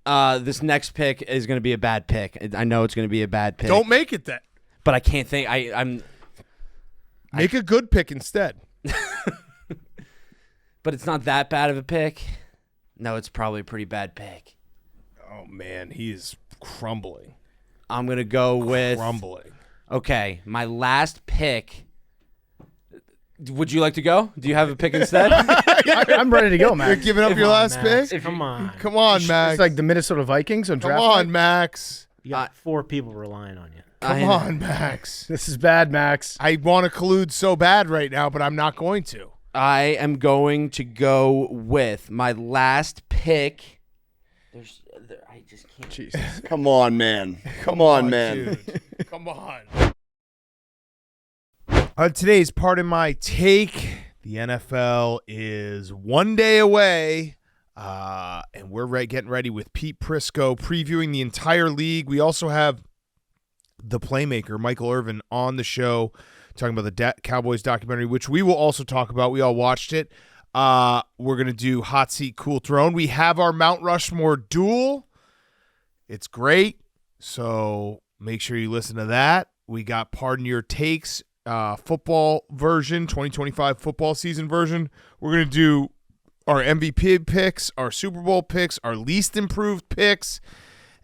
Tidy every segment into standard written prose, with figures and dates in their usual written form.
This next pick is going to be a bad pick. I know it's going to be a bad pick. Don't make it that. But I can't think. Make a good pick instead. But it's not that bad of a pick. No, it's probably a pretty bad pick. Oh, man, he is crumbling. I'm going to go with... Crumbling. Okay, my last pick... Would you like to go? Do you have a pick instead? I'm ready to go, Max. You're giving up your last pick? Come on. Come on, Max. It's like the Minnesota Vikings on draft Come on, night. Max. You got 4 people relying on you. Come on, Max. This is bad, Max. I want to collude so bad right now, but I'm not going to. I am going to go with my last pick. I just can't. Jesus. Come on, man. Come on, man. Dude. Come on. On today's part of my take, the NFL is one day away, and we're getting ready with Pete Prisco previewing the entire league. We also have the playmaker, Michael Irvin, on the show talking about the Cowboys documentary, which we will also talk about. We all watched it. We're going to do Hot Seat, Cool Throne. We have our Mount Rushmore duel. It's great, so make sure you listen to that. We got Pardon Your Takes, football version, 2025 football season version. We're going to do our MVP picks, our Super Bowl picks, our least improved picks,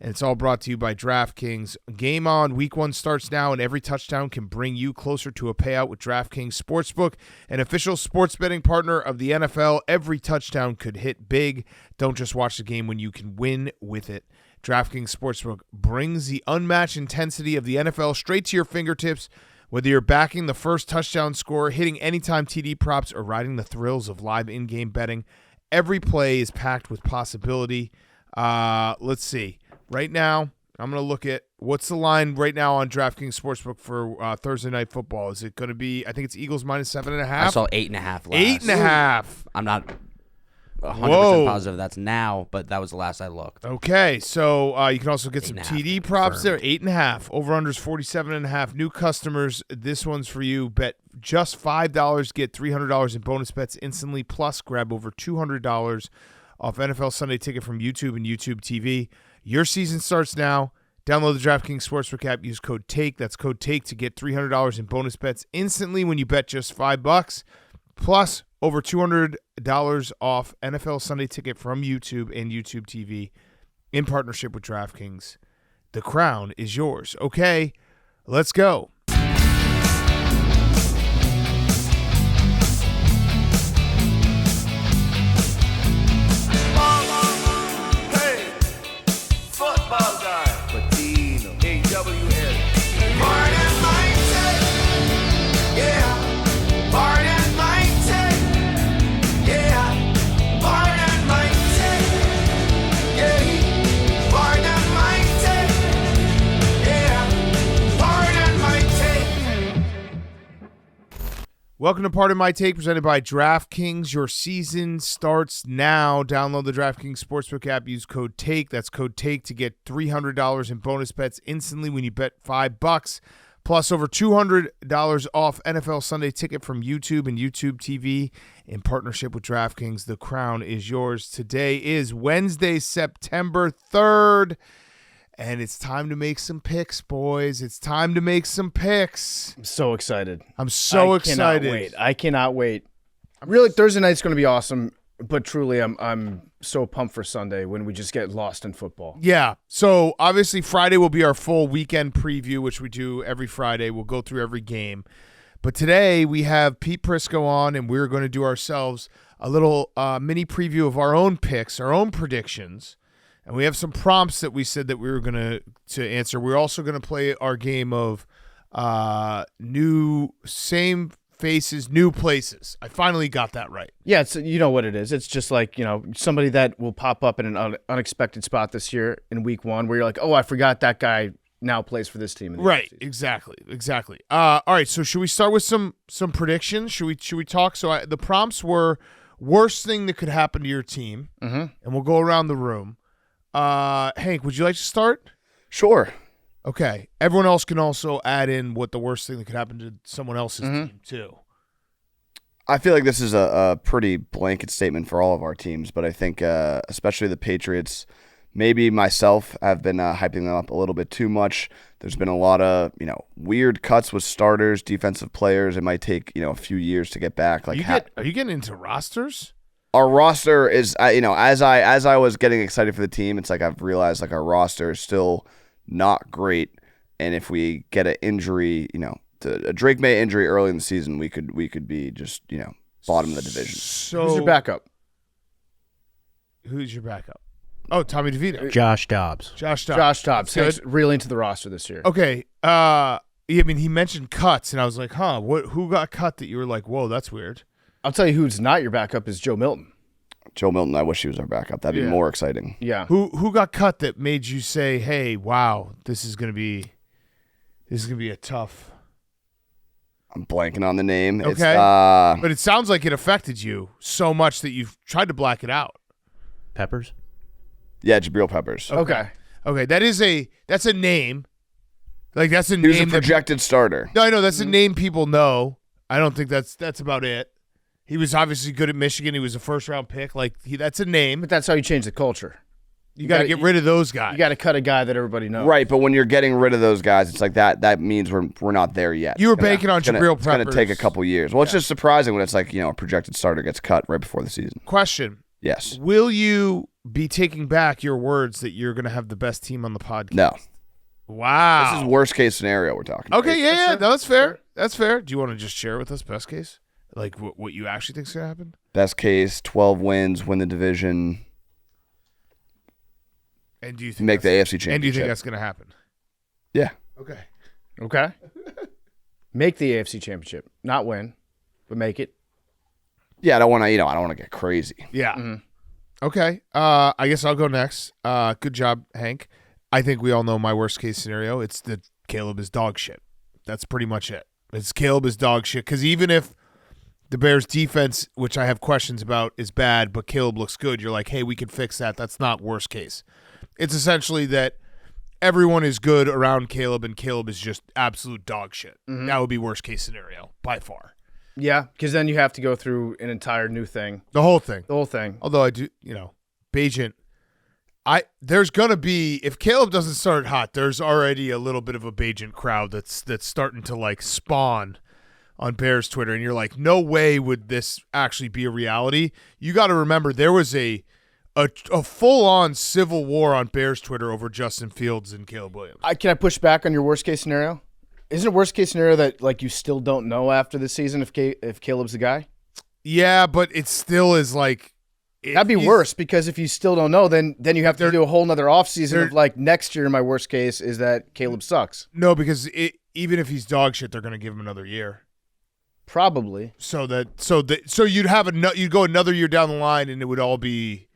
and it's all brought to you by DraftKings. Game on. Week 1 starts now, and every touchdown can bring you closer to a payout with DraftKings Sportsbook, an official sports betting partner of the NFL. Every touchdown could hit big. Don't just watch the game when you can win with it. DraftKings Sportsbook brings the unmatched intensity of the NFL straight to your fingertips. Whether you're backing the first touchdown score, hitting anytime TD props, or riding the thrills of live in-game betting, every play is packed with possibility. Let's see. Right now, I'm going to look at what's the line right now on DraftKings Sportsbook for Thursday Night Football. Is it going to be, I think it's Eagles minus 7.5? I saw 8.5 last. 8.5. I'm not 100% positive that's now, but that was the last I looked. Okay, so you can also get some 8.5 TD props there. confirmed. 8.5. Over-unders 47.5. New customers, this one's for you. Bet just $5, get $300 in bonus bets instantly, plus grab over $200 off NFL Sunday Ticket from YouTube and YouTube TV. Your season starts now. Download the DraftKings Sportsbook app. Use code TAKE. That's code TAKE to get $300 in bonus bets instantly when you bet just $5. Plus over $200 off NFL Sunday Ticket from YouTube and YouTube TV in partnership with DraftKings. The crown is yours. Okay, let's go. Welcome to Part of My Take, presented by DraftKings. Your season starts now. Download the DraftKings Sportsbook app. Use code TAKE. That's code TAKE to get $300 in bonus bets instantly when you bet $5. Plus over $200 off NFL Sunday Ticket from YouTube and YouTube TV in partnership with DraftKings. The crown is yours. Today is Wednesday, September 3rd. And it's time to make some picks, boys. It's time to make some picks. I'm so excited. I'm so excited. I cannot wait. Really, Thursday night's going to be awesome, but truly, I'm so pumped for Sunday when we just get lost in football. Yeah. So obviously Friday will be our full weekend preview, which we do every Friday. We'll go through every game. But today we have Pete Prisco on, and we're going to do ourselves a little mini preview of our own picks, our own predictions. And we have some prompts that we said that we were going to answer. We're also going to play our game of same faces, new places. I finally got that right. Yeah, it's, you know what it is. It's just like, somebody that will pop up in an unexpected spot this year in week 1 where you're like, oh, I forgot that guy now plays for this team. Right, exactly. All right, so should we start with some predictions? Should we talk? So the prompts were worst thing that could happen to your team, and we'll go around the room. Hank, would you like to start? Sure. Okay. Everyone else can also add in what the worst thing that could happen to someone else's team, too. I feel like this is a pretty blanket statement for all of our teams, but I think especially the Patriots maybe myself have been hyping them up a little bit too much. There's been a lot of, weird cuts with starters, defensive players. It might take, a few years to get back. Like, are you getting into rosters? Our roster is, as I was getting excited for the team, it's like I've realized like our roster is still not great. And if we get an injury, a Drake May injury early in the season, we could be just, bottom of the division. So Who's your backup? Who's your backup? Oh, Tommy DeVito. Josh Dobbs. Josh Dobbs. Josh Dobbs. Good. He's really into the roster this year. Okay. I mean, he mentioned cuts, and I was like, huh, who got cut that you were like, whoa, that's weird? I'll tell you who's not your backup is Joe Milton. Joe Milton, I wish he was our backup. That'd be more exciting. Yeah. Who got cut that made you say, hey, wow, this is gonna be a tough. I'm blanking on the name. Okay. It's, but it sounds like it affected you so much that you've tried to black it out. Peppers. yeah, Jabril Peppers. Okay. Okay, that's a name. Like that's a He was name a projected starter. No, I know that's a name people know. I don't think that's about it. He was obviously good at Michigan. He was a first-round pick. Like that's a name. But that's how you change the culture. You got to get rid of those guys. You got to cut a guy that everybody knows. Right, but when you're getting rid of those guys, it's like that means we're not there yet. You were banking on Jabril It's going to Peppers. take a couple years. Well, it's just surprising when it's like, a projected starter gets cut right before the season. Question. Yes. Will you be taking back your words that you're going to have the best team on the podcast? No. Wow. This is worst case scenario we're talking about. Okay, yeah. No, that's fair. That's fair. Do you want to just share with us best case? Like what you actually think is going to happen? Best case, 12 wins, win the division, And do you think make the that's- AFC championship. And do you think that's going to happen? Yeah. Okay. Okay. Make the AFC Championship. Not win, but make it. Yeah, I don't want to, I don't want to get crazy. Yeah. Okay. I guess I'll go next. Good job, Hank. I think we all know my worst case scenario. It's that Caleb is dog shit. That's pretty much it. It's Caleb is dog shit. Because even if the Bears defense, which I have questions about, is bad, but Caleb looks good, you're like, hey, we can fix that. That's not worst case. It's essentially that everyone is good around Caleb, and Caleb is just absolute dog shit. That would be worst case scenario by far. Yeah, because then you have to go through an entire new thing. The whole thing. The whole thing. Although I do, Bajent, there's gonna be, if Caleb doesn't start hot, there's already a little bit of a Bajent crowd that's starting to like spawn on Bears Twitter, and you're like, no way would this actually be a reality. You got to remember there was a full on civil war on Bears Twitter over Justin Fields and Caleb Williams. Can I push back on your worst case scenario? Isn't it worst case scenario that like you still don't know after the season if Caleb's the guy? Yeah, but it still is like That'd be worse because if you still don't know, then you have to do a whole nother offseason of like next year. My worst case is that Caleb sucks. No, because even if he's dog shit, they're going to give him another year. Probably. So you'd go another year down the line, and it would all be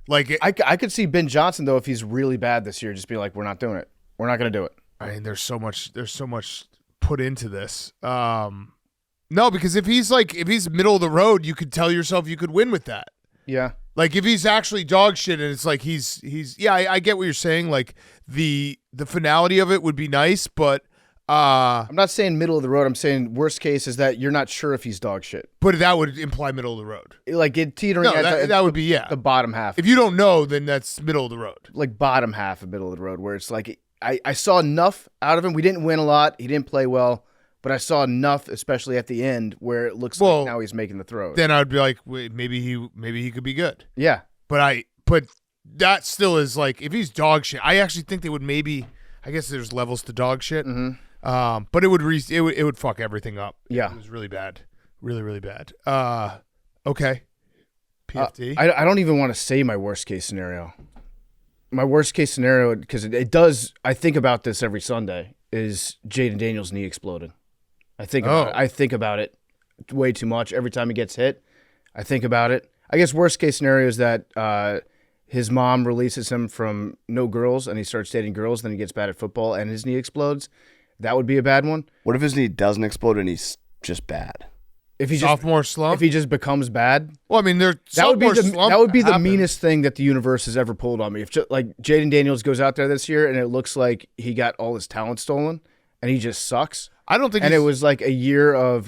like I could see Ben Johnson though if he's really bad this year, just be like, we're not doing it. We're not going to do it. I mean, there's so much put into this. No, because if he's middle of the road, you could tell yourself you could win with that. Yeah. Like if he's actually dog shit and it's like he's I get what you're saying. Like the finality of it would be nice, but I'm not saying middle of the road. I'm saying worst case is that you're not sure if he's dog shit. But that would imply middle of the road. Like it teetering No, at that would be the bottom half. If you don't know, then that's middle of the road. Like bottom half of middle of the road where it's like I saw enough out of him. We didn't win a lot. He didn't play well. But I saw enough, especially at the end, where it looks like now he's making the throws. Then I'd be like, wait, maybe he could be good. Yeah. But that still is like, if he's dog shit, I actually think they would maybe. I guess there's levels to dog shit. Mm-hmm. But it would fuck everything up. Yeah. It was really bad, really really bad. Okay. PFT. I don't even want to say my worst case scenario. My worst case scenario, because it does. I think about this every Sunday. Is Jaden Daniels' knee exploded? I think about it way too much. Every time he gets hit, I think about it. I guess worst case scenario is that his mom releases him from no girls and he starts dating girls. Then he gets bad at football and his knee explodes. That would be a bad one. What if his knee doesn't explode and he's just bad? If he sophomore slump. If he just becomes bad. Well, I mean, that would be the meanest thing that the universe has ever pulled on me. If like Jaden Daniels goes out there this year and it looks like he got all his talent stolen and he just sucks. I don't think. And it was like a year of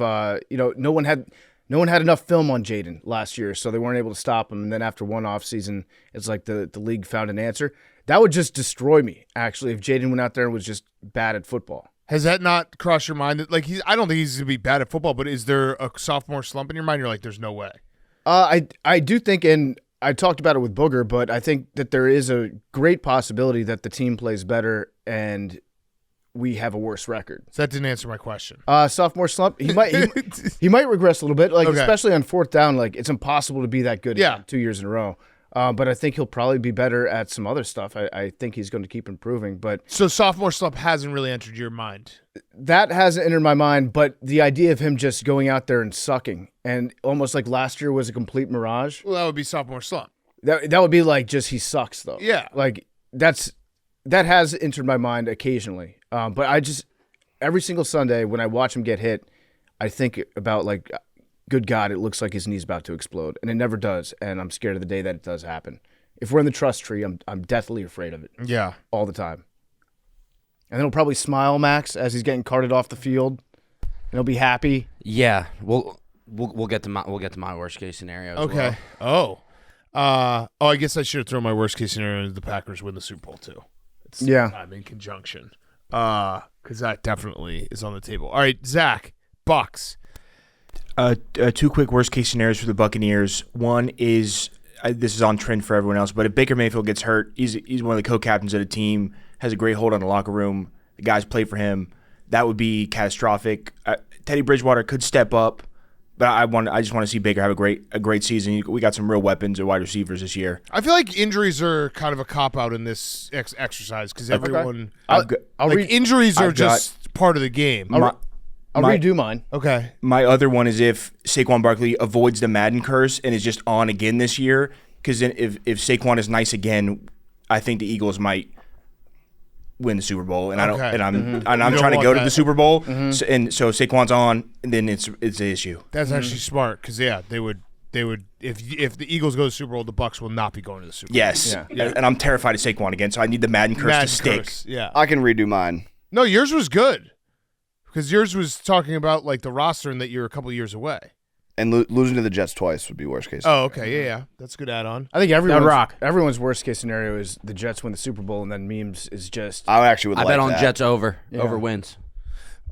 no one had enough film on Jaden last year, so they weren't able to stop him. And then after one off season, it's like the league found an answer. That would just destroy me, actually, if Jaden went out there and was just bad at football. Has that not crossed your mind? That, like, I don't think he's going to be bad at football, but is there a sophomore slump in your mind? You're like, there's no way. I do think, and I talked about it with Booger, but I think that there is a great possibility that the team plays better and we have a worse record. So that didn't answer my question. Sophomore slump, he might regress a little bit, like Okay. especially on fourth down. Like it's impossible to be that good Yeah. again 2 years in a row. But I think he'll probably be better at some other stuff. I think he's going to keep improving. But So sophomore slump hasn't really entered your mind. that hasn't entered my mind. But the idea of him just going out there and sucking, and almost like last year was a complete mirage. Well, that would be sophomore slump. That would be like just he sucks though. Yeah. Like that has entered my mind occasionally. But I just every single Sunday when I watch him get hit, I think about like, good God, it looks like his knee's about to explode, and it never does. And I'm scared of the day that it does happen. If we're in the trust tree, I'm deathly afraid of it Yeah. all the time. And then he'll probably smile, Max, as he's getting carted off the field, and he'll be happy. Yeah, we'll get to my worst case scenario. As Okay. well. I guess I should have thrown my worst case scenario as the Packers win the Super Bowl too. It's Yeah. time in conjunction. Because that definitely is on the table. All right, Zach, Bucks. Two quick worst case scenarios for the Buccaneers. One is this is on trend for everyone else, but if Baker Mayfield gets hurt, he's one of the co-captains of the team, has a great hold on the locker room. The guys play for him. That would be catastrophic. Teddy Bridgewater could step up, but I just want to see Baker have a great season. We got some real weapons at wide receivers this year. I feel like injuries are kind of a cop out in this exercise because everyone injuries are just part of the game. I'll redo mine. Okay. My other one is if Saquon Barkley avoids the Madden curse and is just on again this year, because then if Saquon is nice again, I think the Eagles might win the Super Bowl, and Okay. I'm You don't trying to want go to that. the Super Bowl, so Saquon's on, and then it's the issue. That's actually smart because they would if the Eagles go to the Super Bowl, the Bucks will not be going to the Super Bowl. Yes, Yeah. and I'm terrified of Saquon again, so I need the Madden curse Madden to stick. curse, yeah. I can redo mine. No, yours was good because yours was talking about like the roster and that you're a couple years away. And losing to the Jets twice would be worst case. Oh, okay, yeah. That's a good add-on. I think rock. everyone's worst case scenario is the Jets win the Super Bowl, and then memes is just I actually would I like bet on that. Jets over Yeah. wins.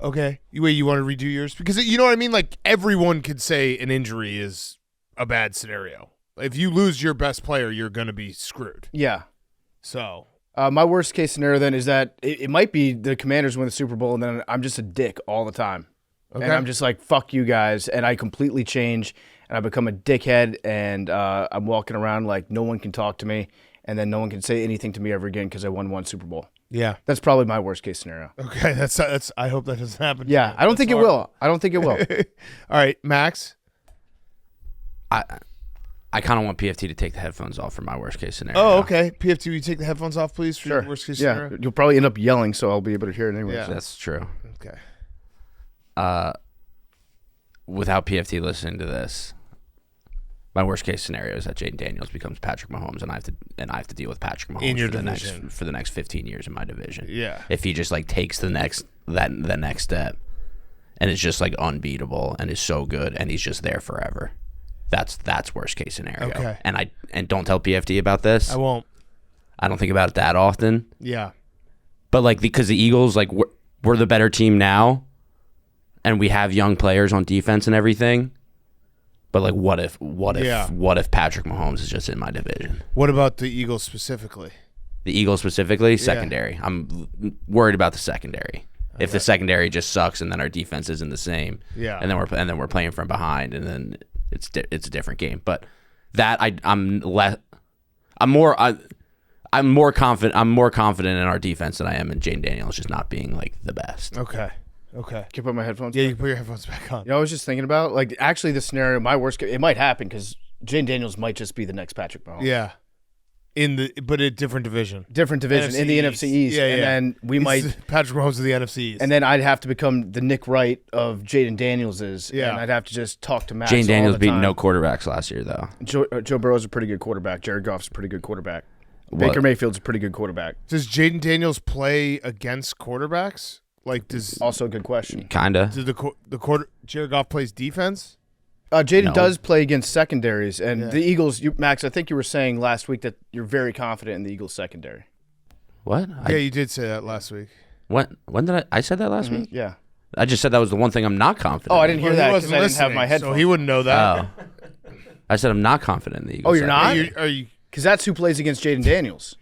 Okay. Wait, you want to redo yours? Because you know what I mean? Like, everyone could say an injury is a bad scenario. If you lose your best player, you're going to be screwed. yeah. So, My worst case scenario then is that it might be the Commanders win the Super Bowl, and then I'm just a dick all the time. okay. And I'm just like, fuck you guys, and I completely change, and I become a dickhead, and I'm walking around like no one can talk to me, and then no one can say anything to me ever again because I won one Super Bowl. Yeah. That's probably my worst case scenario. Okay. That's. I hope that doesn't happen. Yeah, I don't think it will. I don't think it will. All right, Max. I kind of want PFT to take the headphones off for my worst case scenario. Oh, okay. PFT, will you take the headphones off, please, for Sure. your worst case Yeah, scenario? you'll probably end up yelling, so I'll be able to hear it anyway. Yeah. That's true. Okay. Without PFT listening to this, my worst case scenario is that Jaden Daniels becomes Patrick Mahomes, and I have to deal with Patrick Mahomes In your for division. the next 15 years in my division. Yeah. If he just like takes the next step, and is just like unbeatable and is so good, and he's just there forever. That's worst case scenario. Okay. And don't tell PFT about this. I won't. I don't think about it that often. Yeah. But like because the Eagles like we're the better team now, and we have young players on defense and everything. But like, what if Patrick Mahomes is just in my division? What about the Eagles specifically? The Eagles specifically, secondary. I'm worried about the secondary. If the secondary just sucks and then our defense isn't the same, Yeah. and then we're playing from behind, and then it's a different game. But that I'm more confident in our defense than I am in Jaden Daniels just not being like the best. Okay. Okay. Can you put my headphones Yeah, back? you can put your headphones back on. You know, I was just thinking about, like, actually the scenario, my worst case, it might happen because Jaden Daniels might just be the next Patrick Mahomes. Yeah. But a different division. Different division in the NFC East. Yeah, and yeah. then we might, Patrick Mahomes of the NFC East. and then I'd have to become the Nick Wright of Jaden Daniels is. Yeah. And I'd have to just talk to Max. Jaden all Daniels the beat time. no quarterbacks last year though. Joe Burrow's a pretty good quarterback. Jared Goff's a pretty good quarterback. What? Baker Mayfield's a pretty good quarterback. Does Jaden Daniels play against quarterbacks? Like, does Also a good question. Kinda. Jared Goff plays defense? Jaden No. does play against secondaries, and Yeah. the Eagles, Max, I think you were saying last week that you're very confident in the Eagles secondary. What? Yeah, you did say that last week. When did I said that last week? Yeah. I just said that was the one thing I'm not confident. Oh, I in. didn't hear Well, that he because wasn't I didn't have my listening, headphones. so he wouldn't know that. Oh. I said I'm not confident in the Eagles. Oh, you're not? Are you Because that's who plays against Jaden Daniels.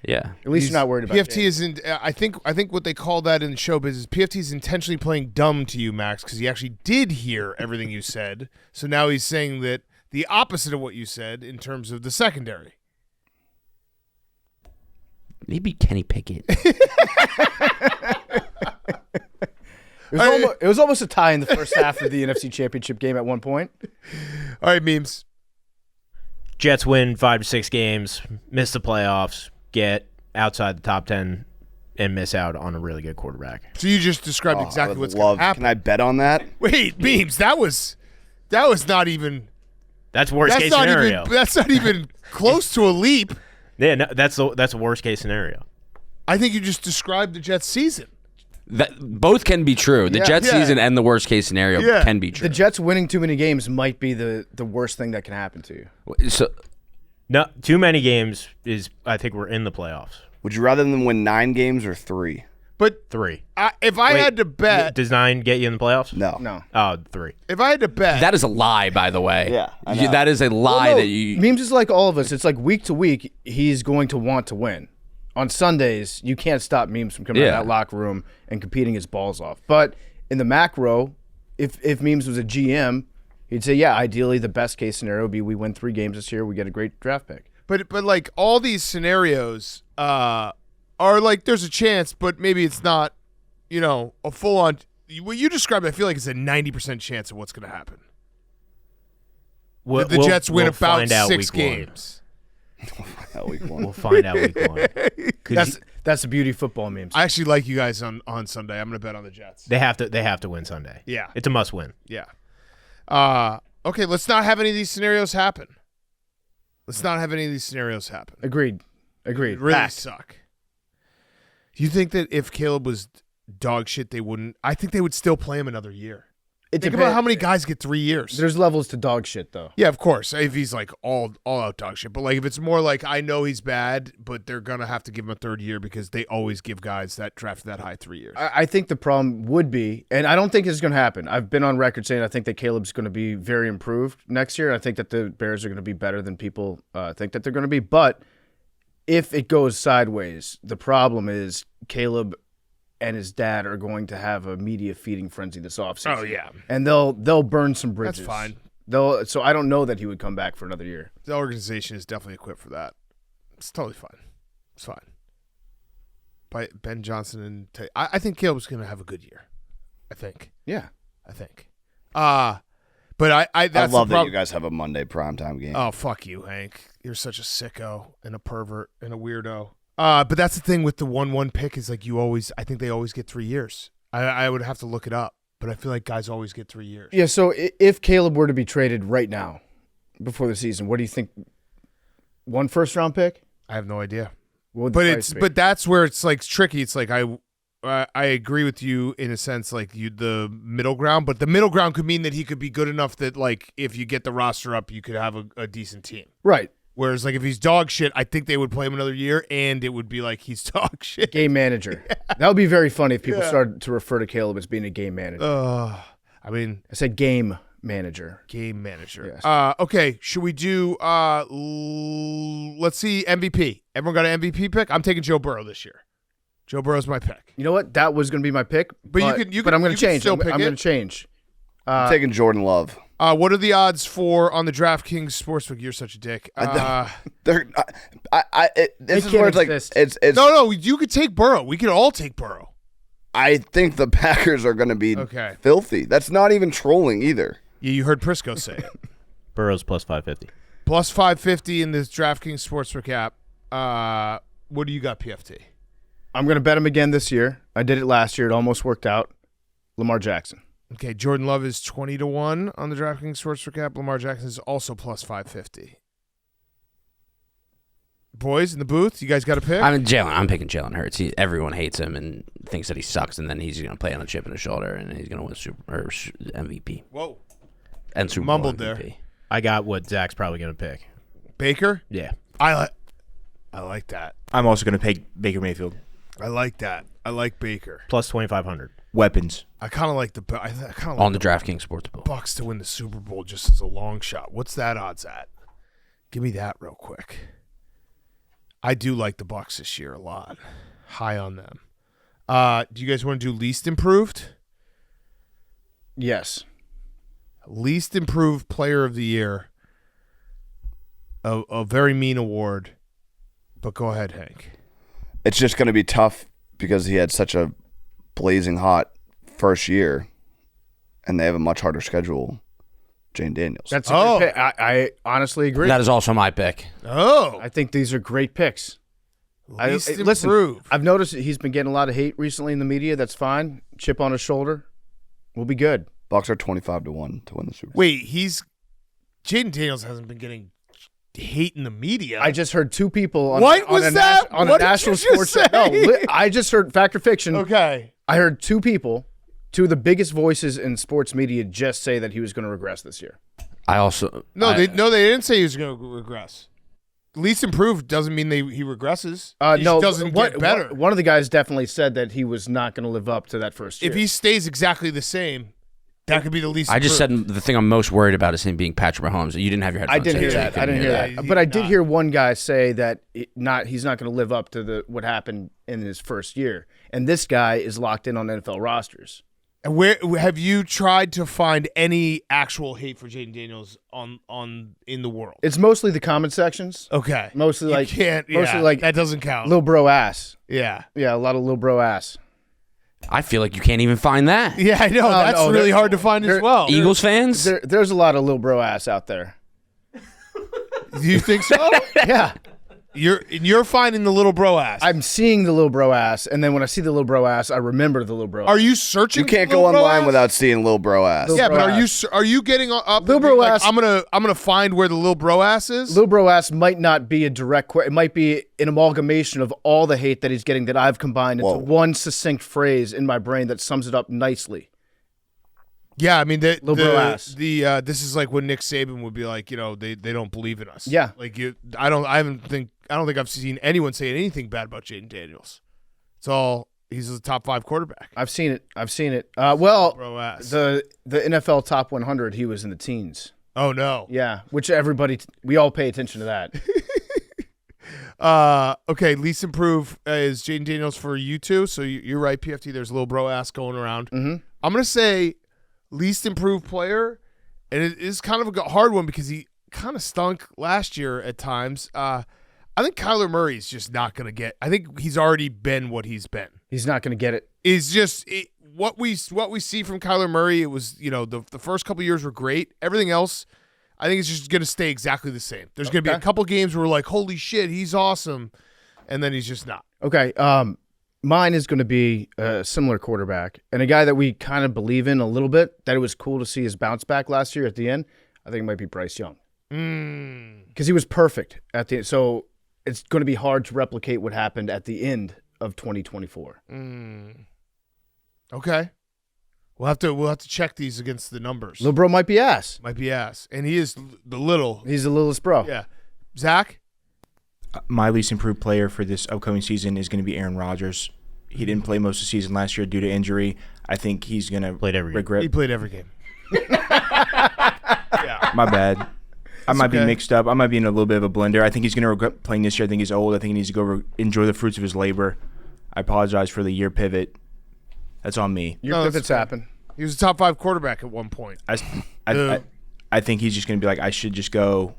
Yeah. At least you're not worried about PFT Jaden. isn't. I think what they call that in show business is PFT is intentionally playing dumb to you, Max, because he actually did hear everything you said. So now he's saying that the opposite of what you said in terms of the secondary. Maybe Kenny Pickett. It was almost a tie in the first half of the NFC Championship game at one point. All right, memes. Jets win 5 to 6 games, miss the playoffs, get outside the top 10, and miss out on a really good quarterback. So you just described exactly what's going to happen. Can I bet on that? Wait, memes. That was not even. That's worst case scenario. That's not even close to a leap. Yeah, no, that's a worst case scenario. I think you just described the Jets season. That both can be true. The Jets season and the worst case scenario can be true. The Jets winning too many games might be the worst thing that can happen to you. So No, too many games is. I think we're in the playoffs. Would you rather them win 9 games or 3? But 3. if I Wait, had to bet, Does 9 get you in the playoffs? No. Oh, 3. if I had to bet, that is a lie, by the way. Yeah, I know. That is a lie No, that you. Memes is like all of us. It's like week to week, he's going to want to win. On Sundays, you can't stop Memes from coming out of that locker room and competing his balls off. But in the macro, if Memes was a GM, he'd say, yeah, ideally the best case scenario would be we win 3 games this year, we get a great draft pick. but like all these scenarios are like there's a chance, but maybe it's not, a full on. What you described, I feel like it's a 90% chance of what's going to happen. That the Jets win about 6 games. Week 1. We'll find out week 1. That's the beauty of football, Memes. I actually like you guys on Sunday. I'm going to bet on the Jets. They have to win Sunday. Yeah. It's a must win. Yeah. Okay, let's not have any of these scenarios happen. Agreed. It really suck. Do you think that if Caleb was dog shit, they wouldn't? I think they would still play him another year. Think about how many guys get 3 years. There's levels to dog shit, though. Yeah, of course. If he's like all out dog shit, but like if it's more like I know he's bad, but they're gonna have to give him a 3rd year because they always give guys that draft that high 3 years. I think the problem would be, and I don't think this is going to happen. I've been on record saying I think that Caleb's going to be very improved next year. I think that the Bears are going to be better than people think that they're going to be. But if it goes sideways, the problem is Caleb and his dad are going to have a media feeding frenzy this offseason. Oh yeah, and they'll burn some bridges. that's fine. So I don't know that he would come back for another year. The organization is definitely equipped for that. It's totally fine. It's fine. By Ben Johnson and I think Caleb's going to have a good year. I think. Yeah. But I that's I love the that you guys have a Monday primetime game. Oh, fuck you, Hank. You're such a sicko and a pervert and a weirdo. But that's the thing with the 1-1 pick is like I think they always get 3 years. I would have to look it up, but I feel like guys always get 3 years. Yeah, so if Caleb were to be traded right now before the season, what do you think? 1 first-round pick? I have no idea. What would the price be? But that's where it's like tricky. It's like I agree with you in a sense, like the middle ground, but the middle ground could mean that he could be good enough that like if you get the roster up, you could have a decent team. Right. Whereas like if he's dog shit, I think they would play him another year, and it would be like he's dog shit. Game manager. Yeah. That would be very funny if people started to refer to Caleb as being a game manager. I mean, I said game manager. Game manager. Yes. Okay, should we do let's see MVP. Everyone got an MVP pick? I'm taking Joe Burrow this year. Joe Burrow's my pick. You know what? That was going to be my pick. But I'm going to change. I'm going to change. I'm taking Jordan Love. What are the odds for on the DraftKings Sportsbook? You're such a dick. This is where it's like it's no. You could take Burrow. We could all take Burrow. I think the Packers are going to be filthy. That's not even trolling either. Yeah, you heard Prisco say it. Burrow's plus 550. Plus 550 in this DraftKings Sportsbook app. What do you got, PFT? I'm going to bet him again this year. I did it last year. It almost worked out. Lamar Jackson. Okay, Jordan Love is 20-1 on the DraftKings Sportsbook app. Lamar Jackson is also plus 550. Boys in the booth, you guys got a pick? I'm picking Jalen Hurts. Everyone hates him and thinks that he sucks, and then he's going to play on a chip in his shoulder, and he's going to win MVP. Whoa. And Super Mumbled Bowl MVP. there. I got what Zach's probably going to pick. Baker? Yeah. I I like that. I'm also going to pick Baker Mayfield. I like that. I like Baker. Plus 2,500. Weapons. I kind of like the on the DraftKings Sportsbook. Bucks to win the Super Bowl just as a long shot. What's that odds at? Give me that real quick. I do like the Bucks this year a lot. High on them. Do you guys want to do least improved? Yes. Least improved player of the year. A very mean award. But go ahead, Hank. It's just going to be tough because he had such a blazing hot first year, and they have a much harder schedule. Jane Daniels. That's a good pick. I honestly agree. That is also my pick. Oh. I think these are great picks. Least Listen, improved. I've noticed that he's been getting a lot of hate recently in the media. That's fine. Chip on his shoulder. We'll be good. Bucks are 25-1 to win the Super Bowl. Wait, Jaden Daniels hasn't been getting hate in the media. I just heard two people on, What on was a, that? on What a did national you just sports. No, say? I just heard Fact or Fiction. Okay. I heard two people, two of the biggest voices in sports media, just say that he was going to regress this year. I also They didn't say he was going to regress. Least improved doesn't mean he regresses. He No, just doesn't get better. One of the guys definitely said that he was not going to live up to that first year. If he stays exactly the same, that could be the least. I just improved. said the thing I'm most worried about is him being Patrick Mahomes. You didn't have your headphones. I didn't in, hear so you that. I couldn't didn't hear that. Yeah, But I did not. hear one guy say that he's not going to live up to what happened in his first year. And this guy is locked in on NFL rosters. And where have you tried to find any actual hate for Jaden Daniels on in the world? It's mostly the comment sections. Okay, Mostly you like can't. mostly Yeah, like that doesn't count. Lil bro ass. Yeah, Yeah, a lot of lil bro ass. I feel like you can't even find that. yeah, I know. That's no, really there- hard to find as there- well. Eagles fans? There's a lot of lil bro ass out there. Do you think so? Yeah. You're finding the little bro ass. I'm seeing the lil bro ass, and then when I see the lil bro ass, I remember the lil bro Are ass. you searching? You can't for go Lil Bro online ass? without seeing Lil Bro ass. Lil Yeah, Bro but ass. are you getting up? Lil and Bro being like, ass- I'm gonna find where the little bro ass is. Lil bro ass might not be a direct it might be an amalgamation of all the hate that he's getting that I've combined into Whoa. one succinct phrase in my brain that sums it up nicely. Yeah, I mean, Lil bro ass. this is like when Nick Saban would be like, they don't believe in us. Yeah. like I don't think I've seen anyone say anything bad about Jaden Daniels. It's all he's a top 5 quarterback. I've seen it. Well, Bro ass. the NFL top 100, he was in the teens. Oh no. Yeah, which we all pay attention to that. Okay, least improved is Jaden Daniels for you two. So you're right, PFT. There's a little bro ass going around. Mm-hmm. I'm gonna say least improved player, and it is kind of a hard one because he kind of stunk last year at times. I think Kyler Murray's just not gonna get. I think he's already been what he's been. He's not going to get it. Is just what we see from Kyler Murray. It was the first couple years were great. Everything else, I think it's just gonna stay exactly the same. There's gonna be a couple games where we're like, holy shit, he's awesome, and then he's just not. Okay. Mine is going to be a similar quarterback and a guy that we kind of believe in a little bit, that it was cool to see his bounce back last year at the end. I think it might be Bryce Young. Because he was perfect at the end. So it's going to be hard to replicate what happened at the end of 2024. Okay, we'll have to check these against the numbers. Lil bro might be ass. Might be ass, and he is the little. He's the littlest bro. Yeah, Zach. My least improved player for this upcoming season is going to be Aaron Rodgers. He didn't play most of the season last year due to injury. I think he's going to Played every game. regret. He played every game. My bad. I might be okay. mixed up. I might be in a little bit of a blender. I think he's going to regret playing this year. I think he's old. I think he needs to go enjoy the fruits of his labor. I apologize for the year pivot. That's on me. Your No, that's pivots fair. happen. He was a top 5 quarterback at one point. I think he's just going to be like, I should just go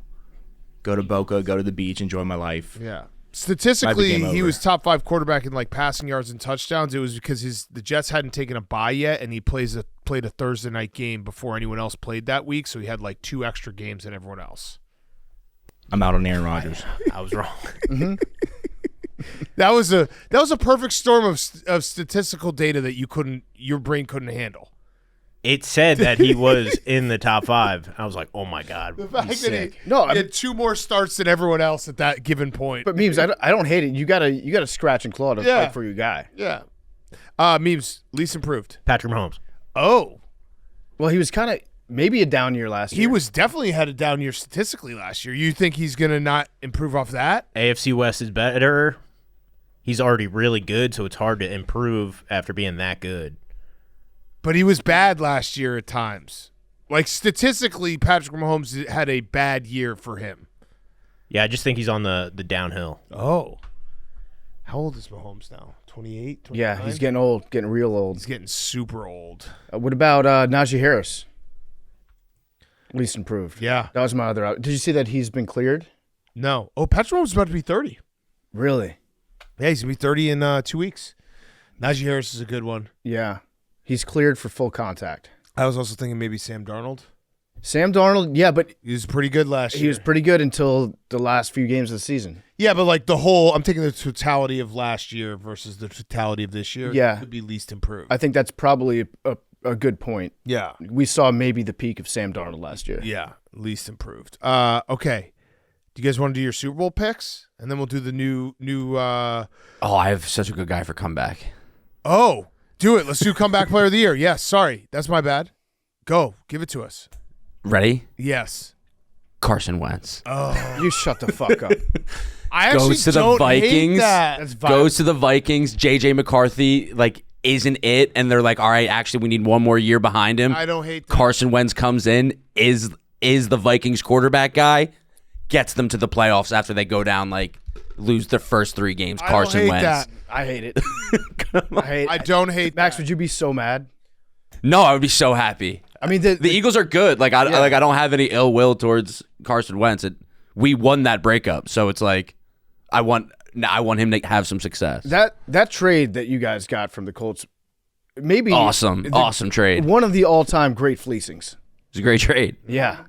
to Boca, go to the beach, enjoy my life. Yeah. Statistically, game he over. was top 5 quarterback in like passing yards and touchdowns. It was because the Jets hadn't taken a bye yet, and he played a Thursday night game before anyone else played that week, so he had like 2 extra games than everyone else. I'm out on Aaron Rodgers. I was wrong. That was a perfect storm of statistical data that your brain couldn't handle. It said that he was in the top 5. I was like, oh my God. The fact he's that sick. he had 2 more starts than everyone else at that given point. But Memes, I don't hate it. You gotta scratch and claw to Yeah. fight for your guy. Yeah. Memes, least improved. Patrick Mahomes. Oh. Well, he was kind of maybe a down year last year. He was definitely had a down year statistically last year. You think he's going to not improve off that? AFC West is better. He's already really good, so it's hard to improve after being that good. But he was bad last year at times. Like, statistically, Patrick Mahomes had a bad year for him. Yeah, I just think he's on the downhill. Oh. How old is Mahomes now? 28, 29? Yeah, he's getting old, getting real old. He's getting super old. What about Najee Harris? Least improved. Yeah. That was my other out. Did you see that he's been cleared? No. Oh, Patrick Mahomes is about to be 30. Really? Yeah, he's going to be 30 in 2 weeks. Najee Harris is a good one. Yeah. He's cleared for full contact. I was also thinking maybe Sam Darnold. Sam Darnold, yeah, but He was pretty good last year. he was pretty good until the last few games of the season. Yeah, but like I'm taking the totality of last year versus the totality of this year. Yeah. It could be least improved. I think that's probably a good point. Yeah. We saw maybe the peak of Sam Darnold last year. Yeah, least improved. Okay. Do you guys want to do your Super Bowl picks? And then we'll do the new Oh, I have such a good guy for comeback. Oh, do it. Let's do comeback player of the year. Yes, sorry. That's my bad. Go. Give it to us. Ready? Yes. Carson Wentz. You shut the fuck up. I actually Goes to the don't hate Vikings. that. That's Goes to the Vikings. JJ McCarthy isn't it, and they're like, all right, actually, we need one more year behind him. I don't hate that. Carson Wentz comes in, is the Vikings quarterback guy, gets them to the playoffs after they go down lose their first 3 games. I Carson don't hate Wentz. that. I hate it. I don't hate Max, that. would you be so mad? No, I would be so happy. I mean, The Eagles are good. I don't have any ill will towards Carson Wentz. We won that breakup, so it's like I want him to have some success. that trade that you guys got from the Colts, maybe Awesome trade. one of the all-time great fleecings. It's a great trade. Yeah.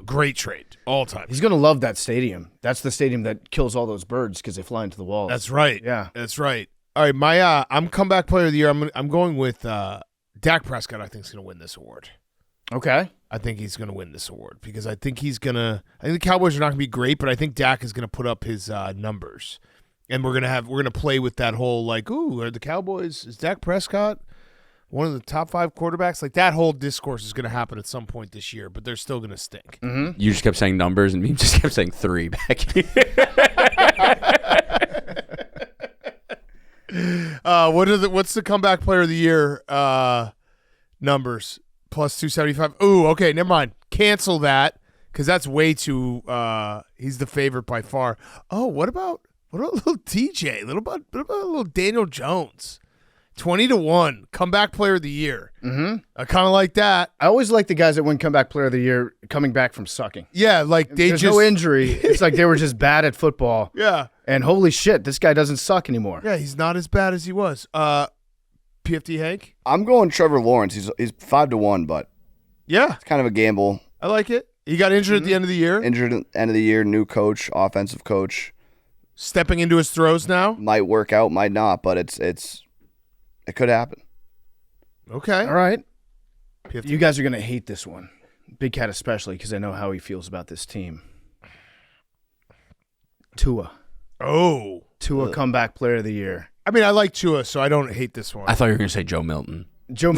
Great trade. All time. He's going to love that stadium. That's the stadium that kills all those birds because they fly into the walls. That's right. Yeah. That's right. All right, my I'm comeback player of the year. I'm going with Dak Prescott. I think is going to win this award. Okay. I think he's going to win this award because I think the Cowboys are not going to be great, but I think Dak is going to put up his numbers, and we're going to play with that whole are the Cowboys? Is Dak Prescott one of the top 5 quarterbacks? That whole discourse is going to happen at some point this year, but they're still going to stink. Mm-hmm. You just kept saying numbers, and me just kept saying 3 back here. What's the comeback player of the year numbers? Plus 275. Ooh, okay, never mind. Cancel that because that's way too. He's the favorite by far. Oh, what about little TJ? What about little Daniel Jones? 20-1 comeback player of the year. Mm-hmm. I kind of like that. I always like the guys that win comeback player of the year coming back from sucking. Yeah, There's no injury. It's like they were just bad at football. Yeah. And holy shit, this guy doesn't suck anymore. Yeah, he's not as bad as he was. PFT Hank? I'm going Trevor Lawrence. He's 5-1, but Yeah, it's kind of a gamble. I like it. He got injured at the end of the year. Injured at the end of the year, new coach, offensive coach. Stepping into his throws now. Might work out, might not, but it could happen. Okay. All right. PFT. You guys are going to hate this one. Big Cat especially because I know how he feels about this team. Tua. Oh. Tua comeback player of the year. I mean, I like Tua, so I don't hate this one. I thought you were going to say Joe Milton. Joe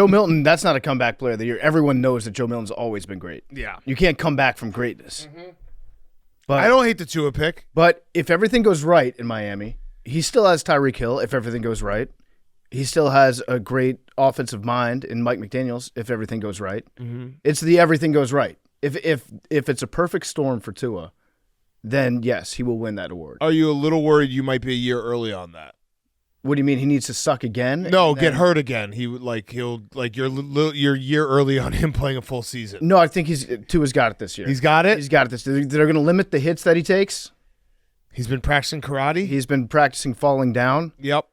Milton, that's not a comeback player of the year. Everyone knows that Joe Milton's always been great. Yeah. You can't come back from greatness. But I don't hate the Tua pick. But if everything goes right in Miami, he still has Tyreek Hill if everything goes right. He still has a great offensive mind in Mike McDaniels if everything goes right. Mm-hmm. It's the everything goes right. If it's a perfect storm for Tua, then yes, he will win that award. Are you a little worried you might be a year early on that? What do you mean? He needs to suck again? No, get hurt again. You're year early on him playing a full season. No, I think Tua's got it this year. He's got it? He's got it this year. They're going to limit the hits that he takes. He's been practicing karate? He's been practicing falling down. Yep.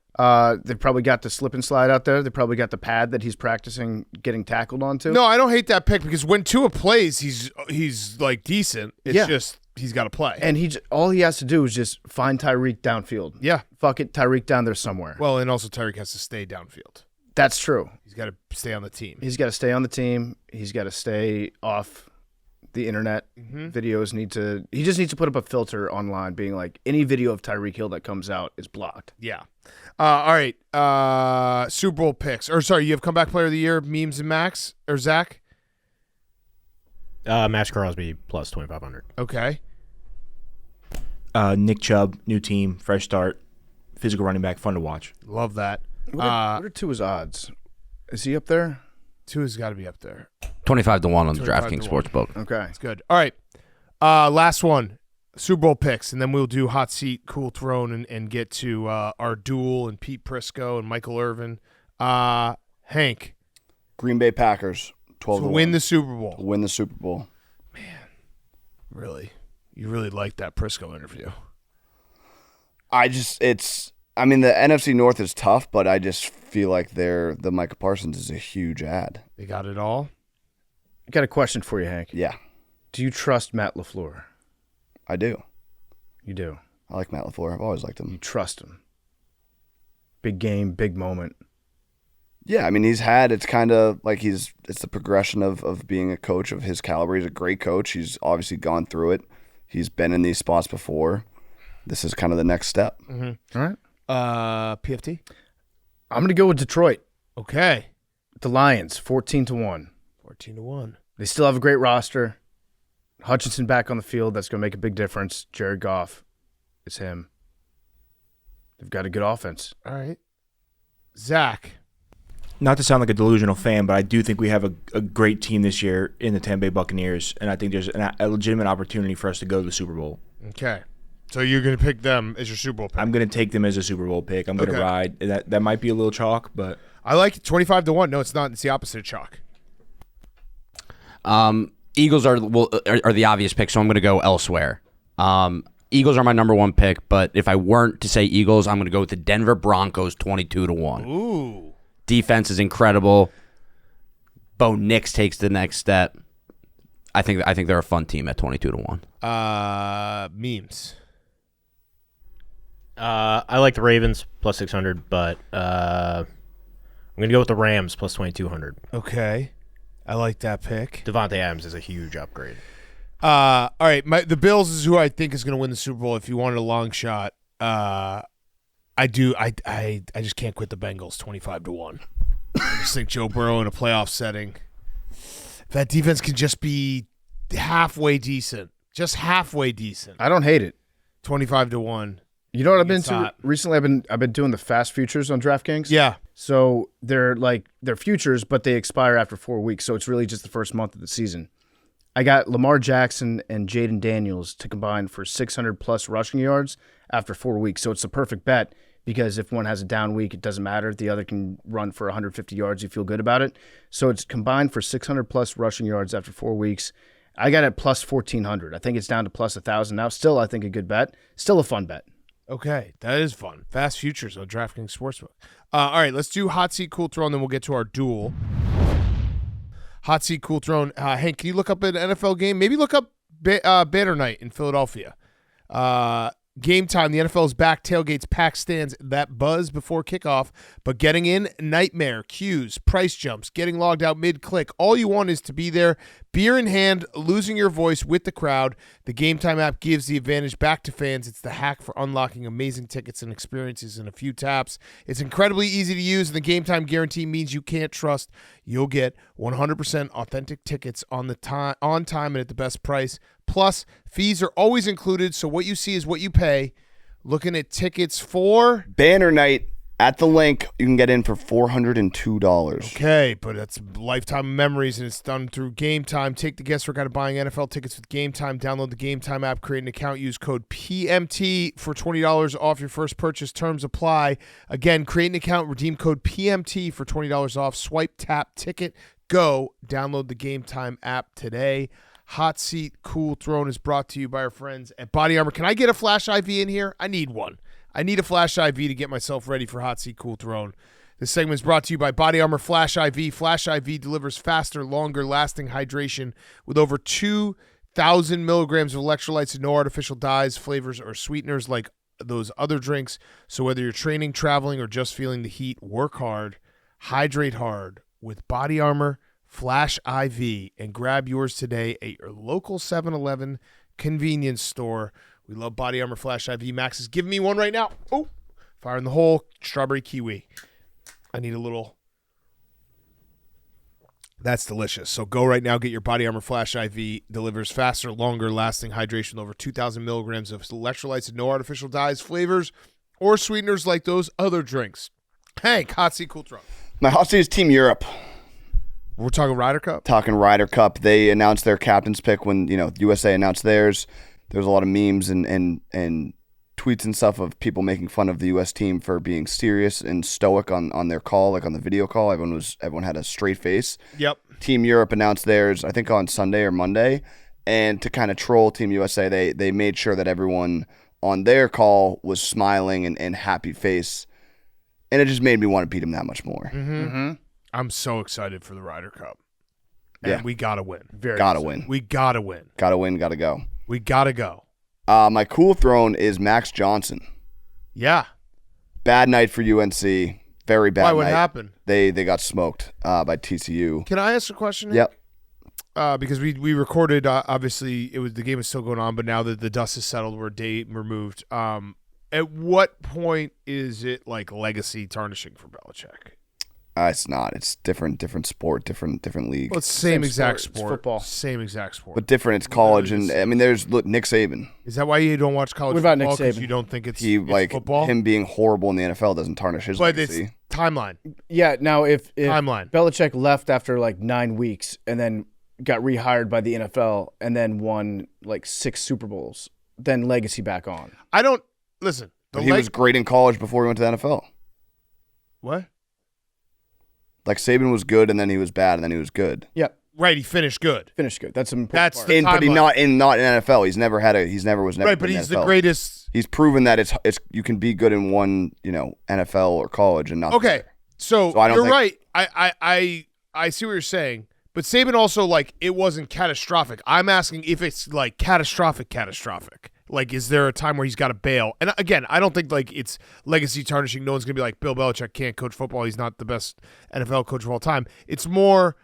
They've probably got the slip and slide out there. They probably got the pad that he's practicing getting tackled onto. No, I don't hate that pick because when Tua plays, he's decent. It's just he's got to play. And all he has to do is just find Tyreek downfield. Yeah. Fuck it, Tyreek down there somewhere. Well, and also Tyreek has to stay downfield. That's true. He's got to stay on the team. He's got to stay on the team. He's got to stay off the internet. Videos he just needs to put up a filter online being like, any video of Tyreek Hill that comes out is blocked. Yeah. All right. Super Bowl picks. Or sorry, you have comeback player of the year, Memes and Max or Zach? Max Crosby plus 2,500. Okay. Nick Chubb, new team, fresh start, physical running back, fun to watch. Love that. What are Tua's odds? Is he up there? Tua's got to be up there. 25 to 1 on the 25 DraftKings to 1. Sportsbook. Okay. That's good. All right. Last one. Super Bowl picks, and then we'll do hot seat, cool throne, and get to our duel and Pete Prisco and Michael Irvin. Hank. Green Bay Packers, 12 To to win 1. the Super Bowl. Win the Super Bowl. Really? You really liked that Prisco interview. I mean, the NFC North is tough, but I just feel like the Micah Parsons is a huge ad. They got it all? I got a question for you, Hank. Yeah, Do you trust Matt LaFleur? I do. You do. I like Matt LaFleur. I've always liked You him. trust him. Big game, big moment. Yeah, I mean, it's kind of like it's the progression of being a coach of his caliber. He's a great coach. He's obviously gone through it. He's been in these spots before. This is kind of the next step. Mm-hmm. All right. PFT? I'm going to go with Detroit. Okay. The Lions, 14 to 1. 14 to 1. They still have a great roster. Hutchinson back on the field. That's going to make a big difference. Jared Goff. It's him. They've got a good offense. All right. Zach. Not to sound like a delusional fan, but I do think we have a great team this year in the Tampa Bay Buccaneers, and I think there's a legitimate opportunity for us to go to the Super Bowl. Okay. So you're going to pick them as your Super Bowl pick? I'm going to take them as a Super Bowl pick. I'm going to ride. That might be a little chalk, but I like it. 25 to 1. No, it's not. It's the opposite of chalk. Eagles are the obvious pick, so I'm going to go elsewhere. Eagles are my number one pick, but if I weren't to say Eagles, I'm going to go with the Denver Broncos 22 to 1. Ooh. Defense is incredible. Bo Nix takes the next step. I think they're a fun team at 22 to 1. Memes. I like the Ravens plus 600, but I'm going to go with the Rams plus 2,200. Okay. I like that pick. Devontae Adams is a huge upgrade. All right. The Bills is who I think is going to win the Super Bowl. If you wanted a long shot, I do. I just can't quit the Bengals 25 to 1. I just think Joe Burrow in a playoff setting. If that defense can just be halfway decent, just halfway decent. I don't hate it. 25 to 1. You know what I've been It's to hot. recently? I've been doing the fast futures on DraftKings. Yeah. So they're futures, but they expire after 4 weeks. So it's really just the first month of the season. I got Lamar Jackson and Jaden Daniels to combine for 600 plus rushing yards after 4 weeks. So it's the perfect bet because if one has a down week, it doesn't matter. The other can run for 150 yards. You feel good about it. So it's combined for 600 plus rushing yards after 4 weeks. I got it plus 1,400. I think it's down to plus 1,000 now. Still, I think a good bet. Still a fun bet. Okay, that is fun. Fast futures on DraftKings Sportsbook. All right, let's do hot seat, cool throne, then we'll get to our duel. Hot seat, cool throne. Hank, can you look up an NFL game? Maybe look up Banner Night in Philadelphia. Game time. The NFL is back. Tailgates, packed stands, that buzz before kickoff. But getting in, nightmare. Queues, price jumps, getting logged out mid-click. All you want is to be there, beer in hand, losing your voice with the crowd. The Game Time app gives the advantage back to fans. It's the hack for unlocking amazing tickets and experiences in a few taps. It's incredibly easy to use, and the Game Time guarantee means you can't trust you'll get 100% authentic tickets on time and at the best price. Plus, fees are always included, so what you see is what you pay. Looking at tickets for Banner Night at the link, you can get in for $402. Okay, but that's lifetime memories, and it's done through Game Time. Take the guesswork out of buying NFL tickets with Game Time. Download the Game Time app, create an account, use code PMT for $20 off your first purchase. Terms apply. Again, create an account, redeem code PMT for $20 off. Swipe, tap, ticket, go. Download the Game Time app today. Hot Seat Cool Throne is brought to you by our friends at Body Armor. Can I get a Flash IV in here? I need one. I need a Flash IV to get myself ready for Hot Seat Cool Throne. This segment is brought to you by Body Armor Flash IV. Flash IV delivers faster, longer lasting hydration with over 2,000 milligrams of electrolytes and no artificial dyes, flavors, or sweeteners like those other drinks. So whether you're training, traveling, or just feeling the heat, work hard, hydrate hard with Body Armor Flash IV, and grab yours today at your local 7-Eleven convenience store. We love Body Armor Flash IV. Max is giving me one right now. Oh, fire in the hole. Strawberry kiwi. I need a little That's delicious. So go right now, get your Body Armor Flash IV. Delivers faster, longer lasting hydration with over 2,000 milligrams of electrolytes and no artificial dyes, flavors, or sweeteners like those other drinks. Hank, hot seat, cool trunk. My hot seat is Team Europe. We're talking Ryder Cup? Talking Ryder Cup. They announced their captain's pick when, USA announced theirs. There was a lot of memes and tweets and stuff of people making fun of the U.S. team for being serious and stoic on their call, like on the video call. Everyone had a straight face. Yep. Team Europe announced theirs, I think, on Sunday or Monday. And to kind of troll Team USA, they made sure that everyone on their call was smiling and happy face. And it just made me want to beat them that much more. Mm-hmm. I'm so excited for the Ryder Cup. And we got to win. Gotta win. We got to win. Gotta win, gotta go. We got to go. My cool throne is Max Johnson. Yeah. Bad night for UNC. Very bad night. Why? What happened? They got smoked by TCU. Can I ask a question? Yep. Because we recorded, obviously, the game is still going on, but now that the dust is settled, we're a day removed. At what point is it like legacy tarnishing for Belichick? It's not. It's different sport, different league. Well, it's same exact sport. sport. It's football. Same exact sport. But different. It's college, and I mean, there's Nick Saban. Is that why you don't watch college What about football? Nick Because Saban? you don't think it's Like football? him being horrible in the NFL doesn't tarnish his But legacy. it's timeline. Yeah, now if Timeline. Belichick left after like 9 weeks and then got rehired by the NFL and then won like 6 Super Bowls, then legacy back on. I don't listen. But he was great in college before he went to the NFL. What? Like Saban was good, and then he was bad, and then he was good. Yeah, Right, he finished good. finished good. That's an important That's part. the But he timeline. not in NFL. He's never was never Right, but in he's NFL. the greatest. He's proven that it's you can be good in one NFL or college and not Okay, there. so So I don't you're think- right. I see what you're saying, but Saban also like it wasn't catastrophic. I'm asking if it's like catastrophic. Like, is there a time where he's got to bail? And again, I don't think like it's legacy tarnishing. No one's gonna be like Bill Belichick can't coach football. He's not the best NFL coach of all time. It's more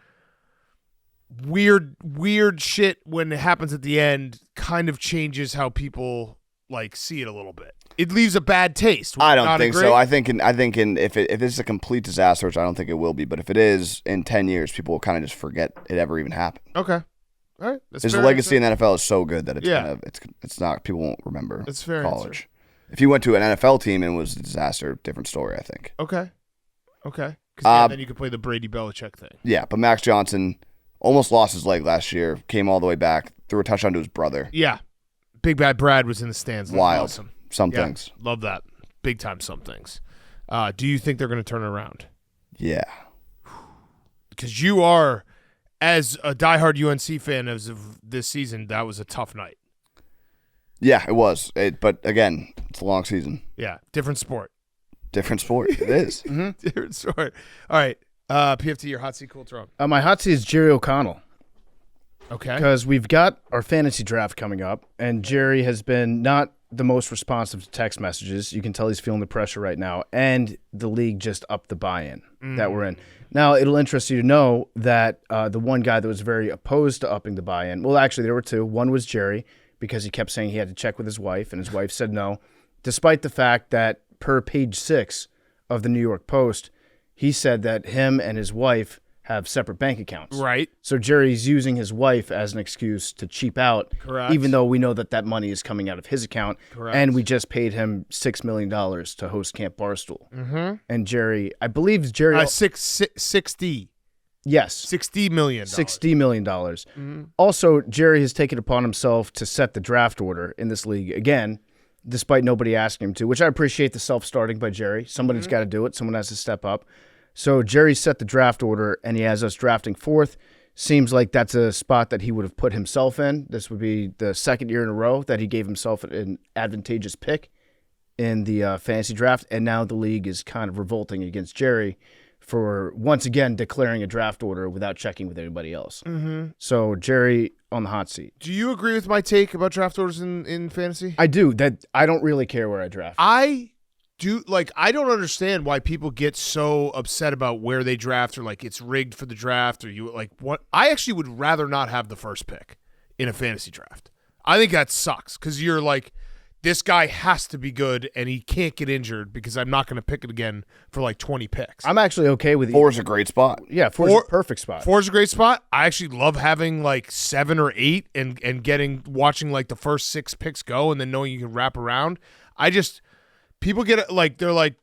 weird shit when it happens at the end. Kind of changes how people like see it a little bit. It leaves a bad taste. Would I you don't not think agree? so. I think if this is a complete disaster, which I don't think it will be, but if it is, in 10 years, people will kind of just forget it ever even happened. Okay. All right. That's His fair legacy answer. in the NFL is so good that it's Yeah. kind of it's not, people won't remember That's a fair college. answer. If he went to an NFL team and it was a disaster, different story, I think. Okay. Because then you could play the Brady Belichick thing. Yeah, but Max Johnson almost lost his leg last year, came all the way back, threw a touchdown to his brother. Yeah. Big Bad Brad was in the stands. That's Wild. Awesome. Some Yeah, things. love that. Big time some things. Do you think they're going to turn it around? Yeah. Because you are, as a diehard UNC fan as of this season, that was a tough night. Yeah, it was. But again, it's a long season. Yeah. Different sport. Different sport. It is. Different sport. All right. PFT, your hot seat, cool throne. My hot seat is Jerry O'Connell Okay. because we've got our fantasy draft coming up, and Jerry has been not the most responsive to text messages. You can tell he's feeling the pressure right now, and the league just upped the buy-in that we're in. Now, it'll interest you to know that the one guy that was very opposed to upping the buy-in, well, actually, there were two. One was Jerry, because he kept saying he had to check with his wife, and his wife said no, despite the fact that per page 6 of the New York Post, he said that him and his wife have separate bank accounts. Right. So Jerry's using his wife as an excuse to cheap out, Correct. even though we know that money is coming out of his account. Correct. And we just paid him $6 million to host Camp Barstool. Mm-hmm. And Jerry, I believe Jerry... 60 yes. $60 million. $60 million. Also, Jerry has taken upon himself to set the draft order in this league again, despite nobody asking him to, which I appreciate the self-starting by Jerry. Somebody's got to do it. Someone has to step up. So Jerry set the draft order, and he has us drafting 4th. Seems like that's a spot that he would have put himself in. This would be the second year in a row that he gave himself an advantageous pick in the fantasy draft, and now the league is kind of revolting against Jerry for once again declaring a draft order without checking with anybody else. Mm-hmm. So Jerry on the hot seat. Do you agree with my take about draft orders in fantasy? I do. That I don't really care where I draft. I don't understand why people get so upset about where they draft or like it's rigged for the draft or you like what. I actually would rather not have the first pick in a fantasy draft. I think that sucks because you're like this guy has to be good and he can't get injured because I'm not going to pick it again for like 20 picks. I'm actually okay with 4 is a great spot. Yeah, 4 is a perfect spot. 4 is a great spot. I actually love having like 7 or 8 and watching like the first 6 picks go and then knowing you can wrap around. People get like, they're like,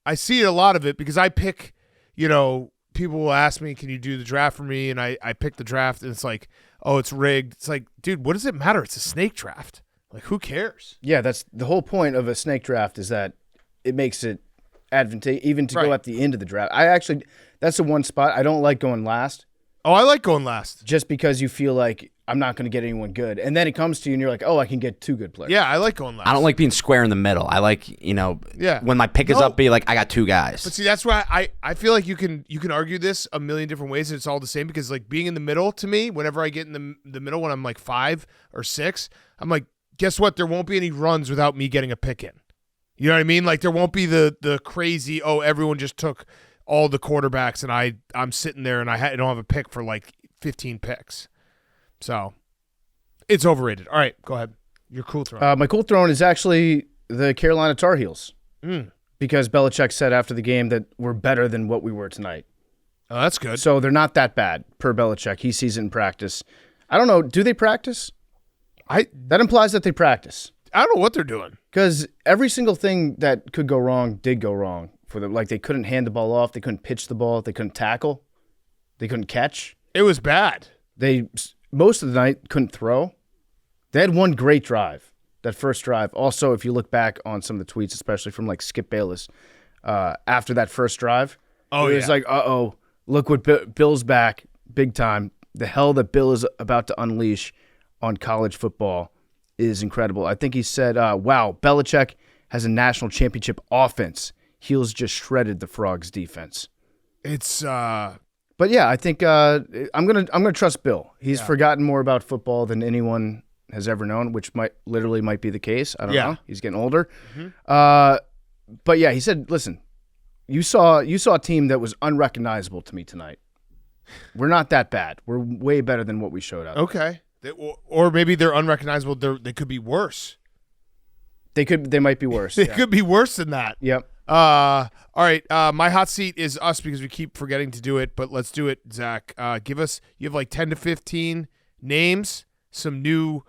I see a lot of it because I pick, people will ask me, can you do the draft for me? And I pick the draft and it's like, oh, it's rigged. It's like, dude, what does it matter? It's a snake draft. Like, who cares? Yeah, that's the whole point of a snake draft is that it makes it advantageous even to go at the end of the draft. That's the one spot I don't like going last. Oh, I like going last. Just because you feel like I'm not going to get anyone good. And then it comes to you and you're like, oh, I can get 2 good players. Yeah, I like going last. I don't like being square in the middle. I like, when my pick is up, be like, I got 2 guys. But see, that's why I feel like you can argue this a million different ways and it's all the same because like being in the middle to me, whenever I get in the middle when I'm like 5 or 6, I'm like, guess what? There won't be any runs without me getting a pick in. You know what I mean? Like there won't be the crazy, everyone just took all the quarterbacks and I'm sitting there and I don't have a pick for like 15 picks. So it's overrated. All right, go ahead. Your cool throw. My cool throwing is actually the Carolina Tar Heels because Belichick said after the game that we're better than what we were tonight. Oh, that's good. So they're not that bad per Belichick. He sees it in practice. I don't know. Do they practice? That implies that they practice. I don't know what they're doing. Because every single thing that could go wrong did go wrong for them. Like they couldn't hand the ball off. They couldn't pitch the ball. They couldn't tackle. They couldn't catch. It was bad. They most of the night couldn't throw. They had one great drive, that first drive. Also, if you look back on some of the tweets, especially from like Skip Bayless, after that first drive, it was like, look what Bill's back big time. The hell that Bill is about to unleash on college football is incredible. I think he said, wow, Belichick has a national championship offense. Heels just shredded the Frogs defense. It's But yeah, I think I'm gonna trust Bill. He's forgotten more about football than anyone has ever known, which might be the case. I don't know. He's getting older. Mm-hmm. But yeah, he said, listen, you saw a team that was unrecognizable to me tonight. We're not that bad. We're way better than what we showed up. Okay. Or maybe they're unrecognizable. They could be worse. They might be worse. They could be worse than that. Yep. All right. My hot seat is us because we keep forgetting to do it, but let's do it, Zach. You have like 10 to 15 names, some new,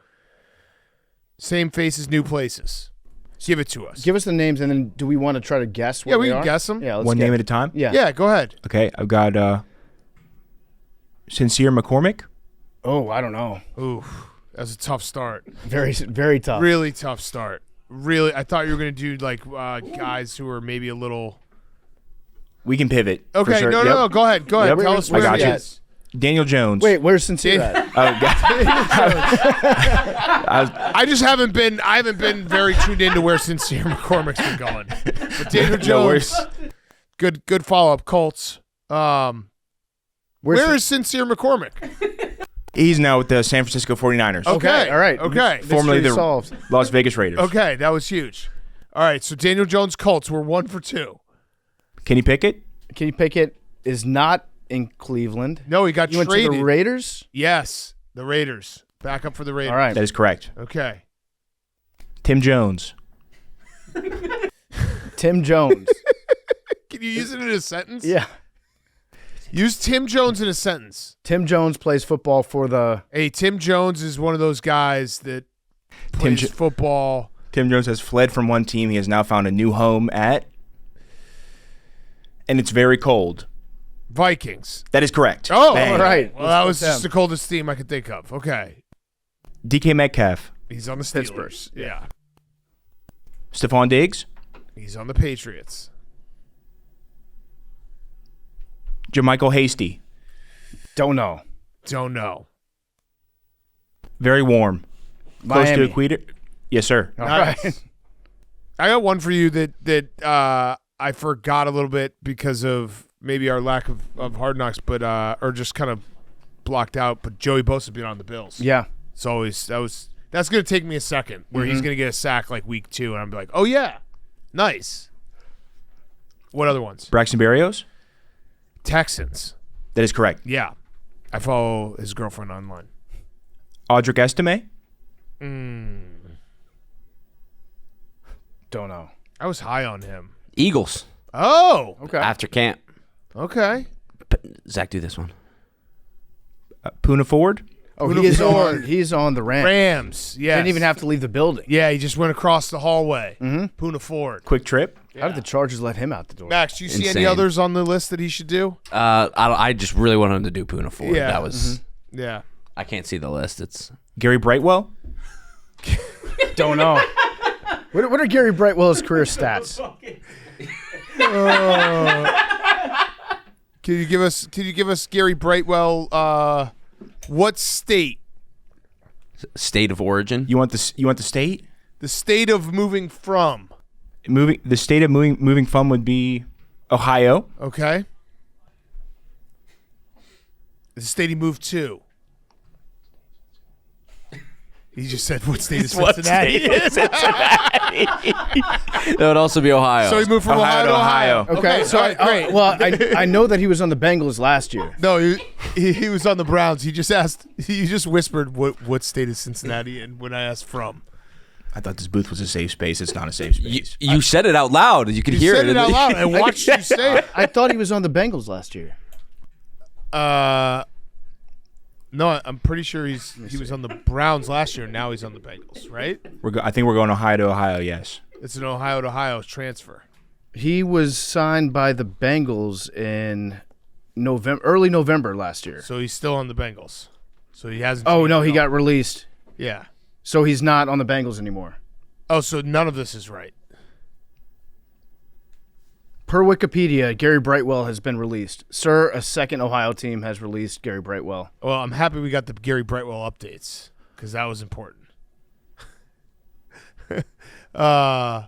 same faces, new places. Give it to us. Give us the names, and then do we want to try to guess what we can guess them. Yeah, one name at a time? Yeah, go ahead. Okay, I've got Sincere McCormick. Oh, I don't know. Ooh, that was a tough start. Very, very tough. Really tough start. Really, I thought you were going to do like guys who are maybe a little. We can pivot. Okay, for sure. No. Go ahead. Tell us where I got he you. is. Daniel Jones. Wait, where's Sincere at? Oh, God. I haven't been very tuned into where Sincere McCormick's been going. But Daniel Jones, good follow up. Colts. Where is Sincere McCormick? He's now with the San Francisco 49ers. Okay. All right. Okay. Formerly the solved. Las Vegas Raiders. Okay, that was huge. All right, so Daniel Jones Colts, we're 1 for 2. Kenny Pickett? Kenny Pickett is not in Cleveland. No, he got traded. Went to the Raiders? Yes, the Raiders. Back up for the Raiders. All right. That is correct. Okay. Tim Jones. Tim Jones. Can you use it in a sentence? Yeah. Use Tim Jones in a sentence. Tim Jones plays football for the... Hey, Tim Jones is one of those guys that plays football. Tim Jones has fled from one team. He has now found a new home at... And it's very cold. Vikings. That is correct. Oh, Bang. all right. Well, that was them. just the coldest team I could think of. Okay. DK Metcalf. He's on the Steelers. Yeah. Stephon Diggs. He's on the Patriots. Jermichael Hasty. Don't know. Very warm. Close Miami. to equator. Yes, sir. All Nice. right. I got one for you that I forgot a little bit because of maybe our lack of Hard Knocks, but or just kind of blocked out. But Joey Bosa being on the Bills. Yeah. It's always that's going to take me a second where he's going to get a sack like week 2, and I'm like, oh yeah, nice. What other ones? Braxton Berrios. Texans. That is correct. Yeah, I follow his girlfriend online. Audric Estime. Don't know. I was high on him. Eagles Oh, Okay. after camp. okay. Zach, do this one. Puna Ford. Oh, Puna Ford. he's on the Rams. Rams. Yeah. Didn't even have to leave the building. Yeah, he just went across the hallway. Puna Ford. Quick trip. How did the Chargers let him out the door? Max, do you see any Insane. others on the list that he should do? I just really want him to do Puna Ford. Yeah. That was. Yeah. I can't see the list. It's Gary Brightwell. Don't know. What are Gary Brightwell's career stats? Can you give us Gary Brightwell? What state? state of origin. You want the state? The state of moving from. The state of moving from would be Ohio. Okay. The state he moved to. He just said what state is Cincinnati? That would also be Ohio. So he moved from Ohio to Ohio. Okay, so all right, great. well, I know that he was on the Bengals last year. No, he was on the Browns. He just whispered what state is Cincinnati, and when I asked from. I thought this booth was a safe space. It's not a safe space. You said it out loud. You could You hear said it out loud. I watched you say it. I thought he was on the Bengals last year. No, I'm pretty sure he was on the Browns last year. Now he's on the Bengals, right? I think we're going Ohio to Ohio. Yes. It's an Ohio to Ohio transfer. He was signed by the Bengals in early November last year. So he's still on the Bengals. So he hasn't. Oh changed no, at he all. got released. Yeah. So he's not on the Bengals anymore. Oh, so none of this is right. Per Wikipedia, Gary Brightwell has been released. Sir, a second Ohio team has released Gary Brightwell. Well, I'm happy we got the Gary Brightwell updates because that was important. I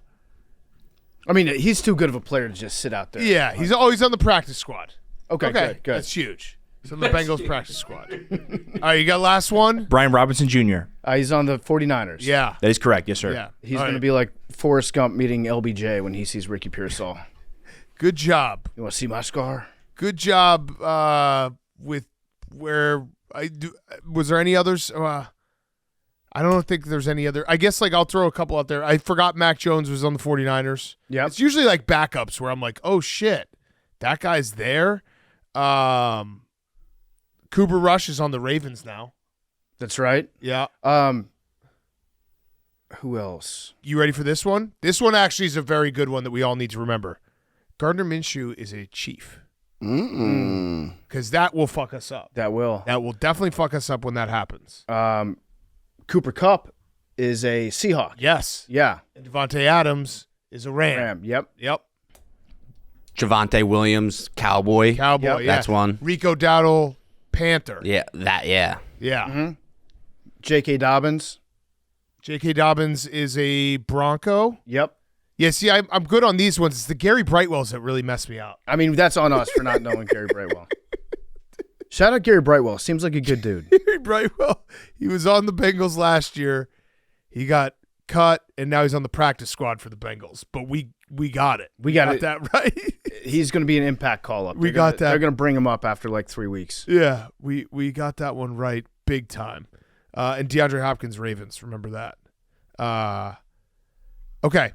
mean, he's too good of a player to just sit out there. Yeah, he's always on the practice squad. Okay, good. That's huge. He's on the Bengals practice squad. All right, you got last one? Brian Robinson Jr. He's on the 49ers. Yeah. That is correct. Yes, sir. Yeah. He's All going to right. be like Forrest Gump meeting LBJ when he sees Ricky Pearsall. Good job. You want to see my scar? Good job with where I do. Was there any others? I don't think there's any other. I guess I'll throw a couple out there. I forgot Mac Jones was on the 49ers. Yeah. It's usually like backups where I'm like, oh shit, that guy's there. Cooper Rush is on the Ravens now. That's right. Yeah. Who else? You ready for this one? This one actually is a very good one that we all need to remember. Gardner Minshew is a Chief. Because that will fuck us up. That will. That will definitely fuck us up when that happens. Cooper Kupp is a Seahawk. Yes. Yeah. And Devontae Adams is a Ram. Yep. Yep. Javonte Williams, Cowboy. Cowboy. Yep. Yeah. That's one. Rico Dowdle, Panther. Yeah, Yeah. J.K. Dobbins. J.K. Dobbins is a Bronco. Yep. Yeah, see, I'm good on these ones. It's the Gary Brightwells that really mess me up. I mean, that's on us for not knowing Gary Brightwell. Shout out Gary Brightwell. Seems like a good dude. Gary Brightwell, he was on the Bengals last year. He got cut, and now he's on the practice squad for the Bengals. But we got it. We got it. that right. He's going to be an impact call-up. We got that. They're going to bring him up after like 3 weeks. Yeah, we got that one right big time. And DeAndre Hopkins, Ravens. Remember that. Okay,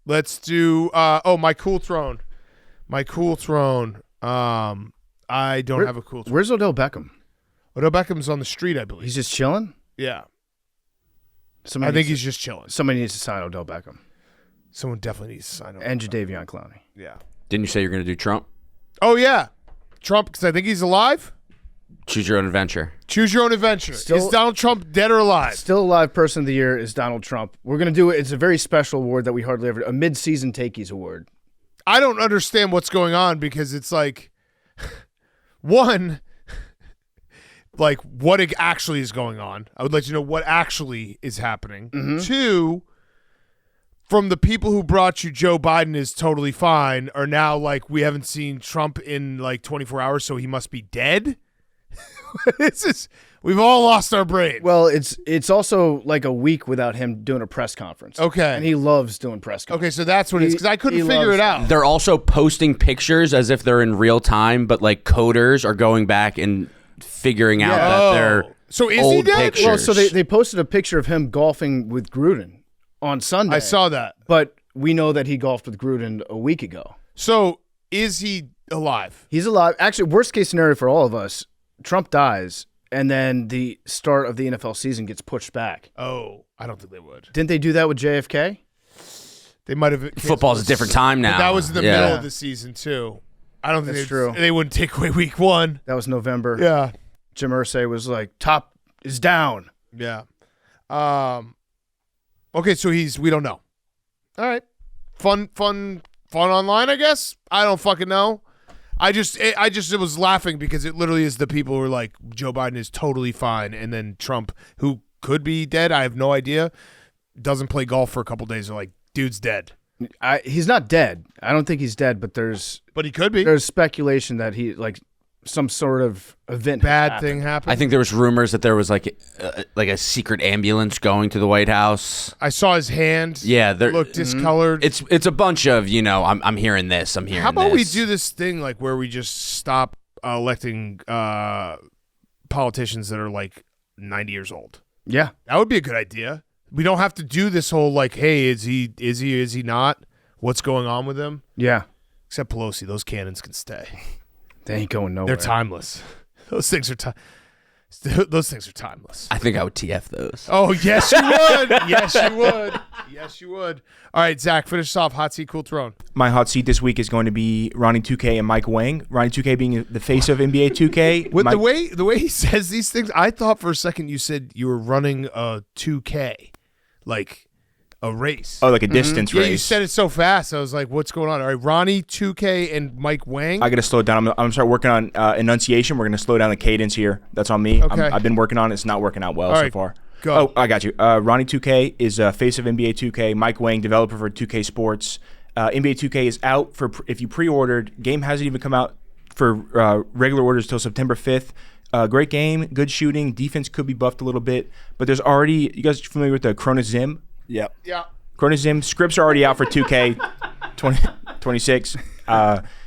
let's do. My cool throne. My cool throne. I don't have a cool throne. Where's Odell Beckham? Odell Beckham's on the street, I believe. He's just chilling? Yeah, Somebody I think needs he's just chilling. Somebody needs to sign Odell Beckham. Someone definitely needs to sign him. And Jadeveon Clowney. Yeah. Didn't you say you're going to do Trump? Oh yeah, Trump, because I think he's alive. Choose your own adventure. Choose your own adventure. Still- Is Donald Trump dead or alive? Still alive person of the year is Donald Trump. We're going to do it. It's a very special award that we hardly ever – a mid-season Takeys award. I don't understand what's going on because it's like, one, like what actually is going on. I would like to know what actually is happening. Mm-hmm. Two, from the people who brought you Joe Biden is totally fine are now like, we haven't seen Trump in like 24 hours, so he must be dead. We've all lost our brains. Well, it's also like a week without him doing a press conference. Okay. And he loves doing press Okay, conferences. so that's what it is, because I couldn't he figure loves- it out. They're also posting pictures as if they're in real time, but like coders are going back and figuring out that they're So is he old dead? pictures. Well, so they posted a picture of him golfing with Gruden on Sunday. I saw that. But we know that he golfed with Gruden a week ago. So is he alive? He's alive. Actually, worst case scenario for all of us, Trump dies, and then the start of the NFL season gets pushed back. Oh, I don't think they would. Didn't they do that with JFK? They might have. Football's a different time now. But that was in the middle of the season too. I don't think That's true. They wouldn't take away week 1. That was November. Yeah. Jim Irsay was like, top is down. Yeah. Okay, so we don't know. All right. Fun online, I guess. I don't fucking know. I just was laughing because it literally is the people who are like, Joe Biden is totally fine, and then Trump, who could be dead, I have no idea, doesn't play golf for a couple days. They're like, dude's dead. He's not dead. I don't think he's dead, but But he could be. There's speculation that he some sort of event bad thing happened. I think there was rumors that there was like a secret ambulance going to the White House. I saw his hand. Yeah, looked discolored. It's a bunch of I'm hearing this. I'm hearing. How about we this. do this thing like where we just stop electing politicians that are like 90 years old? Yeah, that would be a good idea. We don't have to do this whole like, hey, is he not? What's going on with him? Yeah. Except Pelosi, those cannons can stay. They ain't going nowhere. They're timeless. Those things are timeless. I think I would TF those. Oh, yes, you would. Yes, you would. Yes, you would. All right, Zach, finish us off. Hot seat, cool throne. My hot seat this week is going to be Ronnie 2K and Mike Wang. Ronnie 2K being the face of NBA 2K. With the way he says these things, I thought for a second you said you were running a 2K, like a race. Oh, like a distance race. Yeah, you said it so fast. I was like, what's going on? All right, Ronnie 2K and Mike Wang. I got to slow it down. I'm going to start working on enunciation. We're going to slow down the cadence here. That's on me. Okay. I've been working on it. It's not working out well All so right, far. go. Oh, I got you. Ronnie 2K is face of NBA 2K. Mike Wang, developer for 2K Sports. NBA 2K is out for if you pre-ordered. Game hasn't even come out for regular orders until September 5th. Great game, good shooting. Defense could be buffed a little bit, but there's already. You guys familiar with the Cronus Zim? Yep. Yeah. Cronus Zim scripts are already out for 2K 26.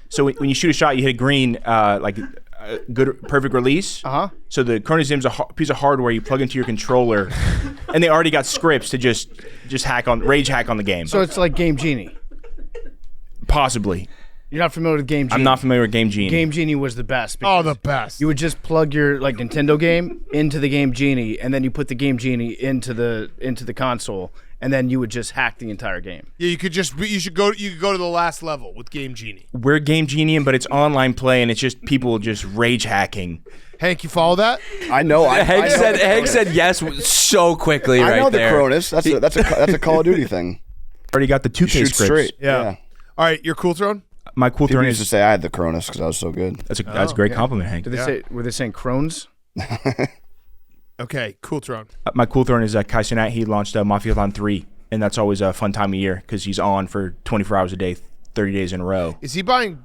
So when you shoot a shot, you hit a green, like a good, perfect release. So the Cronus Zim's a piece of hardware you plug into your controller, and they already got scripts to just rage hack on the game. So it's like Game Genie. Possibly. You're not familiar with Game Genie? I'm not familiar with Game Genie. Game Genie was the best. Oh, the best. You would just plug your Nintendo game into the Game Genie, and then you put the Game Genie into the console, and then you would just hack the entire game. Yeah, you could go to the last level with Game Genie. We're Game Genie, but it's online play, and it's just people just rage hacking. Hank, you follow that? I know. Hank said yes so quickly I right know there. the Cronus. That's a Call of Duty thing. Already got the 2K Shoot scripts. straight. Yeah. All right, your cool throne? My cool People throne used to is say I had the Cronus because I was so good. that's a great compliment, Hank. Were they saying Crohn's? Okay, cool throne. My cool throne is Kai Cenat. He launched Mafiathon 3, and that's always a fun time of year because he's on for 24 hours a day, 30 days in a row. Is he buying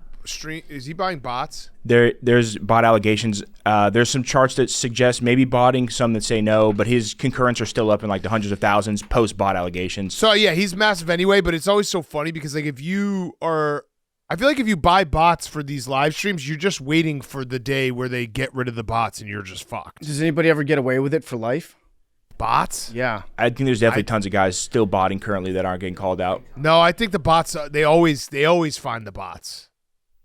bots? There's bot allegations. There's some charts that suggest maybe botting, some that say no, but his concurrents are still up in like the hundreds of thousands post bot allegations. So yeah, he's massive anyway, but it's always so funny because like I feel like if you buy bots for these live streams, you're just waiting for the day where they get rid of the bots and you're just fucked. Does anybody ever get away with it for life? Bots? Yeah. I think there's definitely tons of guys still botting currently that aren't getting called out. No, I think the bots they always find the bots.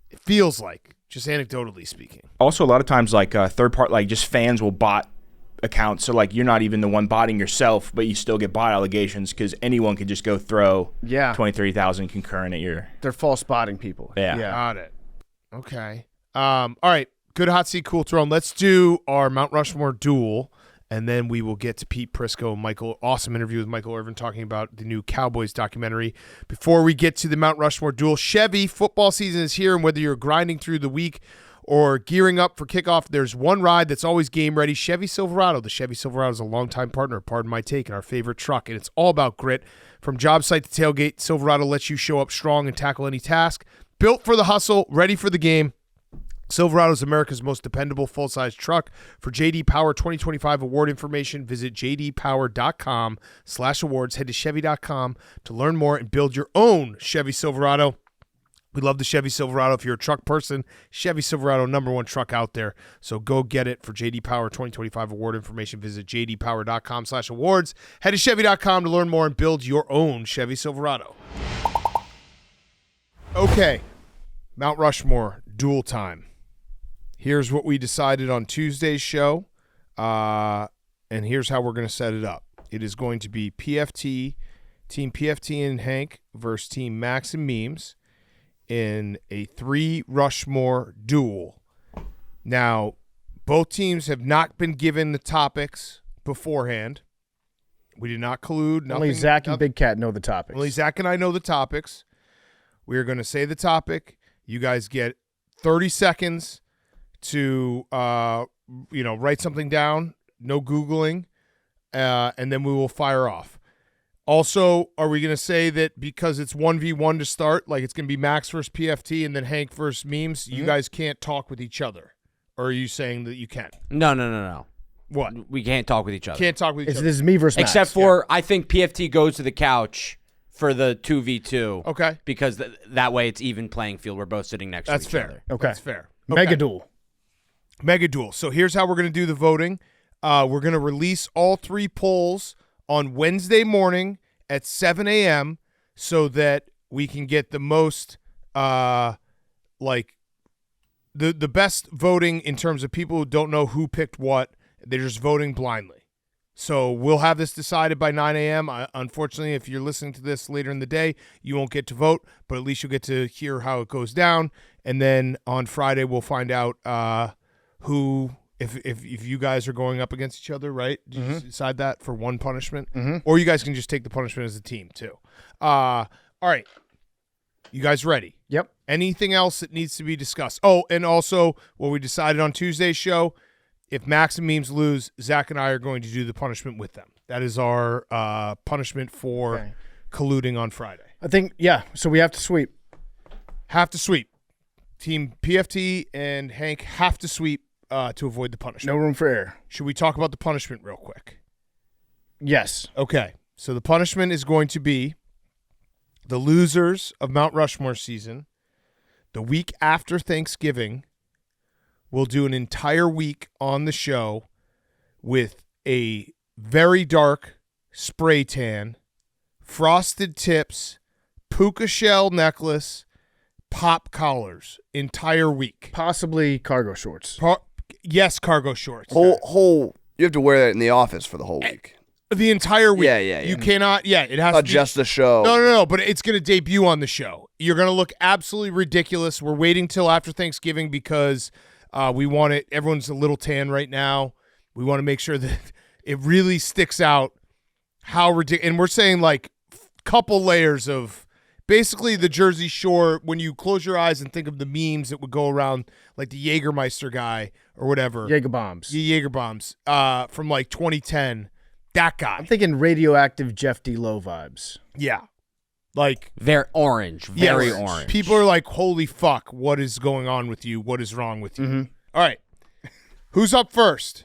It feels like, just anecdotally speaking. Also, a lot of times, like third part, like just fans will bot accounts. So like you're not even the one botting yourself, but you still get bot allegations because anyone could just go throw 23,000 concurrent at your. They're false botting people. Yeah. Got it. Okay. All right. Good hot seat, cool throne. Let's do our Mount Rushmore duel, and then we will get to Pete Prisco and Michael. Awesome interview with Michael Irvin talking about the new Cowboys documentary. Before we get to the Mount Rushmore duel, Chevy football season is here, and whether you're grinding through the week or gearing up for kickoff, there's one ride that's always game ready, Chevy Silverado. The Chevy Silverado is a longtime partner, pardon my take, and our favorite truck, and it's all about grit. From job site to tailgate, Silverado lets you show up strong and tackle any task. Built for the hustle, ready for the game. Silverado is America's most dependable full-size truck. For J.D. Power 2025 award information, visit jdpower.com/awards. Head to Chevy.com to learn more and build your own Chevy Silverado. We love the Chevy Silverado. If you're a truck person, Chevy Silverado, #1 truck out there. So go get it. For JD Power 2025 award information, visit jdpower.com/awards. Head to Chevy.com to learn more and build your own Chevy Silverado. Okay, Mount Rushmore duel time. Here's what we decided on Tuesday's show, and here's how we're going to set it up. It is going to be Team PFT and Hank versus Team Max and Memes in a 3 Rushmore duel. Now, both teams have not been given the topics beforehand. We did not collude. Only Zach and Big Cat know the topics. Only Zach and I know the topics. We are going to say the topic. You guys get 30 seconds to write something down. No Googling. And then we will fire off. Also, are we going to say that because it's 1v1 to start, like it's going to be Max versus PFT and then Hank versus Memes, you guys can't talk with each other? Or are you saying that you can? No. What? We can't talk with each other. Can't talk with each other. This is me versus Max. Except for, I think PFT goes to the couch for the 2v2. Okay. Because that way it's even playing field. We're both sitting next to each other. Okay. That's fair. Mega duel. Mega duel. So here's how we're going to do the voting. We're going to release all 3 polls on Wednesday morning at 7 a.m. so that we can get the most, the best voting in terms of people who don't know who picked what. They're just voting blindly. So we'll have this decided by 9 a.m. Unfortunately, if you're listening to this later in the day, you won't get to vote, but at least you'll get to hear how it goes down. And then on Friday, we'll find out who... If you guys are going up against each other, right? Did you decide that for one punishment? Or you guys can just take the punishment as a team, too. All right. You guys ready? Yep. Anything else that needs to be discussed? Oh, and also what we decided on Tuesday's show, if Max and Memes lose, Zach and I are going to do the punishment with them. That is our punishment for colluding on Friday. I think, yeah, so we have to sweep. Have to sweep. Team PFT and Hank have to sweep. To avoid the punishment. No room for error. Should we talk about the punishment real quick? Yes. Okay. So the punishment is going to be the losers of Mount Rushmore season, the week after Thanksgiving, will do an entire week on the show with a very dark spray tan, frosted tips, puka shell necklace, pop collars, entire week. Possibly cargo shorts. Yes, cargo shorts. You have to wear that in the office for the whole week. The entire week. Yeah. You cannot. Yeah, it has Not to be just the show. No. But it's going to debut on the show. You're going to look absolutely ridiculous. We're waiting till after Thanksgiving because we want it. Everyone's a little tan right now. We want to make sure that it really sticks out how ridiculous. And we're saying like couple layers of. Basically, the Jersey Shore, when you close your eyes and think of the memes that would go around, like the Jägermeister guy or whatever. Jaeger bombs. Jaeger bombs from like 2010. That guy. I'm thinking radioactive Jeff D. Lowe vibes. Yeah. Like. They're orange. Very orange. People are like, holy fuck, what is going on with you? What is wrong with you? All right. Who's up first?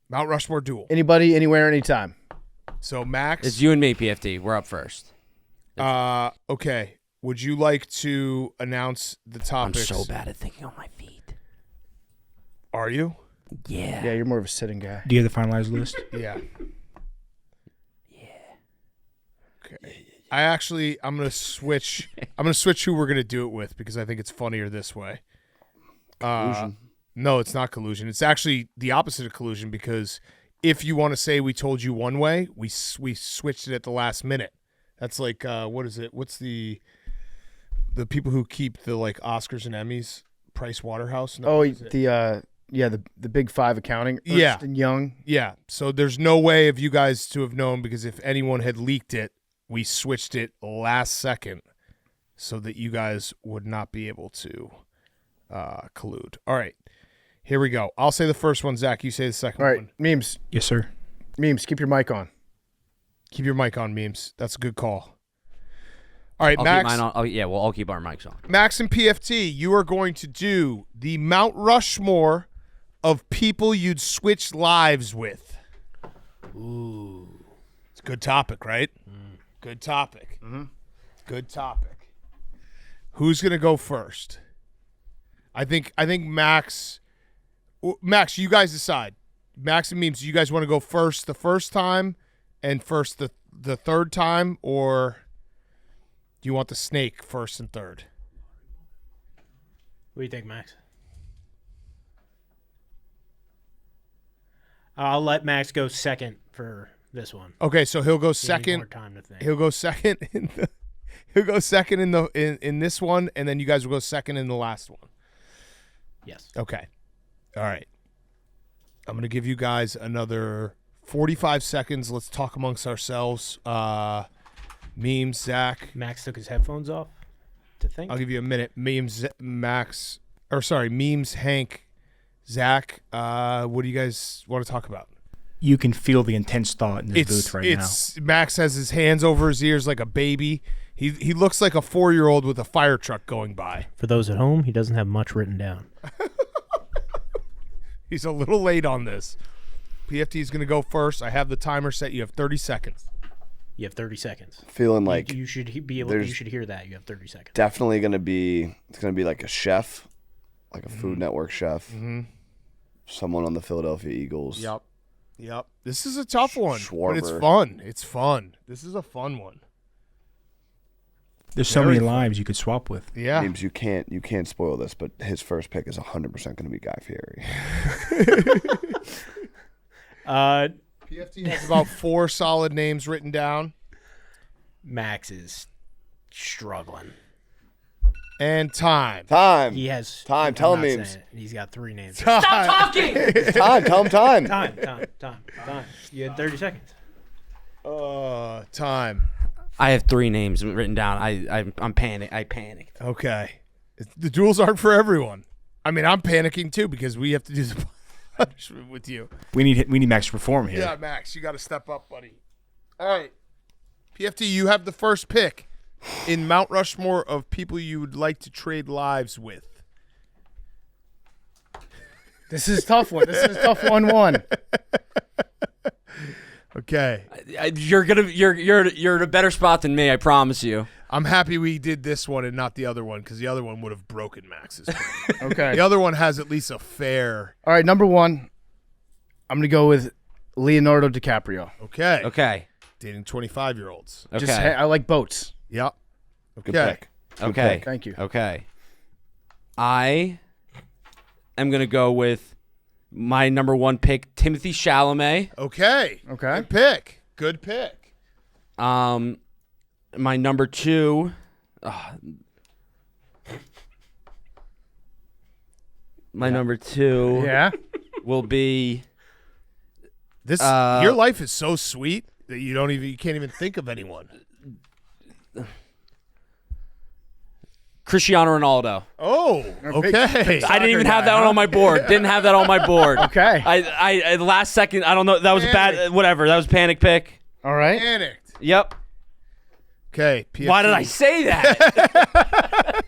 Mount Rushmore duel. Anybody, anywhere, anytime. So, Max. It's you and me, PFT. We're up first. Okay. Would you like to announce the topics? I'm so bad at thinking on my feet. Are you? Yeah. Yeah, you're more of a sitting guy. Do you have the finalized list? Yeah. Okay. I'm gonna switch. I'm gonna switch who we're gonna do it with because I think it's funnier this way. Collusion. No, it's not collusion. It's actually the opposite of collusion because if you want to say we told you one way, we switched it at the last minute. That's like what is it? What's the people who keep the like Oscars and Emmys? Price Waterhouse? No, the Big Five accounting. Ernst and Young. Yeah. So there's no way of you guys to have known because if anyone had leaked it, we switched it last second so that you guys would not be able to collude. All right. Here we go. I'll say the first one, Zach. You say the second one. All right. one. Memes. Yes, sir. Memes, keep your mic on. Keep your mic on, Memes. That's a good call. All right, I'll Max. keep mine on. We'll all keep our mics on. Max and PFT, you are going to do the Mount Rushmore of people you'd switch lives with. Ooh. It's a good topic, right? Good topic. Good topic. Who's going to go first? I think Max, you guys decide. Max and Memes, you guys want to go first the first time and first the third time, or do you want the snake first and third? What do you think, Max? I'll let Max go second for this one. Okay, so he'll go Give me second. more time to think. He'll go second in this one, and then you guys will go second in the last one. Yes. Okay. All right. I'm going to give you guys another 45 seconds. Let's talk amongst ourselves. Memes, Zach. Max took his headphones off to think. I'll give you a minute. Memes, Hank, Zach. What do you guys want to talk about? You can feel the intense thought in this booth right now. Max has his hands over his ears like a baby. He looks like a 4-year-old with a fire truck going by. For those at home, he doesn't have much written down. He's a little late on this. PFT is going to go first. I have the timer set. You have 30 seconds. You have 30 seconds. Feeling like you should be able. You should hear that. You have 30 seconds. Definitely going to be. It's going to be like a chef, like a Food Network chef. Mm-hmm. Someone on the Philadelphia Eagles. Yep. This is a tough one, Schwarber. but it's fun. It's fun. This is a fun one. There's so many lives you could swap with. Yeah. James, you can't spoil this, but his first pick is 100% going to be Guy Fieri. PFT has about 4 solid names written down. Max is struggling. And time. He has Time. I'm Tell not him, Memes. saying it. He's got 3 names. Stop talking. Time. Tell him time. Time. You had 30 seconds. Time. I have 3 names written down. I'm panicked. I panicked. Okay. The duels aren't for everyone. I mean, I'm panicking too because we have to do the punishment with you. We need Max to perform here. Yeah, Max, you got to step up, buddy. All right. PFT, you have the first pick in Mount Rushmore of people you would like to trade lives with. This is a tough one. This is a tough 1-1. Okay. You're in a better spot than me. I promise you. I'm happy we did this one and not the other one because the other one would have broken Max's point. Okay. The other one has at least a fair. All right, number 1, I'm going to go with Leonardo DiCaprio. Okay. Dating 25-year-olds. Okay. I like boats. Yep. Good Okay. pick. Okay. pick. Thank you. Okay. I am going to go with my number 1 pick, Timothy Chalamet. Okay. Good pick. My number 2. Number 2 Yeah. will be This your life is so sweet that you can't even think of anyone. Cristiano Ronaldo. Oh, okay. I didn't even have that one on my board. Didn't have that on my board. Okay. I last second. I don't know. That was a bad. Whatever. That was a panic pick. All right. Panicked. Yep. Okay. PFT. Why did I say that?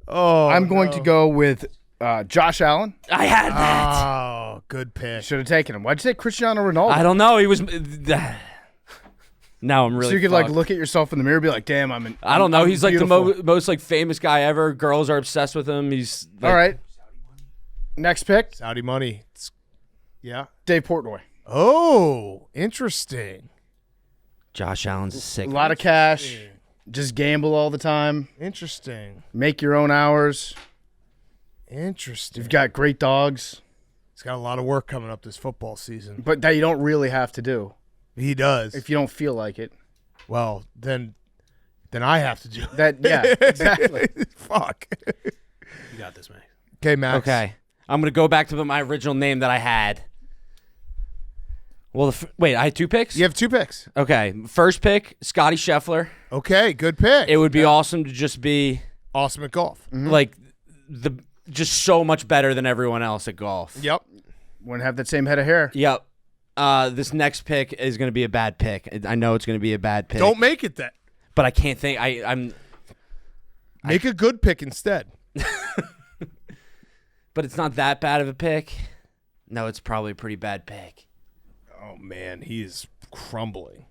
Oh, I'm going to go with Josh Allen. I had that. Oh, good pick. Should have taken him. Why'd you say Cristiano Ronaldo? I don't know. He was. Now I'm really. So you could fucked. like look at yourself in the mirror and be like, "Damn, I don't know. I'm He's like the beautiful." most like famous guy ever. Girls are obsessed with him. He's like, All right. Next pick, Saudi money. Yeah. Dave Portnoy. Oh, interesting. Josh Allen's sick. A lot of cash. Just gamble all the time. Interesting. Make your own hours. Interesting. You've got great dogs, He's got a lot of work coming up this football season. but that you don't really have to do He does. if you don't feel like it. Well, then I have to do it. That yeah, exactly. Fuck. You got this, man. Okay, Max. Okay. I'm gonna go back to my original name that I had. Well, wait. I had 2 picks. You have 2 picks. Okay. First pick, Scotty Scheffler. Okay, good pick. It would be awesome to just be awesome at golf. like just so much better than everyone else at golf. Yep. Wouldn't have that same head of hair. Yep. This next pick is going to be a bad pick. I know it's going to be a bad pick. Don't make it that. But I can't think. I'm. Make a good pick instead. But it's not that bad of a pick. No, it's probably a pretty bad pick. Oh man, he is crumbling.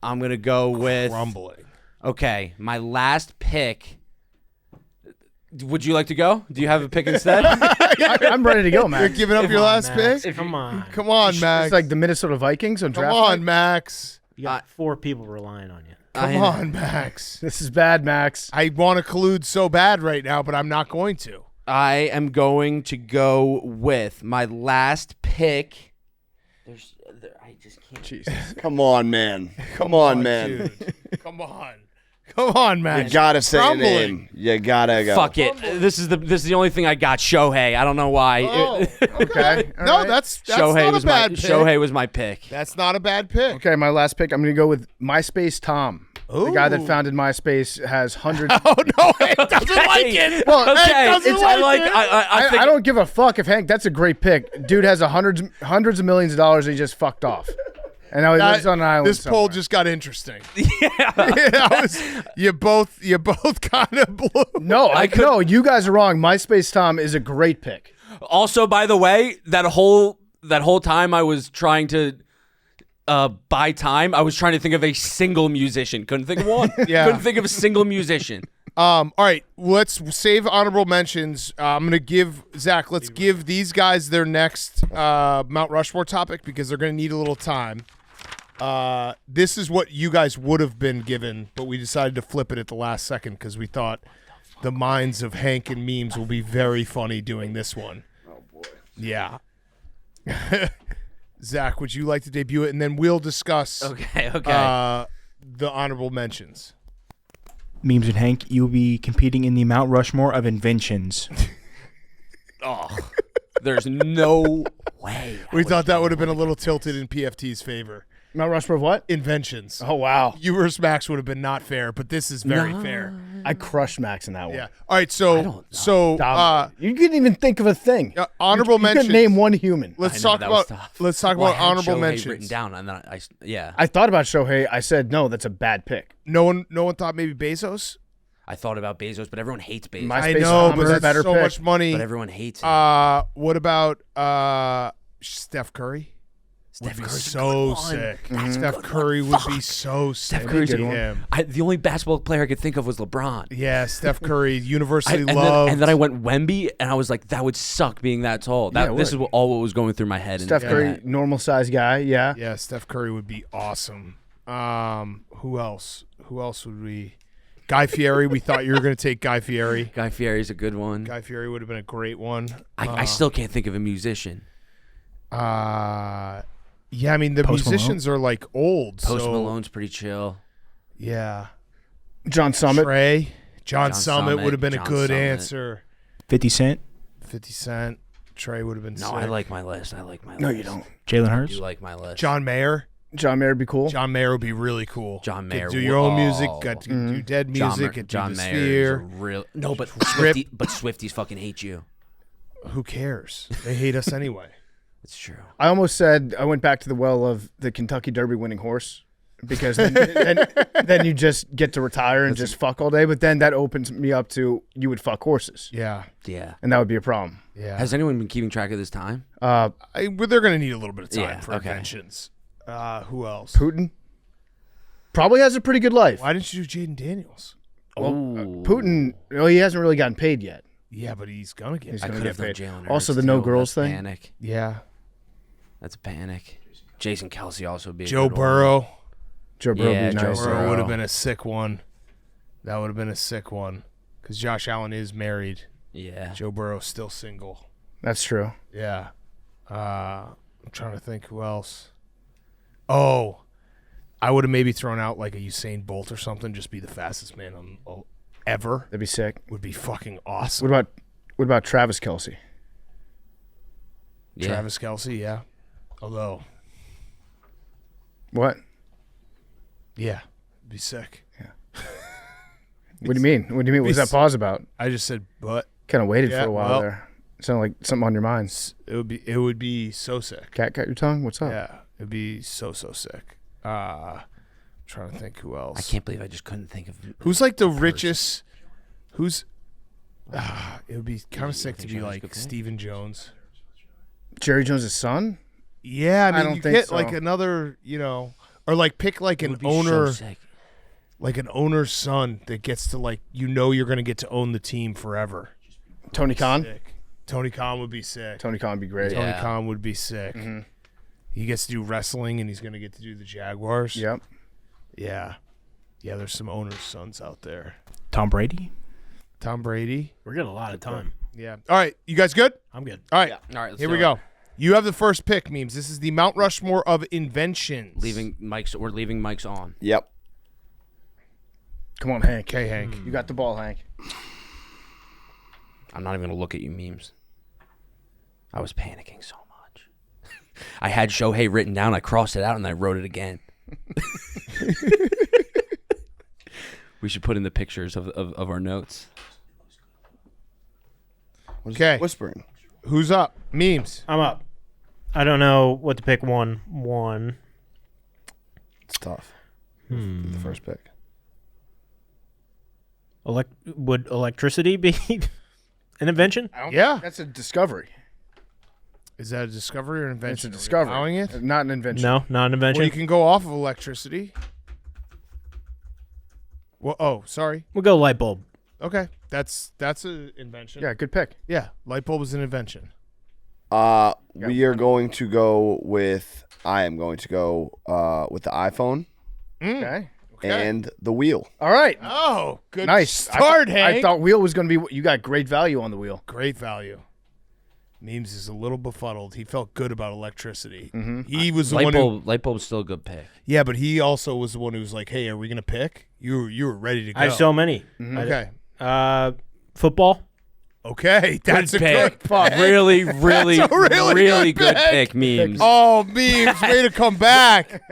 I'm going to go with. Crumbling. Okay, my last pick Would you like to go? Do you have a pick instead? I'm ready to go, Max. You're giving up your last pick? Come on. Come on, Max. It's like the Minnesota Vikings on draft Come on, night. Max. You got 4 people relying on you. Come on, Max. This is bad, Max. I want to collude so bad right now, but I'm not going to. I am going to go with my last pick. I just can't. Jesus. Come on, man. Come on, man. Dude. Come on. Come on, Max. You gotta say your Crumbling. name. You gotta go. Fuck it. This is the only thing I got. Shohei. I don't know why. Oh, okay. All No, right. that's Shohei not was a bad my pick. Shohei was my pick. That's not a bad pick. Okay, my last pick. I'm going to go with MySpace Tom. The guy that Ooh. founded MySpace has hundreds. Oh, no, it doesn't like it. Well, Okay, doesn't it's, like I like. it. I think I don't give a fuck if Hank. That's a great pick. Dude has hundreds of millions of dollars. And he just fucked off, and now he lives on an island. This poll somewhere. just got interesting. Yeah. You both kind of blew. No, no. You guys are wrong. MySpace Tom is a great pick. Also, by the way, that whole time I was trying to buy time, I was trying to think of a single musician. Couldn't think of one. Yeah. Couldn't think of a single musician. All right, let's save honorable mentions. I'm gonna give Zach. Let's give these guys their next Mount Rushmore topic because they're gonna need a little time. This is what you guys would have been given, but we decided to flip it at the last second because we thought the minds of Hank and memes will be very funny doing this one. Oh boy. Yeah. Zach, would you like to debut it, and then we'll discuss Okay. the honorable mentions. Memes and Hank, you'll be competing in the Mount Rushmore of inventions. There's no way. We thought that would have been a little tilted in PFT's favor. Mount Rushmore of what? Inventions. Oh wow, You versus Max would have been not fair, but this is very fair. I crushed Max in that one. Yeah. All right. So You couldn't even think of a thing. honorable You mentions. couldn't name one human. Let's I know, talk that was about tough. let's talk Well, I about had honorable Shohei mentions. written down, and then yeah. I thought about Shohei. I said no. That's a bad pick. No one thought maybe Bezos. I thought about Bezos, but everyone hates Bezos. My- I MySpace know, Tom but is a that's better so pick. much money. But everyone hates him. What about Steph Curry? Steph Would be Curry's a so good one. sick. That's a Steph good Curry one. would be Fuck. so sick. Steph Curry's a to good one. him. The only basketball player I could think of was LeBron. Yeah, Steph Curry, universally and loved. then I went Wemby, and I was like, that would suck being that tall. Yeah, it This is would. all what was going through my head. Steph Curry, normal size guy. Yeah. Yeah, Steph Curry would be awesome. Who else? Who else would we? Guy Fieri. We thought you were going to take Guy Fieri. Guy Fieri's a good one. Guy Fieri would have been a great one. I still can't think of a musician. Yeah, I mean the Post musicians are like old. Post so, Malone's pretty chill. Yeah. John Summit. Trey. John John Summit Summit, would have been a John good Summit. answer. 50 Cent, 50 Cent. Trey would have been No, sick. I like my list. No, you don't. Jalen I Hurts. do like my list. John Mayer. John Mayer would be cool. John Mayer would be really cool. John Could Mayer do your own would- music. oh. Got to do dead John music. Could do John the Mayer is a Sphere. real no, but Trip. Swifties fucking hate you. Who cares? They hate us anyway. It's true. I almost said I went back to the well of the Kentucky Derby winning horse because then you just get to retire and just fuck all day. But then that opens me up to you would fuck horses, Yeah. Yeah. and that would be a problem. Yeah. Has anyone been keeping track of this time? Well, they're going to need a little bit of time Yeah, for okay. inventions. Who else? Putin probably has a pretty good life. Why didn't you do Jaden Daniels? Putin, he hasn't really gotten paid yet. Yeah, but he's going to get He's I gonna could have get done paid. Jalen Also, Hurts, the no too. girls That's thing. Panic. Yeah. That's a panic. Jason Kelsey also be a Joe good one. Burrow. Joe Burrow Yeah, would be Joe nice. Burrow would have Burrow. been a sick one. That would have been a sick one. Because Josh Allen is married. Yeah. Joe Burrow's still single. That's true. Yeah. I'm trying to think who else. Oh, I would have maybe thrown out like a Usain Bolt or something. Just be the fastest man ever. That'd be sick. Would be fucking awesome. What about Travis Kelce? Yeah. Travis Kelce, yeah. Although, What? yeah, be sick. What do you mean? What do you mean? What was that pause about? I just said, but Kind of waited Yeah, for a while well- there. Sounded like something on your mind. it would be so sick. Cat got your tongue? What's up? Yeah, it'd be so sick. Trying to think who else. I can't believe I just couldn't think of Who's like the richest? Who's? It would be kind of sick to think be Jones like could play? Stephen Jones. Jerry Jones' son? Yeah, I mean, don't you think get so. like another, or like pick like It an would be owner. so sick. Like an owner's son that gets to you're going to get to own the team forever. Tony Khan. Sick. Tony Khan would be sick. Tony Khan would be great. Tony Khan would be sick. Mm-hmm. He gets to do wrestling, and he's going to get to do the Jaguars. Yep. Yeah. Yeah, there's some owner's sons out there. Tom Brady. We're getting a lot of time. Yeah. All right. You guys good? I'm good. All right. All right, let's Here do we it. go. You have the first pick, Memes. This is the Mount Rushmore of inventions. We're leaving mics on. Yep. Come on, Hank. Okay, Hank. You got the ball, Hank. I'm not even gonna look at you, Memes. I was panicking so much. I had Shohei written down. I crossed it out and I wrote it again. We should put in the pictures of our notes. Okay. Whispering. Who's up? Memes. I'm up. I don't know what to pick. One. It's tough. The first pick. Would electricity be an invention? Yeah. That's a discovery. Is that a discovery or an invention? It's a Are we discovery. allowing it? Not an invention. No, not an invention. Well, you can go off of electricity. Well, sorry. We'll go light bulb. Okay. That's an invention. Yeah, good pick. Yeah. Light bulb is an invention. We are going to go with. I am going to go with the iPhone Okay. and the wheel. All right. Oh, good Nice. start, Hank. I thought wheel was going to be. You got great value on the wheel. Great value. Memes is a little befuddled. He felt good about electricity. Mm-hmm. He was the one who, Light bulb's still a good pick. yeah, but he also was the one who was like, "Hey, are we gonna pick?" You were ready to go. I have so many. Okay. Football. Okay, that's a pick. good pick. Really, That's a really good good pick, Memes. Oh, Memes, way to come back.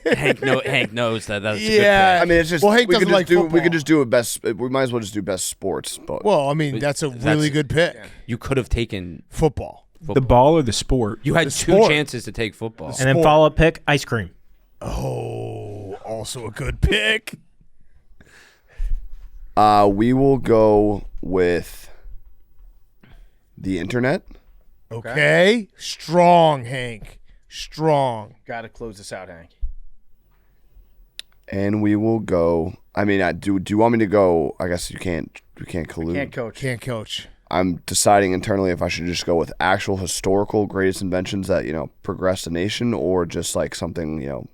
Hank knows that that's a Yeah. I mean, it's just. Well, Hank we could doesn't like just do. We football. could just do a best. We might as well just do best sports. But Well, I mean, that's a really good pick. good pick. You could have taken Football. The ball or the sport? You had The two sport. chances to take football. And then Sport. follow-up pick, ice cream. Oh, also a good pick. we will go with the internet. Okay. Strong, Hank. Strong. Got to close this out, Hank. And we will go. I mean, do you want me to go? I guess you can't. We can't collude. Can't coach. Can't coach. I'm deciding internally if I should just go with actual historical greatest inventions that progressed the nation, or just like something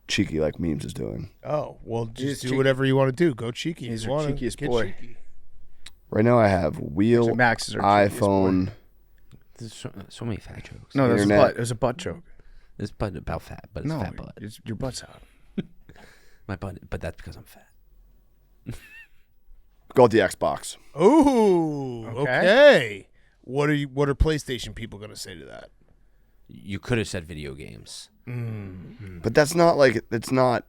cheeky like Memes is doing. Oh, well, He's just do cheeky. whatever you want to do. Go cheeky. He's You our wanna cheekiest get boy. cheeky. Right now, I have wheel, Max is our cheekiest boy. iPhone. There's so many fat jokes. No, there's a Internet. butt. There's a butt joke. It's butt about fat, but it's No, fat butt. your butt's out. My butt, but that's because I'm fat. Go with the Xbox. Ooh, Okay. okay. What are PlayStation people going to say to that? You could have said video games. But that's not like it's not.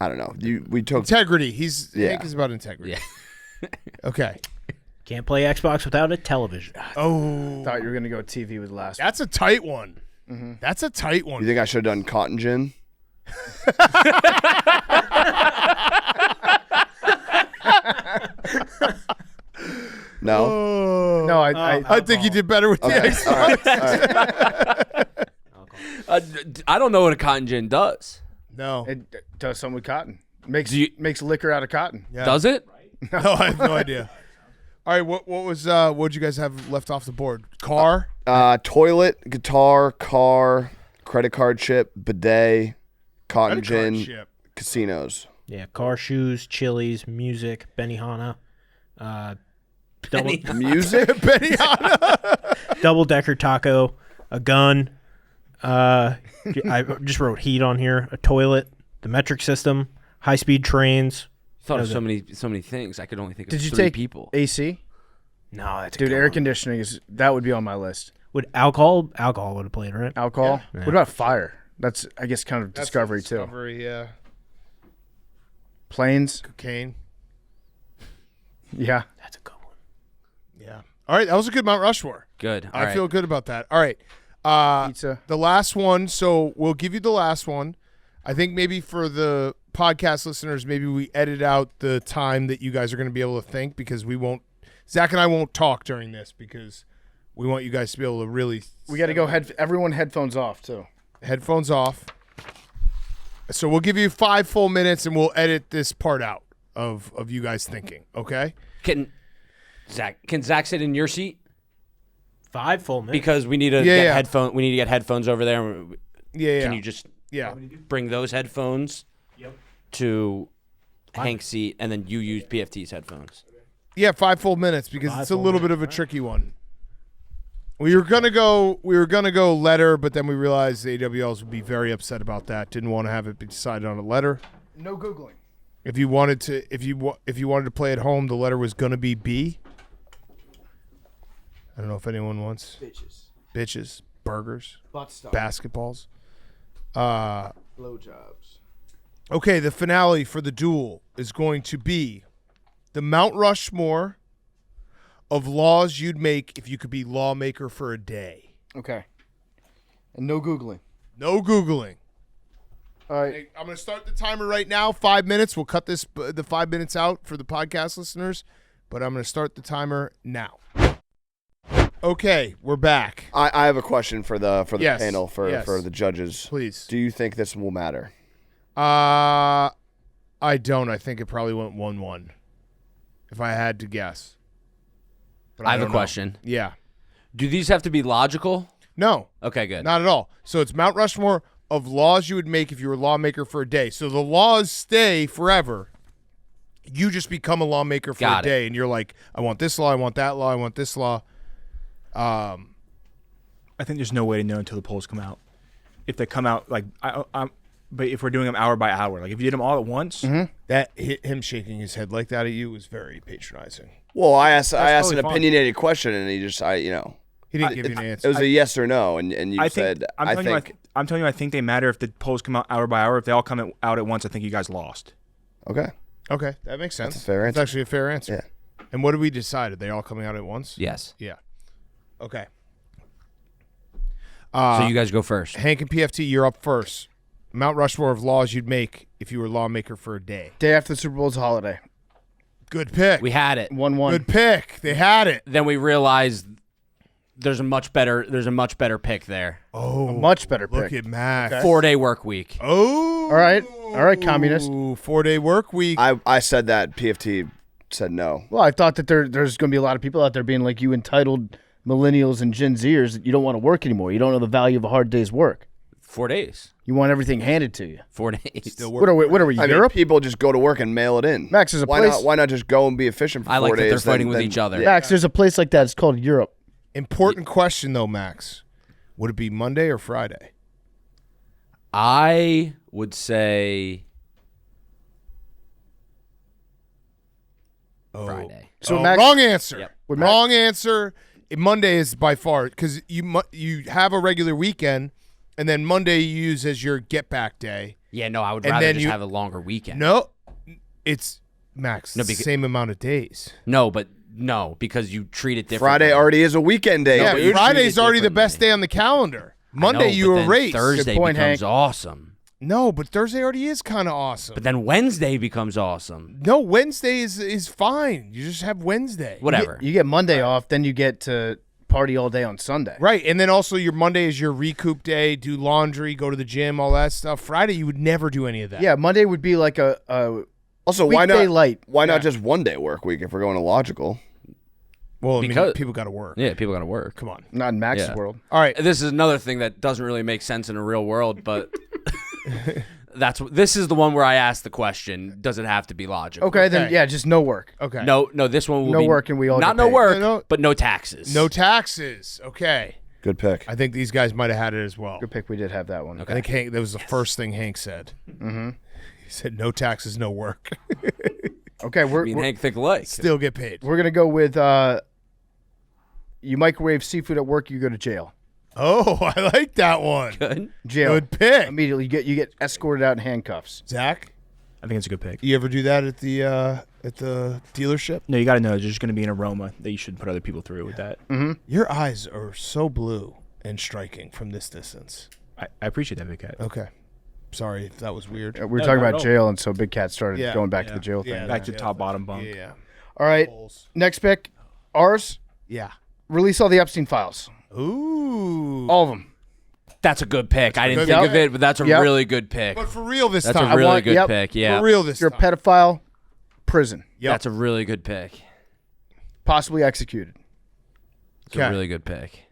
I don't know. We took. Integrity. Yeah. Hank is about integrity. Yeah. Okay. Can't play Xbox without a television. Oh, Thought you were gonna go TV with last. that's a tight one. That's a tight one. You think I should have done cotton gin? No. Oh. No, I think you did better with the Xbox. All right. I don't know what a cotton gin does. No. It does something with cotton. Makes Do you- makes liquor out of cotton. Yeah. Does it? No, I have no idea. All right, what'd you guys have left off the board? Car? Toilet, guitar, car, credit card chip, bidet, cotton Credit card gin, chip. casinos. Yeah, car, shoes, Chili's, music, Benihana, Music? Benihana. double-decker taco, a gun. I just wrote heat on here. A toilet, the metric system, high-speed trains. Thought of so many things. I could only think of Did you three take people. AC? No, that's a Dude, good air one. conditioning that would be on my list. Would alcohol would have played, right? Alcohol. Yeah. What about fire? That's I guess kind of discovery too. Discovery, yeah. Planes. Cocaine. Yeah. That's a good one. Yeah. All right, that was a good Mount Rushmore. Good. All I right. feel good about that. All right. Pizza. The last one, so we'll give you the last one. I think maybe for the podcast listeners, maybe we edit out the time that you guys are going to be able to think, because Zach and I won't talk during this because we want you guys to be able to really. We got to go everyone headphones off too. Headphones off. So we'll give you 5 full minutes, and we'll edit this part out of you guys thinking. Okay. Can Zach sit in your seat? 5 full minutes. Because we need to get headphones. We need to get headphones over there. Yeah. Can you just bring those headphones to Hank's seat, and then you use PFT's headphones? Yeah, 5 full minutes because it's a little bit of a tricky one. We were gonna go letter, but then we realized the AWLs would be very upset about that. Didn't want to have it be decided on a letter. No Googling. If you wanted to play at home, the letter was gonna be B. I don't know if anyone wants bitches, burgers, Butt stuff. basketballs. Blowjobs. Okay, the finale for the duel is going to be the Mount Rushmore of laws you'd make if you could be lawmaker for a day. Okay. And no Googling. No Googling. All right. Hey, I'm going to start the timer right now. 5 minutes. We'll cut the 5 minutes out for the podcast listeners, but I'm going to start the timer now. Okay, we're back. I have a question for the panel for the judges. Please. Do you think this will matter? I don't. I think it probably went 1-1 if I had to guess. But I have a don't know. question. Yeah. Do these have to be logical? No. Okay, good. Not at all. So it's Mount Rushmore of laws you would make if you were a lawmaker for a day. So the laws stay forever. You just become a lawmaker for a day, and you're like, I want this law, I want that law, I want this law. I think there's no way to know until the polls come out. If they come out, like, but if we're doing them hour by hour, like if you did them all at once, That him shaking his head like that at you was very patronizing. Well, I asked totally an fine. opinionated question, and he just He didn't give you an answer. It was a yes or no, and you said I'm telling you, I think they matter if the polls come out hour by hour. If they all come out at once, I think you guys lost. okay. Okay, that makes sense. That's a fair That's answer. actually a fair answer. Yeah. And what did we decide? Are they all coming out at once? Yes. Yeah. Okay. So you guys go first. Hank and PFT, you're up first. Mount Rushmore of laws you'd make if you were lawmaker for a day. Day after the Super Bowl's a holiday. Good pick. We had it. 1-1. Good pick. They had it. Then we realized there's a much better pick there. Oh, A much better look pick. at Max. 4-day work week. Oh. All right, communist. 4-day work week. I said that. PFT said no. Well, I thought that there's going to be a lot of people out there being like, you entitled millennials and Gen Zers, that you don't want to work anymore. You don't know the value of a hard day's work. 4 days. You want everything handed to you. 4 days. Still What are we, I mean, Europe? people just go to work and mail it in. Max, there's a why place- Why not just go and be efficient for 4 I like that days? they're fighting with then- each other. yeah. Max, there's a place like that. It's called Europe. Important question, though, Max. Would it be Monday or Friday? I would say Friday. So Max, wrong answer. Yep. Wrong answer. Monday is by far because you have a regular weekend, and then Monday you use as your get back day. Yeah, no, I would And rather then just you- have a longer weekend. No, it's Max. No, It's the because- same amount of days. No, because you treat it differently. Friday already is a weekend day. Yeah, but you treat Friday's it already the differently. best day on the calendar. I Monday know, you but then erase. Thursday Good point, becomes Hank. awesome. No, but Thursday already is kind of awesome. But then Wednesday becomes awesome. No, Wednesday is fine. You just have Wednesday. Whatever. you get Monday off, then you get to party all day on Sunday. Right, and then also your Monday is your recoup day, do laundry, go to the gym, all that stuff. Friday you would never do any of that. Yeah, Monday would be like a Also, why weekday not? light. Why not just 1 day work week if we're going to logical? Well, I mean, Because- people got to work. Yeah, people got to work. Come on. not in Max's Yeah. world. All right. This is another thing that doesn't really make sense in a real world, but this is the one where I ask the question: does it have to be logical? Okay, then Okay. yeah, just no work. Okay. No, this one will No be work and we all not get no paid. work, No. but no taxes. No taxes. Okay. Good pick. I think these guys might have had it as well. Good pick. We did have that one. I think Hank, that was the first thing Hank said. Mm-hmm. He said no taxes, no work. Okay, I mean, Hank think alike. Still get paid. we're gonna go with you microwave seafood at work, you go to jail. Oh, I like that one. Good. Jail. Good pick. Immediately, you get escorted out in handcuffs. Zach, I think it's a good pick. you ever do that at the dealership? No, you got to know there's just going to be an aroma that you should put other people through with that. Your eyes are so blue and striking from this distance. I appreciate that, Big Cat. Okay. Sorry if that was weird. We were No, talking not about at all. jail, and so Big Cat started Yeah, going back to yeah, the jail yeah. thing. Back to top bottom bunk. Yeah. All right, next pick, ours. Yeah. Release all the Epstein files, Ooh. all of them. That's a good pick. I didn't good think pick. of it, but that's a Yep. really good pick. But for real this That's time. a really want- good yep. pick. Yeah. For real this You're a time. pedophile, prison, Yep. That's a really good pick. possibly executed. It's Okay. a really good pick.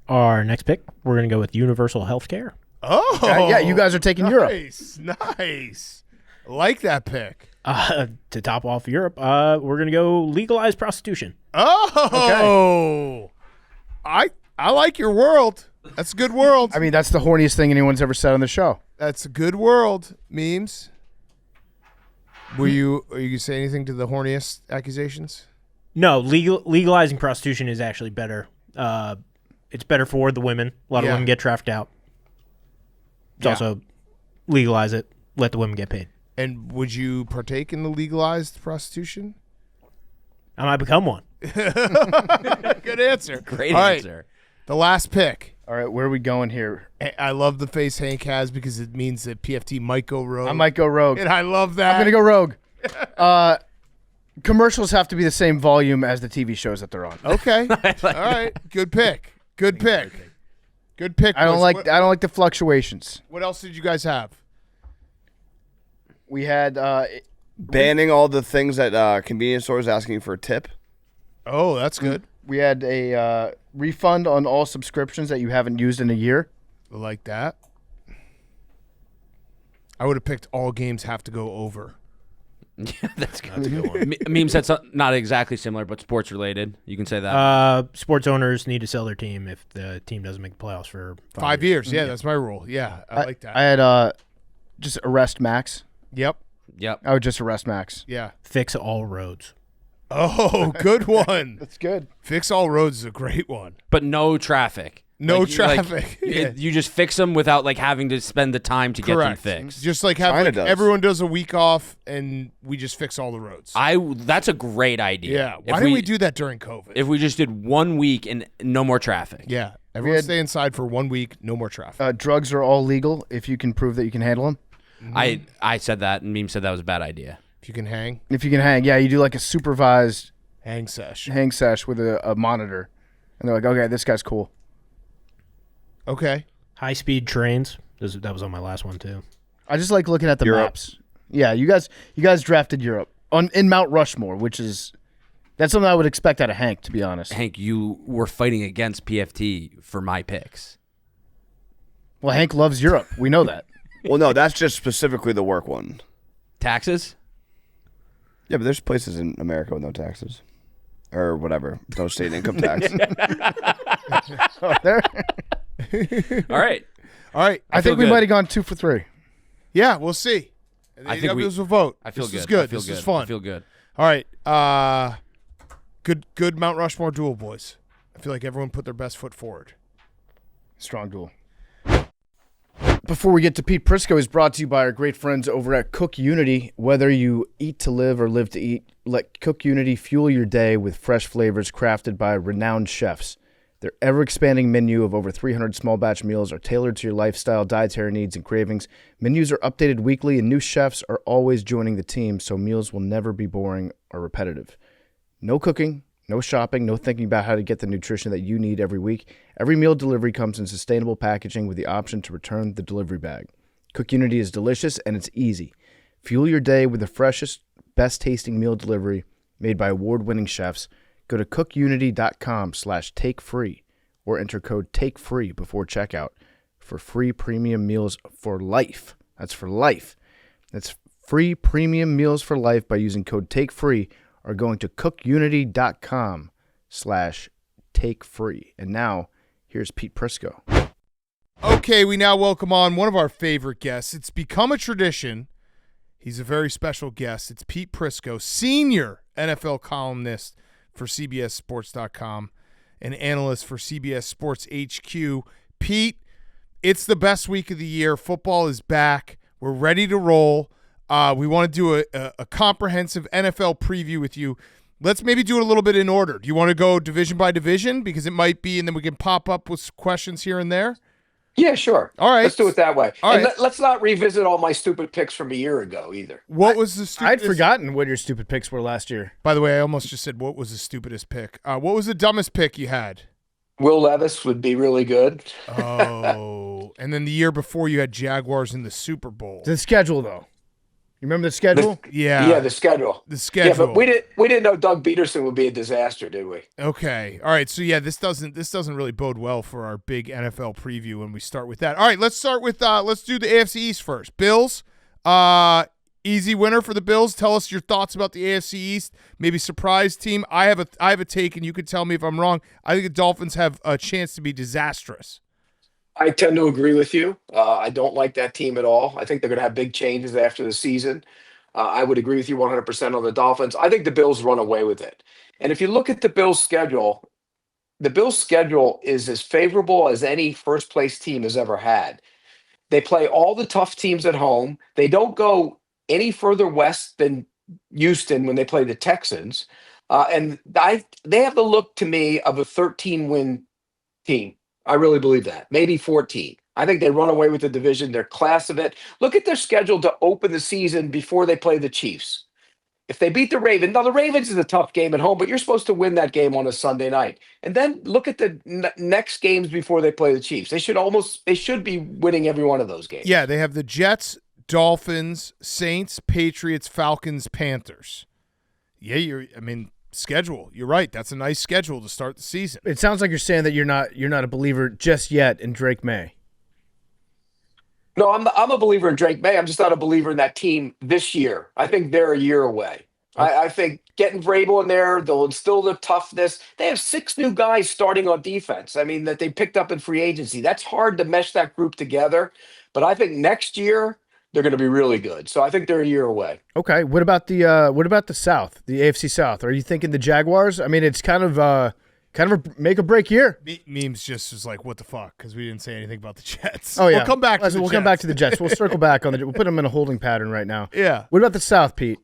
Our next pick, we're going to go with universal health care. Oh. Yeah, you guys are taking Europe. Nice. I like that pick. To top off Europe, we're going to go legalize prostitution. Oh. I like your world. That's a good world. I mean, that's the horniest thing anyone's ever said on the show. That's a good world. Memes. Are you gonna say anything to the horniest accusations? No, legalizing prostitution is actually better. It's better for the women. A lot of Yeah. women get trafficked out. It's Yeah. also legalize it, let the women get paid. And would you partake in the legalized prostitution? I might become one. Good answer. Great All right, answer. the last pick. All right, where are we going here? I love the face Hank has because it means that PFT might go rogue. I might go rogue. And I love that. I'm going to go rogue. Commercials have to be the same volume as the TV shows that they're on. Okay. All right. Good pick. Good pick. Good pick. I don't boys. like the fluctuations. What else did you guys have? We had Banning all the things at convenience stores asking for a tip. Oh, that's good. a refund on all subscriptions that you haven't used in a year. I like that. I would have picked all games have to go over. Yeah, that's good. That's a good one. Meme said not exactly similar, but sports related. You can say that. Sports owners need to sell their team if the team doesn't make the playoffs for 5 years. Yeah, that's my rule. Yeah, I like that. I had just arrest Max. Yep. Yep. I would just arrest Max. Yeah. Fix all roads. Oh, good one. That's good. Fix all roads is a great one. But no traffic. No Like, traffic. Yeah. You just fix them without like having to spend the time to get them Correct. fixed. Just like have China like, does. everyone does a week off and we just fix all the roads. That's a great idea. Yeah. If Why didn't we do that during COVID? If we just did 1 week and no more traffic. Yeah. Everyone stay inside for 1 week, no more traffic. Drugs are all legal if you can prove that you can handle them. I said that, and Meme said that was a bad idea. If you can hang, If you can hang, yeah, you do like a supervised hang sesh. hang sesh with a monitor, and they're like, okay, this guy's cool. Okay. High speed trains. That was on my last one too. I just like looking at the Europe. maps. Yeah, you guys drafted Europe in Mount Rushmore, that's something I would expect out of Hank, to be honest. Hank, you were fighting against PFT for my picks. Well, Hank loves Europe. We know that. Well, no, that's just specifically the work one. Taxes? Yeah, but there's places in America with no taxes. Or whatever. No state income tax. There. All right. All right. I think we might have gone 2 for 3. Yeah, we'll see. And the I think AWs will vote. I feel this good. is good. I feel This good. is fun. I feel good. All right. Good Mount Rushmore duel, boys. I feel like everyone put their best foot forward. Strong duel. Before we get to Pete Prisco, is brought to you by our great friends over at Cook Unity. Whether you eat to live or live to eat, let Cook Unity fuel your day with fresh flavors crafted by renowned chefs. Their ever-expanding menu of over 300 small batch meals are tailored to your lifestyle, dietary needs, and cravings. Menus are updated weekly, and new chefs are always joining the team, so meals will never be boring or repetitive. No cooking, no shopping, no thinking about how to get the nutrition that you need every week. Every meal delivery comes in sustainable packaging with the option to return the delivery bag. Cook Unity is delicious and it's easy. Fuel your day with the freshest, best-tasting meal delivery made by award-winning chefs. Go to cookunity.com/takefree or enter code TAKEFREE before checkout for free premium meals for life. That's for life. That's free premium meals for life by using code TAKEFREE or going to cookunity.com/takefree. And now, here's Pete Prisco. Okay, we now welcome on one of our favorite guests. It's become a tradition. He's a very special guest. It's Pete Prisco, senior NFL columnist for CBSSports.com and analyst for CBS Sports HQ. Pete, it's the best week of the year. Football is back. We're ready to roll. We want to do a comprehensive NFL preview with you. Let's maybe do it a little bit in order. Do you want to go division by division? Because it might be, and then we can pop up with questions here and there. Yeah, sure. All right. Let's do it that way. All And right. let's not revisit all my stupid picks from a year ago either. What was the stupidest? I'd forgotten what your stupid picks were last year. By the way, I almost just said what was the stupidest pick. What was the dumbest pick you had? Will Levis would be really good. Oh, and then the year before you had Jaguars in the Super Bowl. The schedule, though. You remember the schedule? Yeah, the schedule. the schedule. Yeah, but we didn't know Doug Peterson would be a disaster, did we? Okay. All right. So yeah, this doesn't really bode well for our big NFL preview when we start with that. All right, let's start with let's do the AFC East first. Bills, easy winner for the Bills. Tell us your thoughts about the AFC East. Maybe surprise team. I have a take, and you could tell me if I'm wrong. I think the Dolphins have a chance to be disastrous. I tend to agree with you. I don't like that team at all. I think they're going to have big changes after the season. I would agree with you 100% on the Dolphins. I think the Bills run away with it. And if you look at the Bills' schedule is as favorable as any first-place team has ever had. They play all the tough teams at home. They don't go any further west than Houston when they play the Texans. And they have the look to me of a 13-win team. I really believe that. Maybe 14. I think they run away with the division. They're class of it. Look at their schedule to open the season before they play the Chiefs. If they beat the Ravens, now the Ravens is a tough game at home, but you're supposed to win that game on a Sunday night. And then look at the next games before they play the Chiefs. They should be winning every one of those games. Yeah, they have the Jets, Dolphins, Saints, Patriots, Falcons, Panthers. Yeah, schedule. You're right. That's a nice schedule to start the season. It sounds like you're saying that you're not a believer just yet in Drake May. No, I'm a believer in Drake May. I'm just not a believer in that team this year. I think they're a year away. I think getting Vrabel in there, they'll instill the toughness. They have 6 new guys starting on defense. That they picked up in free agency. That's hard to mesh that group together. But I think next year they're going to be really good. So I think they're a year away. Okay. What about the South, the AFC South? Are you thinking the Jaguars? It's kind of a make or break year. Memes just was like, what the fuck? Because we didn't say anything about the Jets. Oh yeah, we'll come back. We'll come back to the Jets. We'll circle back on We'll put them in a holding pattern right now. Yeah. What about the South, Pete?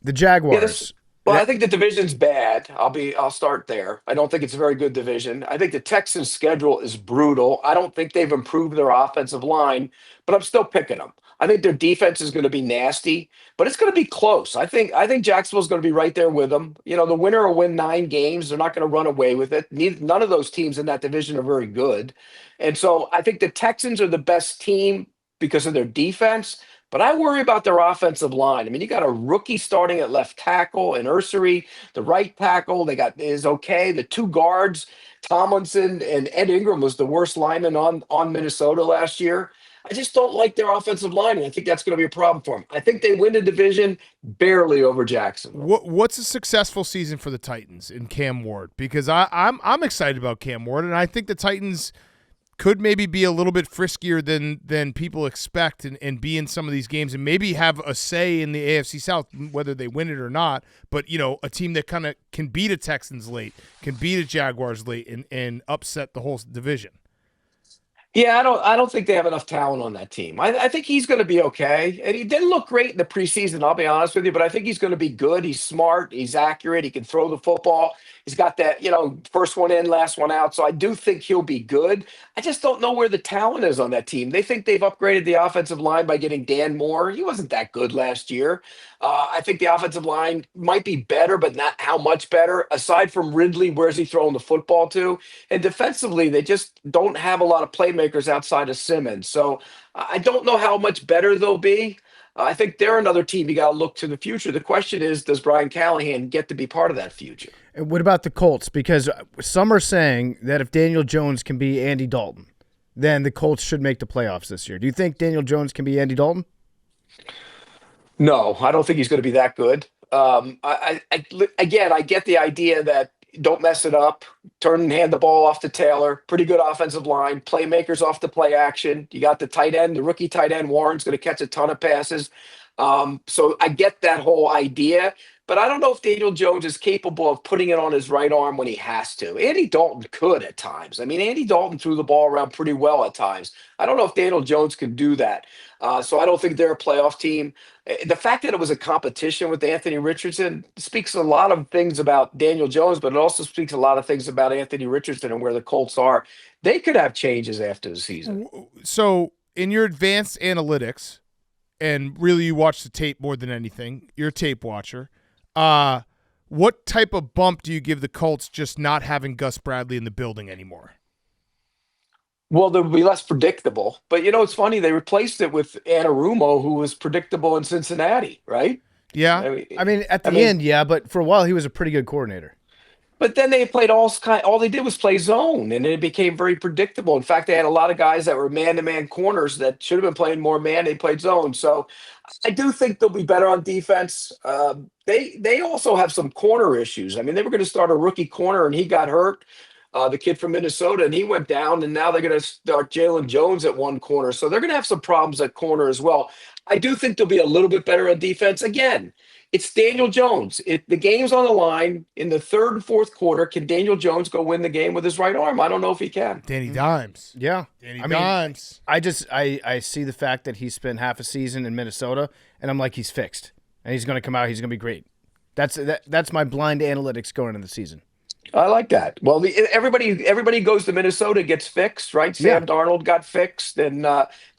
The Jaguars. I think the division's bad. I'll start there. I don't think it's a very good division. I think the Texans' schedule is brutal. I don't think they've improved their offensive line, but I'm still picking them. I think their defense is going to be nasty, but it's going to be close. I think Jacksonville's going to be right there with them. The winner will win 9 games. They're not going to run away with it. None of those teams in that division are very good. And so I think the Texans are the best team because of their defense, but I worry about their offensive line. You got a rookie starting at left tackle in Ursery. The right tackle is okay. The 2 guards, Tomlinson and Ed Ingram, was the worst lineman on Minnesota last year. I just don't like their offensive line, and I think that's going to be a problem for them. I think they win the division barely over Jacksonville. What's a successful season for the Titans in Cam Ward? Because I'm excited about Cam Ward, and I think the Titans could maybe be a little bit friskier than people expect and be in some of these games and maybe have a say in the AFC South, whether they win it or not. But, a team that kind of can beat a Texans late, can beat a Jaguars late and upset the whole division. Yeah, I don't think they have enough talent on that team. I think he's going to be okay. And he didn't look great in the preseason, I'll be honest with you, but I think he's going to be good. He's smart. He's accurate. He can throw the football. He's got that, first one in, last one out. So I do think he'll be good. I just don't know where the talent is on that team. They think they've upgraded the offensive line by getting Dan Moore. He wasn't that good last year. I think the offensive line might be better, but not how much better. Aside from Ridley, where's he throwing the football to? And defensively, they just don't have a lot of playmakers outside of Simmons. So I don't know how much better they'll be. I think they're another team you got to look to the future. The question is, does Brian Callahan get to be part of that future? And what about the Colts? Because some are saying that if Daniel Jones can be Andy Dalton, then the Colts should make the playoffs this year. Do you think Daniel Jones can be Andy Dalton? No, I don't think he's going to be that good. I get the idea that don't mess it up, turn and hand the ball off to Taylor. Pretty good offensive line, playmakers off the play action. You got the tight end, the rookie tight end, Warren's going to catch a ton of passes. So I get that whole idea, but I don't know if Daniel Jones is capable of putting it on his right arm when he has to. Andy Dalton could at times. Andy Dalton threw the ball around pretty well at times. I don't know if Daniel Jones can do that. So I don't think they're a playoff team. The fact that it was a competition with Anthony Richardson speaks a lot of things about Daniel Jones, but it also speaks a lot of things about Anthony Richardson and where the Colts are. They could have changes after the season. So in your advanced analytics, and really you watch the tape more than anything, you're a tape watcher, what what type of bump do you give the Colts just not having Gus Bradley in the building anymore? Well, they'll be less predictable. But, it's funny. They replaced it with Anarumo, who was predictable in Cincinnati, right? Yeah. I mean, at the end, yeah, but for a while he was a pretty good coordinator. But then they played all they did was play zone, and it became very predictable. In fact, they had a lot of guys that were man-to-man corners that should have been playing more man. They played zone. So I do think they'll be better on defense. They also have some corner issues. I mean, they were going to start a rookie corner, and he got hurt, the kid from Minnesota, and he went down, and now they're going to start Jalen Jones at one corner. So they're going to have some problems at corner as well. I do think they'll be a little bit better on defense. Again, it's Daniel Jones. The game's on the line in the third and fourth quarter. Can Daniel Jones go win the game with his right arm? I don't know if he can. Danny Dimes. Yeah. Danny Dimes. I see the fact that he spent half a season in Minnesota, and I'm like, he's fixed. And he's going to come out. He's going to be great. That's my blind analytics going into the season. I like that. Well, everybody goes to Minnesota gets fixed, right? Sam Darnold got fixed, and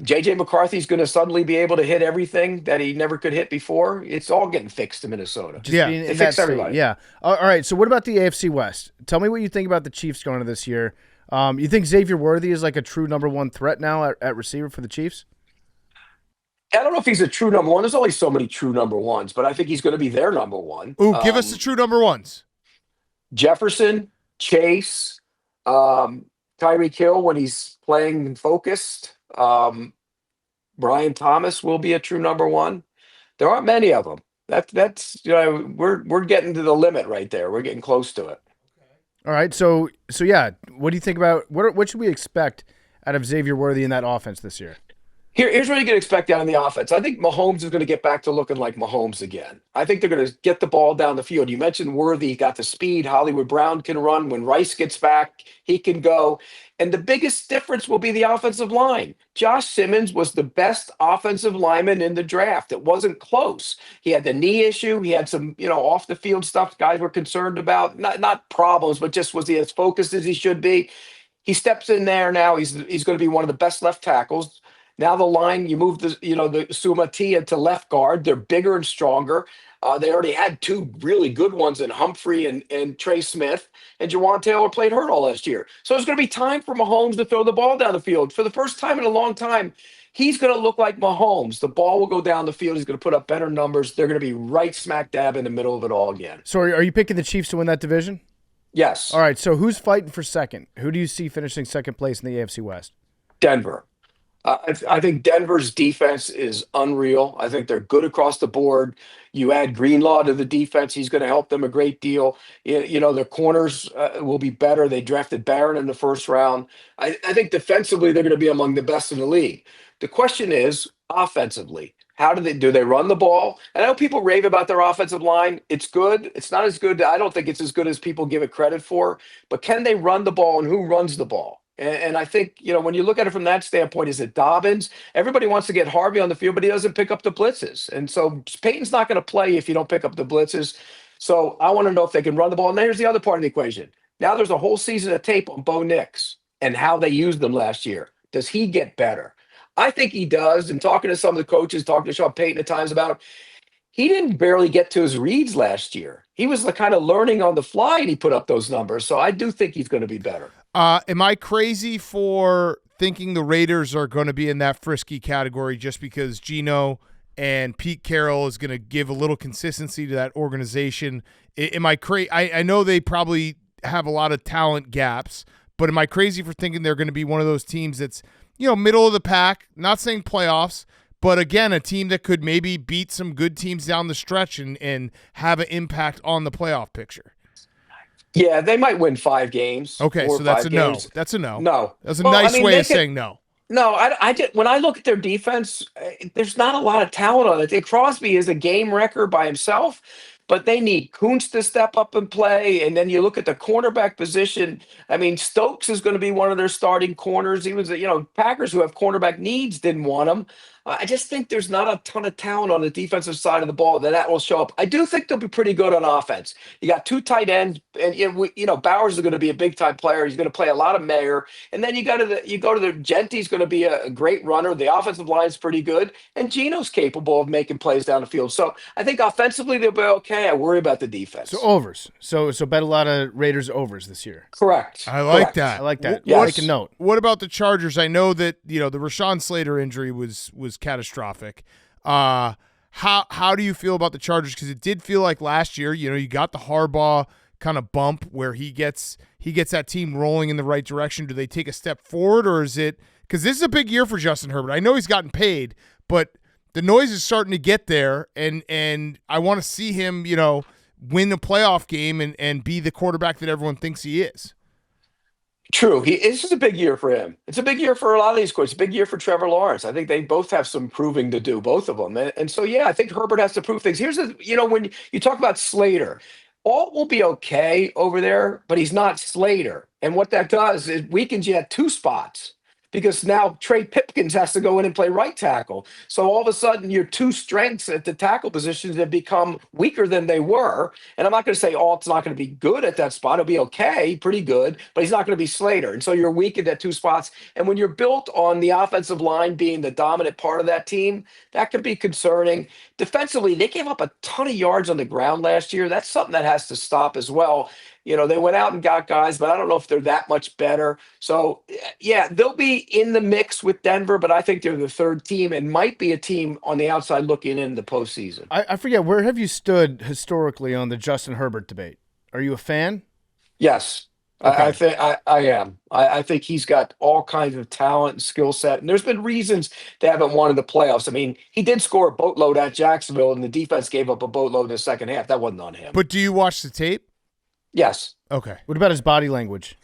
J.J. McCarthy's going to suddenly be able to hit everything that he never could hit before. It's all getting fixed in Minnesota. They fix everybody. Yeah. All right, so what about the AFC West? Tell me what you think about the Chiefs going into this year. You think Xavier Worthy is like a true number one threat now at receiver for the Chiefs? I don't know if he's a true number one. There's only so many true number ones, but I think he's going to be their number one. Ooh, give us the true number ones. Jefferson, Chase, Tyreek Hill when he's playing focused. Brian Thomas will be a true number one. There aren't many of them. That's we're getting to the limit right there. We're getting close to it. All right, so yeah, what do you think about what should we expect out of Xavier Worthy in that offense this year? Here's what you can expect out of the offense. I think Mahomes is going to get back to looking like Mahomes again. I think they're going to get the ball down the field. You mentioned Worthy got the speed. Hollywood Brown can run. When Rice gets back, he can go. And the biggest difference will be the offensive line. Josh Simmons was the best offensive lineman in the draft. It wasn't close. He had the knee issue. He had some, off the field stuff guys were concerned about. Not problems, but just was he as focused as he should be? He steps in there now. He's going to be one of the best left tackles. Now the line, you move the Sumatia to left guard. They're bigger and stronger. They already had two really good ones in Humphrey and Trey Smith. And Jawan Taylor played hurt all last year. So it's going to be time for Mahomes to throw the ball down the field. For the first time in a long time, he's going to look like Mahomes. The ball will go down the field. He's going to put up better numbers. They're going to be right smack dab in the middle of it all again. So are you picking the Chiefs to win that division? Yes. All right, so who's fighting for second? Who do you see finishing second place in the AFC West? Denver. I think Denver's defense is unreal. I think they're good across the board. You add Greenlaw to the defense, he's going to help them a great deal. Their corners will be better. They drafted Barron in the first round. I think defensively they're going to be among the best in the league. The question is offensively. How do they run the ball? And I know people rave about their offensive line. It's good. It's not as good. I don't think it's as good as people give it credit for. But can they run the ball, and who runs the ball? And I think, when you look at it from that standpoint, is it Dobbins? Everybody wants to get Harvey on the field, but he doesn't pick up the blitzes. And so Peyton's not going to play if you don't pick up the blitzes. So I want to know if they can run the ball. And here's the other part of the equation. Now there's a whole season of tape on Bo Nix and how they used them last year. Does he get better? I think he does. And talking to some of the coaches, talking to Sean Payton at times about him, he didn't barely get to his reads last year. He was kind of learning on the fly, and he put up those numbers. So I do think he's going to be better. Am I crazy for thinking the Raiders are going to be in that frisky category just because Geno and Pete Carroll is going to give a little consistency to that organization? Am I crazy? I know they probably have a lot of talent gaps, but am I crazy for thinking they're going to be one of those teams that's, middle of the pack, not saying playoffs, but again, a team that could maybe beat some good teams down the stretch and have an impact on the playoff picture? Yeah, they might win 5 games. Okay, so that's a no. That's a no. No. That's a nice way of saying no. No, I just, when I look at their defense, there's not a lot of talent on it. Crosby is a game wrecker by himself, but they need Kuntz to step up and play. And then you look at the cornerback position. I mean, Stokes is going to be one of their starting corners. He was, Packers who have cornerback needs didn't want him. I just think there's not a ton of talent on the defensive side of the ball that will show up. I do think they'll be pretty good on offense. You got 2 tight ends, and Bowers is going to be a big time player. He's going to play a lot of Mayer, and then you go to the Genti's going to be a great runner. The offensive line's pretty good, and Geno's capable of making plays down the field. So I think offensively they'll be okay. okay. I worry about the defense. So overs. So bet a lot of Raiders overs this year. Correct. I like Correct. that. I like that. Yes. Make a note. What about the Chargers? I know that the Rashawn Slater injury was catastrophic. How do you feel about the Chargers? Because it did feel like last year, you got the Harbaugh kind of bump where he gets that team rolling in the right direction. Do they take a step forward, or is it because this is a big year for Justin Herbert? I know he's gotten paid, but the noise is starting to get there, and I want to see him, win the playoff game and be the quarterback that everyone thinks he is. True. This is a big year for him. It's a big year for a lot of these coaches. It's a big year for Trevor Lawrence. I think they both have some proving to do, both of them. And so, yeah, I think Herbert has to prove things. Here's when you talk about Slater, all will be okay over there, but he's not Slater. And what that does is weakens you at 2 spots. Because now Trey Pipkins has to go in and play right tackle. So all of a sudden, your 2 strengths at the tackle positions have become weaker than they were. And I'm not going to say Alt's not going to be good at that spot. It'll be okay, pretty good, but he's not going to be Slater. And so you're weakened at 2 spots. And when you're built on the offensive line being the dominant part of that team, that could be concerning. Defensively, they gave up a ton of yards on the ground last year. That's something that has to stop as well. They went out and got guys, but I don't know if they're that much better. So, yeah, they'll be in the mix with Denver, but I think they're the 3rd team and might be a team on the outside looking in the postseason. I forget, where have you stood historically on the Justin Herbert debate? Are you a fan? Yes, Okay. I am. I think he's got all kinds of talent and skill set, and there's been reasons they haven't won in the playoffs. I mean, he did score a boatload at Jacksonville, and the defense gave up a boatload in the second half. That wasn't on him. But do you watch the tape? Yes. Okay. What about his body language?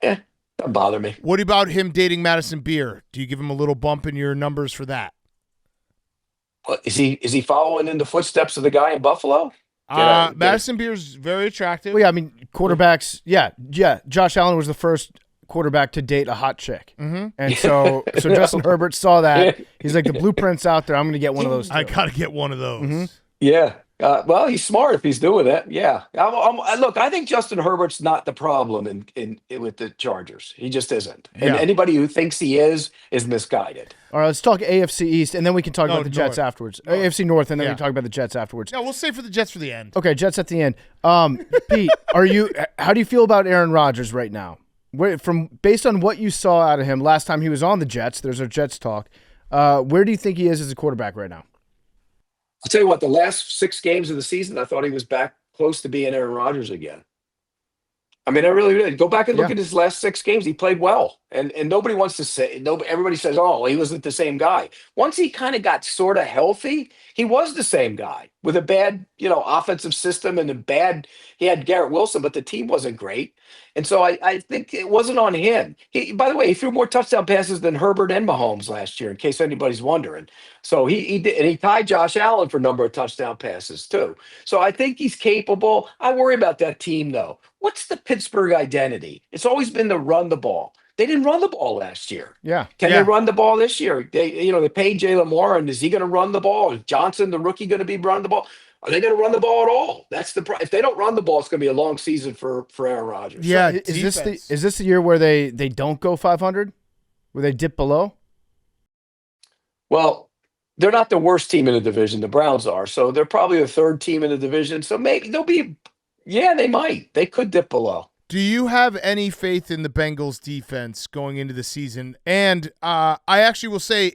Doesn't bother me. What about him dating Madison Beer? Do you give him a little bump in your numbers for that? Well, is he following in the footsteps of the guy in Buffalo? Madison Beer's very attractive. Well, yeah, I mean, quarterbacks, yeah. Josh Allen was the first quarterback to date a hot chick. Mm-hmm. And so Justin Herbert saw that. He's like, the blueprint's out there. I'm going to get one of those too. I got to get one of those. Mm-hmm. Yeah. Well, he's smart if he's doing that. Yeah. Look, I think Justin Herbert's not the problem in with the Chargers. He just isn't. And Yeah. anybody who thinks he is misguided. All right, let's talk AFC East, and then we can talk about the Jets North. afterwards. AFC North, and then we Yeah. can talk about the Jets afterwards. Yeah, we'll save for the Jets for the end. Okay, Jets at the end. Pete, how do you feel about Aaron Rodgers right now? Based on what you saw out of him last time he was on the Jets, there's our Jets talk. Where do you think he is as a quarterback right now? I'll tell you what, the last 6 games of the season, I thought he was back close to being Aaron Rodgers again. I mean, I really did. Go back and look at his last 6 games. He played well. And nobody wants to say, everybody says, oh, he wasn't the same guy. Once he kind of got sort of healthy, he was the same guy with a bad, offensive system and he had Garrett Wilson, but the team wasn't great. And so I think it wasn't on him. By the way, he threw more touchdown passes than Herbert and Mahomes last year, in case anybody's wondering. So he did, and he tied Josh Allen for number of touchdown passes too. So I think he's capable. I worry about that team though. What's the Pittsburgh identity? It's always been to run the ball. They didn't run the ball last year. Yeah. Can they run the ball this year? They paid Jalen Warren. Is he going to run the ball? Is Johnson, the rookie, going to be running the ball? Are they going to run the ball at all? That's if they don't run the ball, it's going to be a long season for Aaron Rodgers. Yeah, So is this the year where they don't go 500? Where they dip below? Well, they're not the worst team in the division. The Browns are. So they're probably the 3rd team in the division. So maybe they'll be, they might. They could dip below. Do you have any faith in the Bengals defense going into the season? And I actually will say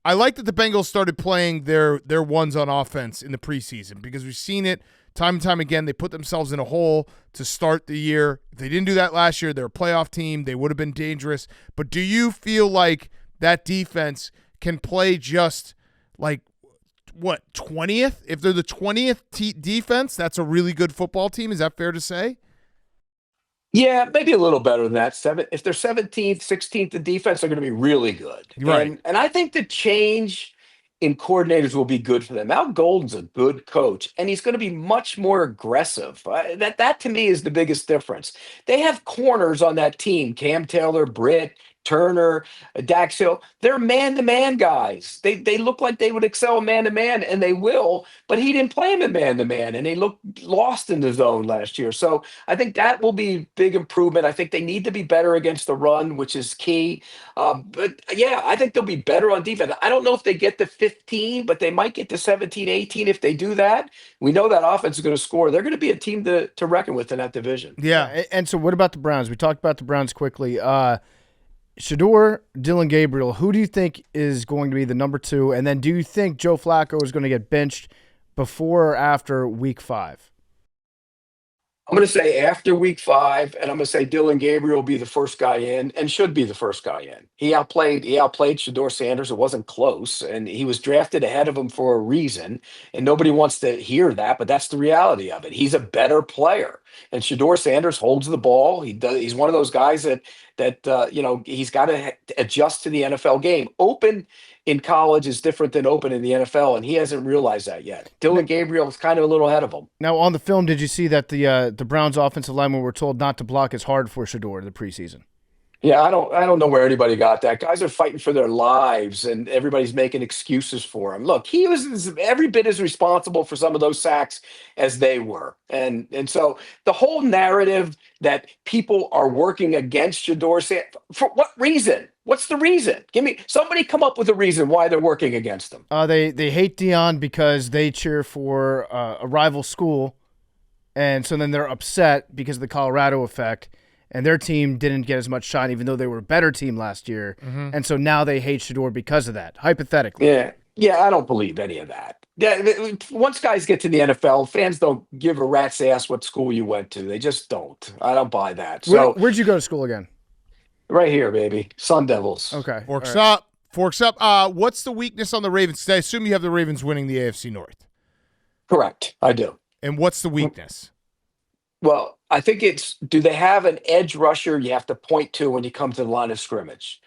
I like that the Bengals started playing their ones on offense in the preseason because we've seen it time and time again. They put themselves in a hole to start the year. If they didn't do that last year, they're a playoff team. They would have been dangerous. But do you feel like that defense can play just like, 20th? If they're the 20th defense, that's a really good football team. Is that fair to say? Yeah, maybe a little better than that. If they're 17th, 16th in defense, they're going to be really good. Right. And I think the change in coordinators will be good for them. Al Golden's a good coach, and he's going to be much more aggressive. That to me is the biggest difference. They have corners on that team: Cam Taylor, Britt, Turner, Dax Hill, they're man-to-man guys. They look like they would excel man-to-man, and they will, but he didn't play him in man-to-man, and they looked lost in the zone last year. So I think that will be big improvement. I think they need to be better against the run, which is key. But yeah, I think they'll be better on defense. I don't know if they get to 15, but they might get to 17, 18. If they do that, we know that offense is going to score. They're going to be a team to reckon with in that division. Yeah. And so what about the Browns? We talked about the Browns quickly. Shador, Dylan Gabriel, who do you think is going to be the number 2? And then do you think Joe Flacco is going to get benched before or after week 5? I'm going to say after week 5, and I'm going to say Dylan Gabriel will be the first guy in and should be the first guy in. He outplayed Shador Sanders. It wasn't close, and he was drafted ahead of him for a reason, and nobody wants to hear that, but that's the reality of it. He's a better player, and Shador Sanders holds the ball. He's one of those guys that he's got to adjust to the NFL game. Open in college is different than open in the NFL, and he hasn't realized that yet. Dylan Gabriel is kind of a little ahead of him. Now, on the film, did you see that the Browns offensive linemen were told not to block as hard for Shador in the preseason? Yeah, I don't know where anybody got that. Guys are fighting for their lives, and everybody's making excuses for him. Look, he was every bit as responsible for some of those sacks as they were, and so the whole narrative that people are working against Shador, for what reason? What's the reason? Somebody come up with a reason why they're working against them. They hate Dion because they cheer for a rival school, and so then they're upset because of the Colorado effect. And their team didn't get as much shine, even though they were a better team last year. Mm-hmm. And so now they hate Shador because of that, hypothetically. Yeah, I don't believe any of that. Once guys get to the NFL, fans don't give a rat's ass what school you went to. They just don't. I don't buy that. So where'd you go to school again? Right here, baby. Sun Devils. Okay. Forks up. What's the weakness on the Ravens? I assume you have the Ravens winning the AFC North. Correct. I do. And what's the weakness? Well, I think do they have an edge rusher you have to point to when you come to the line of scrimmage?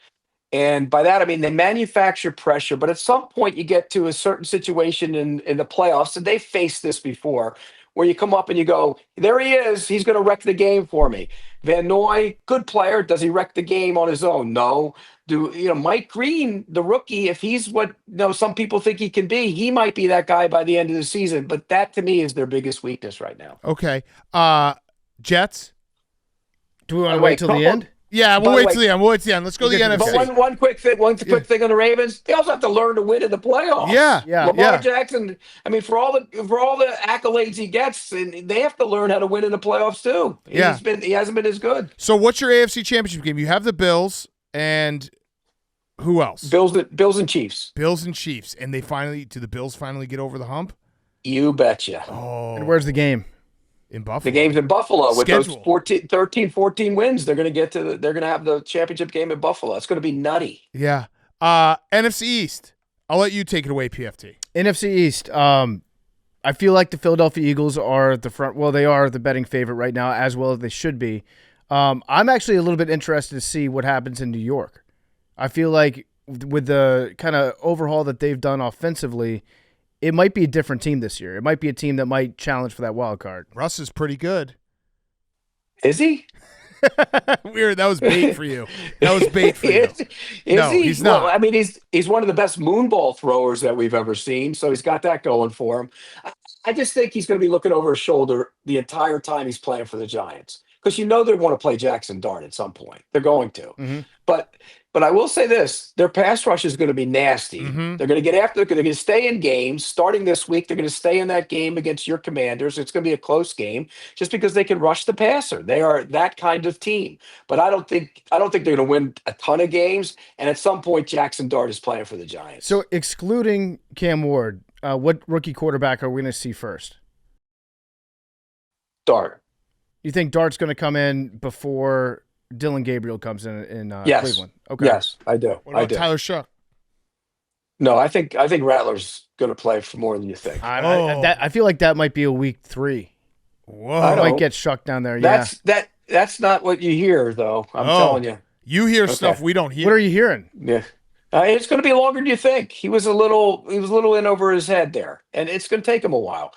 And by that, I mean, they manufacture pressure, but at some point you get to a certain situation in the playoffs, and they've faced this before, where you come up and you go, there he is. He's going to wreck the game for me. Van Noy, good player. Does he wreck the game on his own? No. Mike Green, the rookie, if he's what some people think he can be, he might be that guy by the end of the season. But that, to me, is their biggest weakness right now. Okay. Jets? Do we want to wait till the end? Yeah, we'll wait till the end. Let's go to the NFC. But one quick thing on the Ravens. They also have to learn to win in the playoffs. Yeah. Lamar Jackson. I mean, for all the accolades he gets, and they have to learn how to win in the playoffs too. He hasn't been as good. So, what's your AFC Championship game? You have the Bills and who else? Bills and Chiefs. Bills and Chiefs, and do the Bills finally get over the hump? You betcha. Oh, and where's the game? In Buffalo. The game's in Buffalo with Schedule. those 13, 14 wins. They're going to have the championship game in Buffalo. It's going to be nutty. Yeah. NFC East. I'll let you take it away, PFT. NFC East. I feel like the Philadelphia Eagles are the front. Well, they are the betting favorite right now, as well as they should be. I'm actually a little bit interested to see what happens in New York. I feel like with the kind of overhaul that they've done offensively, it might be a different team this year. It might be a team that might challenge for that wild card. Russ is pretty good. Is he? Weird. That was bait for you. Is he? He's not. Well, I mean, he's one of the best moonball throwers that we've ever seen, so he's got that going for him. I just think he's going to be looking over his shoulder the entire time he's playing for the Giants, because they want to play Jackson Dart at some point. They're going to. Mm-hmm. But I will say this, their pass rush is going to be nasty. Mm-hmm. They're going to get after, they're going to stay in games. Starting this week, they're going to stay in that game against your Commanders. It's going to be a close game just because they can rush the passer. They are that kind of team. But I don't think they're going to win a ton of games. And at some point, Jackson Dart is playing for the Giants. So excluding Cam Ward, what rookie quarterback are we going to see first? Dart. You think Dart's going to come in before Dylan Gabriel comes in yes. Cleveland? Okay. Yes, I do. What about Tyler Shough? No, I think Rattler's going to play for more than you think. I feel like that might be a week 3. Whoa. I might get Shough down there. That's not what you hear, though. I'm telling you. You hear stuff we don't hear. What are you hearing? Yeah. It's going to be longer than you think. He was a little in over his head there, and it's going to take him a while.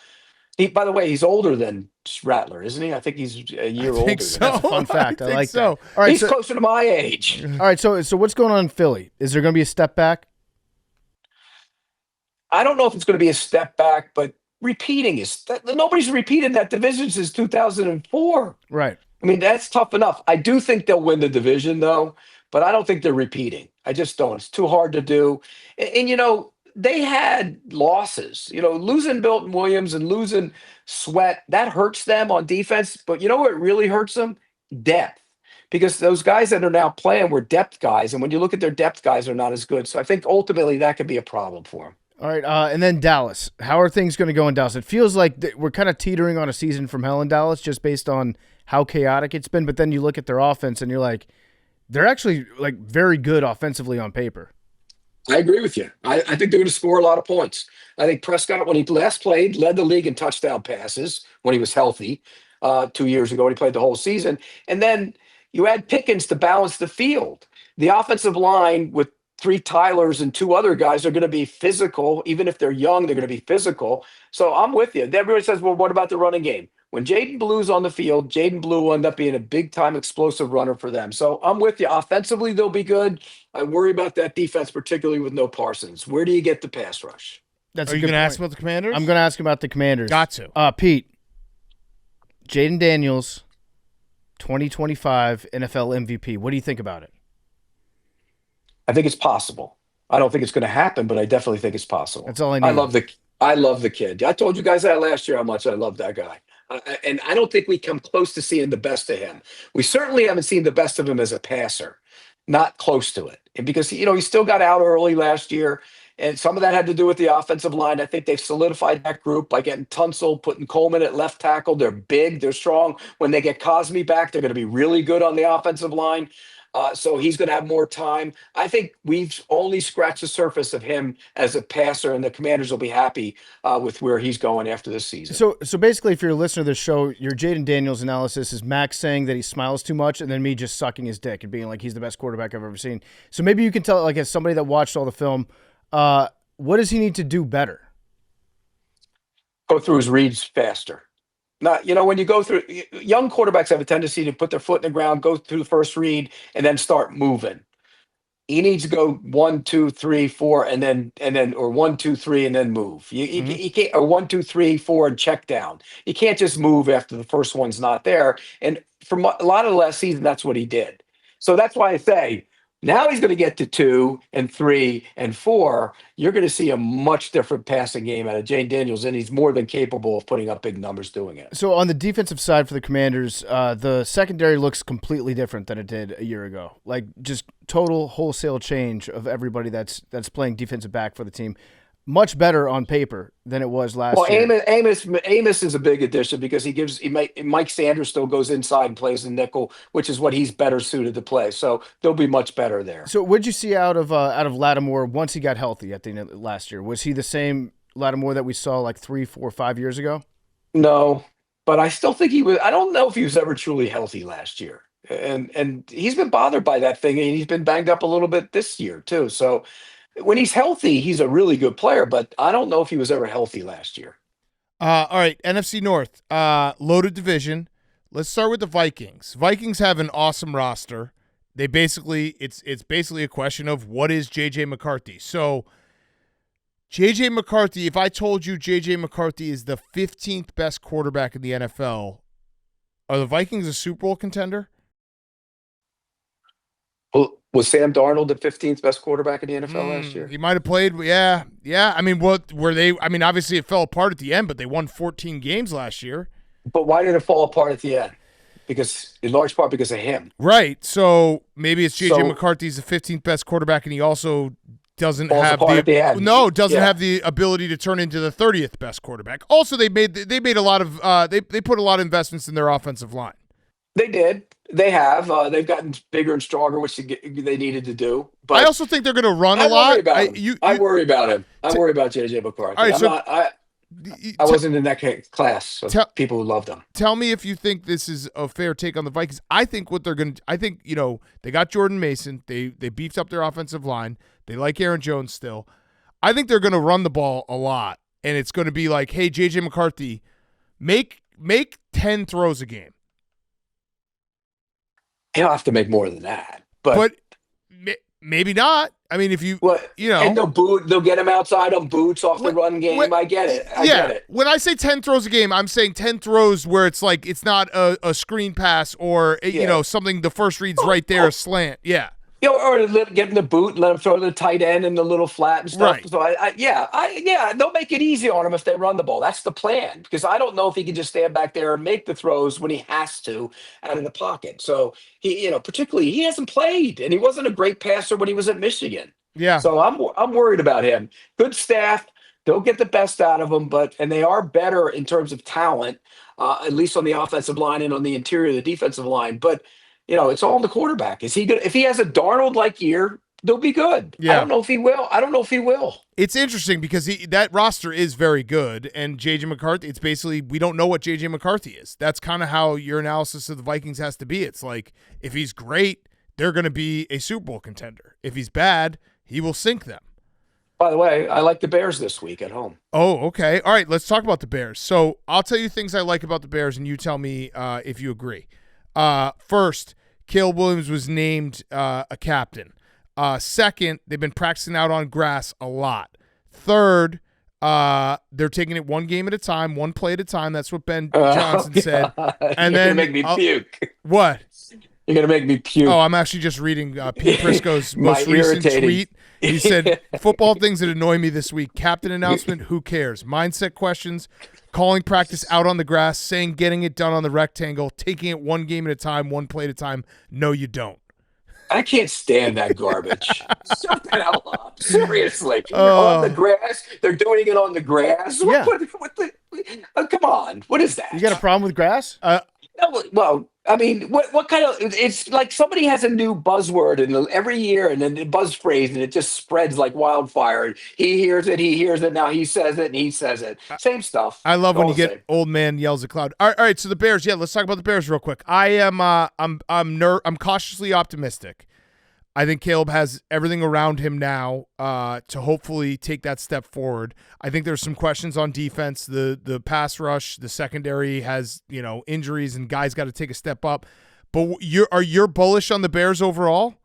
By the way, he's older than Rattler, isn't he? I think he's a year older. So. That's a fun fact. I like so. that. All right, He's closer to my age. All right, so what's going on in Philly? Is there going to be a step back? I don't know if it's going to be a step back, but repeating nobody's repeated that division since 2004. Right. I mean, that's tough enough. I do think they'll win the division, though, but I don't think they're repeating. I just don't. It's too hard to do. And they had losses. Losing Milton Williams and losing Sweat, that hurts them on defense. But you know what really hurts them? Depth. Because those guys that are now playing were depth guys. And when you look at their depth guys, are not as good. So I think ultimately that could be a problem for them. All right, and then Dallas. How are things going to go in Dallas? It feels like we're kind of teetering on a season from hell in Dallas just based on how chaotic it's been. But then you look at their offense and you're like, they're actually like very good offensively on paper. I agree with you. I think they're going to score a lot of points. I think Prescott, when he last played, led the league in touchdown passes when he was healthy 2 years ago when he played the whole season. And then you add Pickens to balance the field. The offensive line with 3 Tylers and 2 other guys are going to be physical. Even if they're young, they're going to be physical. So I'm with you. Everybody says, well, what about the running game? When Jaden Blue's on the field, Jaden Blue will end up being a big-time explosive runner for them. So I'm with you. Offensively, they'll be good. I worry about that defense, particularly with no Parsons. Where do you get the pass rush? That's Are you going to ask about the Commanders? I'm going to ask about the Commanders. Got to. Pete, Jaden Daniels, 2025 NFL MVP. What do you think about it? I think it's possible. I don't think it's going to happen, but I definitely think it's possible. That's all I need. I love the kid. I told you guys that last year how much I love that guy. And I don't think we come close to seeing the best of him. We certainly haven't seen the best of him as a passer. Not close to it. And because he still got out early last year. And some of that had to do with the offensive line. I think they've solidified that group by getting Tunsil, putting Coleman at left tackle. They're big. They're strong. When they get Cosme back, they're going to be really good on the offensive line. So he's going to have more time. I think we've only scratched the surface of him as a passer, and the Commanders will be happy with where he's going after this season. So basically, if you're a listener to this show, your Jaden Daniels analysis is Max saying that he smiles too much, and then me just sucking his dick and being like he's the best quarterback I've ever seen. So maybe you can tell, like as somebody that watched all the film, what does he need to do better? Go through his reads faster. Not, when you go through, young quarterbacks have a tendency to put their foot in the ground, go through the first read, and then start moving. He needs to go 1, 2, 3, 4, and then or 1, 2, 3, and then move. You can't, or 1, 2, 3, 4, and check down. You can't just move after the first one's not there. And for a lot of the last season, that's what he did. So that's why I say now he's going to get to 2 and 3 and 4. You're going to see a much different passing game out of Jaden Daniels, and he's more than capable of putting up big numbers doing it. So on the defensive side for the Commanders, the secondary looks completely different than it did a year ago. Like just total wholesale change of everybody that's playing defensive back for the team. Much better on paper than it was last year. Well, Amos is a big addition because Mike Sanders still goes inside and plays the nickel, which is what he's better suited to play. So they'll be much better there. So what'd you see out of Lattimore once he got healthy at the end of last year? Was he the same Lattimore that we saw like 3, 4, 5 years ago? No, but I still think he was. I don't know if he was ever truly healthy last year, and he's been bothered by that thing, and he's been banged up a little bit this year too. So. When he's healthy, he's a really good player, but I don't know if he was ever healthy last year. All right, NFC North, loaded division. Let's start with the Vikings. Vikings have an awesome roster. They basically it's basically a question of what is J.J. McCarthy. So J.J. McCarthy, if I told you J.J. McCarthy is the 15th best quarterback in the NFL, are the Vikings a Super Bowl contender? Well, was Sam Darnold the 15th best quarterback in the NFL last year? He might have played, yeah. I mean, what were they? I mean, obviously it fell apart at the end, but they won 14 games last year. But why did it fall apart at the end? Because, in large part, because of him. Right. So maybe it's J.J. McCarthy's the 15th best quarterback, and he also doesn't have the ability to turn into the 30th best quarterback. Also, they made a lot of they put a lot of investments in their offensive line. They did. They have. They've gotten bigger and stronger, which they needed to do. But I also think they're going to run a lot. I worry about him. I worry about J.J. McCarthy. All right, I wasn't in that class of people who loved him. Tell me if you think this is a fair take on the Vikings. I think they got Jordan Mason. They beefed up their offensive line. They like Aaron Jones still. I think they're going to run the ball a lot, and it's going to be like, hey, J.J. McCarthy, Make 10 throws a game. He'll have to make more than that. But maybe not. I mean, if you and they'll get him outside on boots off the run game. I get it. I get it. When I say 10 throws a game, I'm saying 10 throws where it's like it's not a screen pass or something the first read's right there, a slant. Yeah. Or get him the boot and let him throw to the tight end and the little flat and stuff. Right. So they'll make it easy on him if they run the ball. That's the plan, because I don't know if he can just stand back there and make the throws when he has to out of the pocket. So particularly he hasn't played, and he wasn't a great passer when he was at Michigan. Yeah. So I'm worried about him. Good staff. They'll get the best out of him, and they are better in terms of talent, at least on the offensive line and on the interior of the defensive line. But it's all in the quarterback. Is he good? If he has a Darnold-like year, they'll be good. Yeah. I don't know if he will. It's interesting because that roster is very good, and J.J. McCarthy, it's basically we don't know what J.J. McCarthy is. That's kind of how your analysis of the Vikings has to be. It's like if he's great, they're going to be a Super Bowl contender. If he's bad, he will sink them. By the way, I like the Bears this week at home. Oh, okay. All right, let's talk about the Bears. So I'll tell you things I like about the Bears, and you tell me if you agree. First, Caleb Williams was named a captain. Second, they've been practicing out on grass a lot. Third, they're taking it one game at a time, one play at a time. That's what Ben Johnson said. And You're going to make me puke. What? You're going to make me puke. Oh, I'm actually just reading Pete Prisco's most recent tweet. He said, football things that annoy me this week. Captain announcement, who cares? Mindset questions, calling practice out on the grass, saying getting it done on the rectangle, taking it one game at a time, one play at a time. No, you don't. I can't stand that garbage. Shut that hell up. Seriously. On the grass? They're doing it on the grass? Yeah. Come on. What is that? You got a problem with grass? No, well, I mean, what kind of? It's like somebody has a new buzzword every year, and then the buzz phrase, and it just spreads like wildfire. He hears it. Now he says it, and he says it. Same stuff. I love when you get old man yells at cloud. All right. So the Bears. Yeah, let's talk about the Bears real quick. I'm cautiously optimistic. I think Caleb has everything around him now to hopefully take that step forward. I think there's some questions on defense. The pass rush, the secondary has injuries and guys got to take a step up. But are you bullish on the Bears overall?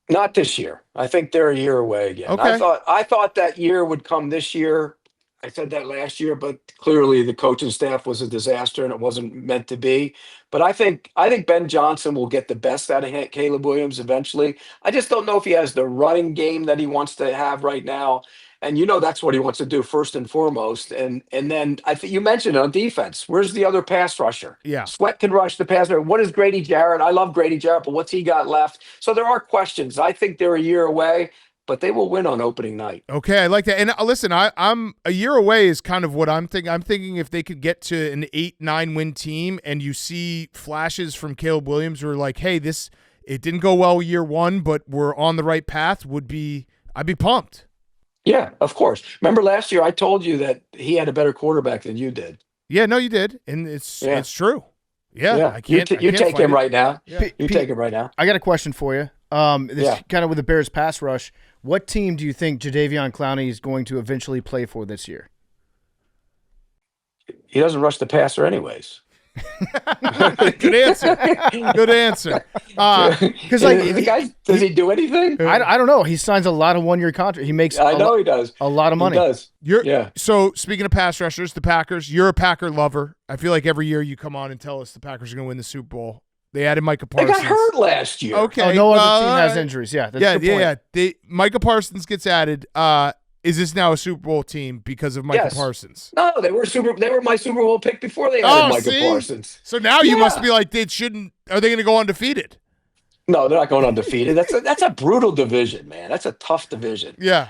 Not this year. I think they're a year away again. Okay. I thought that year would come this year. I said that last year, but clearly the coaching staff was a disaster and it wasn't meant to be. But I think Ben Johnson will get the best out of Caleb Williams eventually. I just don't know if he has the running game that he wants to have right now. And that's what he wants to do first and foremost. And then I think you mentioned on defense. Where's the other pass rusher? Yeah. Sweat can rush the passer. What is Grady Jarrett? I love Grady Jarrett, but what's he got left? So there are questions. I think they're a year away, but they will win on opening night. Okay, I like that. And listen, I'm a year away is kind of what I'm thinking. I'm thinking if they could get to an 8-9 win team and you see flashes from Caleb Williams who are like, hey, it didn't go well year one, but we're on the right path, I'd be pumped. Yeah, of course. Remember last year I told you that he had a better quarterback than you did. Yeah, no, you did. And it's true. Yeah. I can't, you take him right now. Yeah. You take him right now. I got a question for you. This kind of with the Bears pass rush. What team do you think Jadeveon Clowney is going to eventually play for this year? He doesn't rush the passer anyways. Good answer. Good answer. Because the guy, does he do anything? I don't know. He signs a lot of one-year contract. He makes I know he does a lot of money. He does. So speaking of pass rushers, the Packers. You're a Packer lover. I feel like every year you come on and tell us the Packers are going to win the Super Bowl. They added Micah Parsons. They got hurt last year. Okay. No other team has injuries. Yeah. That's the point. Yeah. Micah Parsons gets added. Is this now a Super Bowl team because of Micah Parsons? No, they were my Super Bowl pick before they added Micah Parsons. So now you must be like, they shouldn't. Are they going to go undefeated? No, they're not going undefeated. That's a brutal division, man. That's a tough division. Yeah.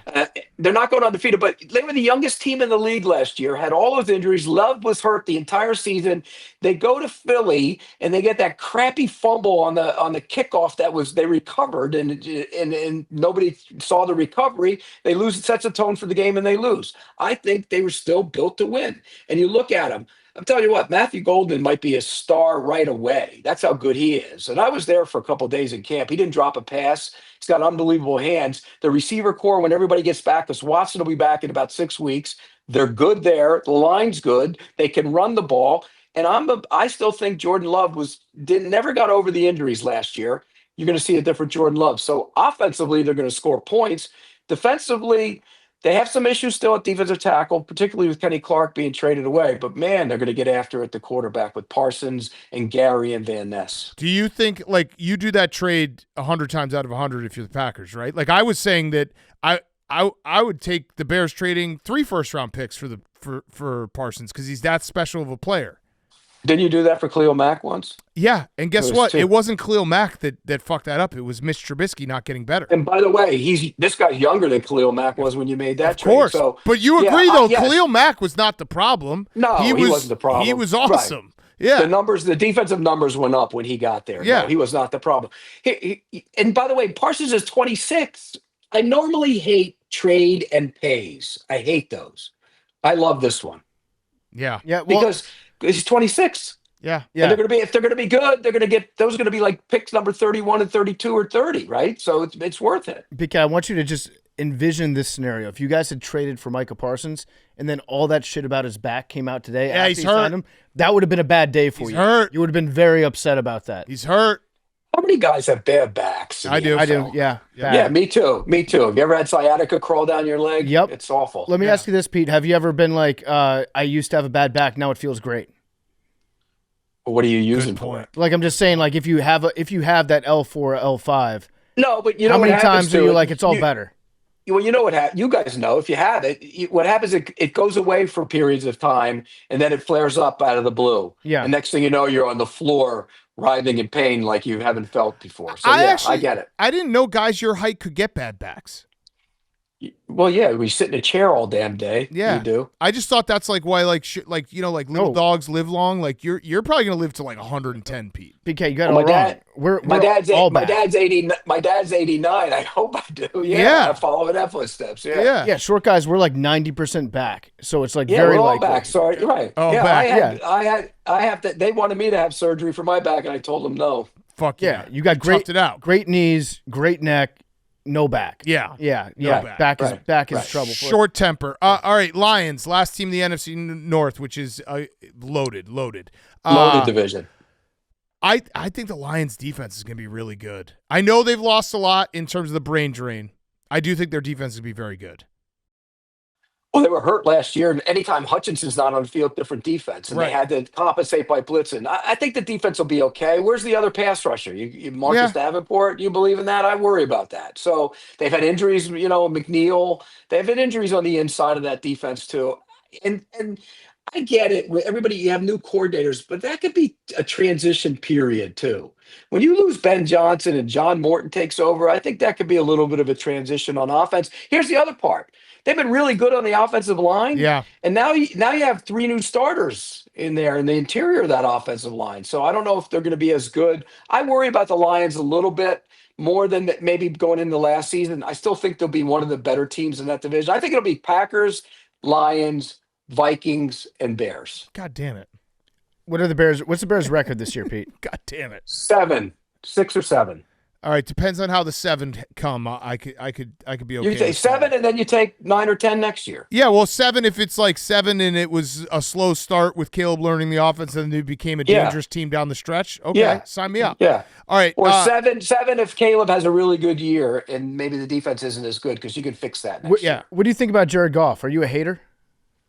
They're not going undefeated, but they were the youngest team in the league last year, had all those injuries. Love was hurt the entire season. They go to Philly and they get that crappy fumble on the kickoff they recovered and nobody saw the recovery. They lose, it sets a tone for the game and they lose. I think they were still built to win. And you look at them. I'm telling you what, Matthew Golden might be a star right away. That's how good he is. And I was there for a couple of days in camp. He didn't drop a pass. He's got unbelievable hands. The receiver core, when everybody gets back, because Watson will be back in about 6 weeks. They're good there. The line's good. They can run the ball. And I still think Jordan Love never got over the injuries last year. You're going to see a different Jordan Love. So offensively, they're going to score points. Defensively, they have some issues still at defensive tackle, particularly with Kenny Clark being traded away. But man, they're going to get after it at the quarterback with Parsons and Gary and Van Ness. Do you think, like, you do that trade 100 times out of 100 if you're the Packers, right? Like, I was saying that I would take the Bears trading 3 first-round picks for Parsons because he's that special of a player. Didn't you do that for Khalil Mack once? Yeah, and guess what? It wasn't Khalil Mack that fucked that up. It was Mitch Trubisky not getting better. And by the way, this guy's younger than Khalil Mack was when you made that trade. Of course. So, but you agree, though, yes. Khalil Mack was not the problem. No, he wasn't the problem. He was awesome. Right. Yeah. The defensive numbers went up when he got there. Yeah. No, he was not the problem. And by the way, Parsons is 26. I normally hate trade and pays. I hate those. I love this one. Yeah. Yeah. Well, because he's 26. Yeah. Yeah. And if they're going to be good, they're going to get those are going to be like picks number 31 and 32 or 30, right? So it's worth it. BK, I want you to just envision this scenario. If you guys had traded for Micah Parsons and then all that shit about his back came out today, yeah, he's hurt. Him, that would have been a bad day for you. Hurt. You would have been very upset about that. He's hurt. How many guys have bad backs? I do. Yeah. Yeah, me too. Me too. Have you ever had sciatica crawl down your leg? Yep. It's awful. Let me ask you this, Pete. Have you ever been like, I used to have a bad back, now it feels great? What are you using for it? Like, I'm just saying, like, if you have that L4 or L5, no, but you know how many what times are you it? like, it's all better? Well, you know what happens. You guys know if you have it. What happens? It goes away for periods of time, and then it flares up out of the blue. Yeah. And next thing you know, you're on the floor, writhing in pain like you haven't felt before. So I get it. I didn't know guys your height could get bad backs. Well, yeah, we sit in a chair all damn day. Yeah, you do. I just thought that's like why, like little dogs live long. Like you're probably gonna live to like 110, Pete. BK, you got it all wrong. My dad's 80. My dad's 89. I hope I do. Yeah, I follow in that footsteps. Yeah. Short guys, we're like 90% back, so it's like very we're all likely. back. Sorry, right? Oh, yeah, back. I have to. They wanted me to have surgery for my back, and I told them no. Fuck yeah. You got great knees, great neck. No back. Yeah. Back is trouble. Short temper. All right, Lions, last team in the NFC North, which is loaded. Loaded division. I think the Lions' defense is going to be really good. I know they've lost a lot in terms of the brain drain. I do think their defense is going to be very good. Well, they were hurt last year, and anytime Hutchinson's not on the field, different defense, and they had to compensate by blitzing. I think the defense will be okay. Where's the other pass rusher? You Marcus Davenport? You believe in that? I worry about that. So they've had injuries. McNeil. They've had injuries on the inside of that defense too. And I get it. With everybody, you have new coordinators, but that could be a transition period too. When you lose Ben Johnson and John Morton takes over, I think that could be a little bit of a transition on offense. Here's the other part. They've been really good on the offensive line. Yeah. And now you have 3 new starters in there in the interior of that offensive line. So I don't know if they're going to be as good. I worry about the Lions a little bit more than maybe going into last season. I still think they'll be one of the better teams in that division. I think it'll be Packers, Lions, Vikings, and Bears. God damn it. What's the Bears' record this year, Pete? God damn it. 6 or 7. All right, depends on how the 7 come. I could be okay. You take 7 and then you take 9 or 10 next year. Yeah, well, 7 if it's like 7 and it was a slow start with Caleb learning the offense and it became a dangerous team down the stretch. Okay, sign me up. Yeah. All right. Or 7 if Caleb has a really good year and maybe the defense isn't as good because you can fix that next year. What do you think about Jared Goff? Are you a hater?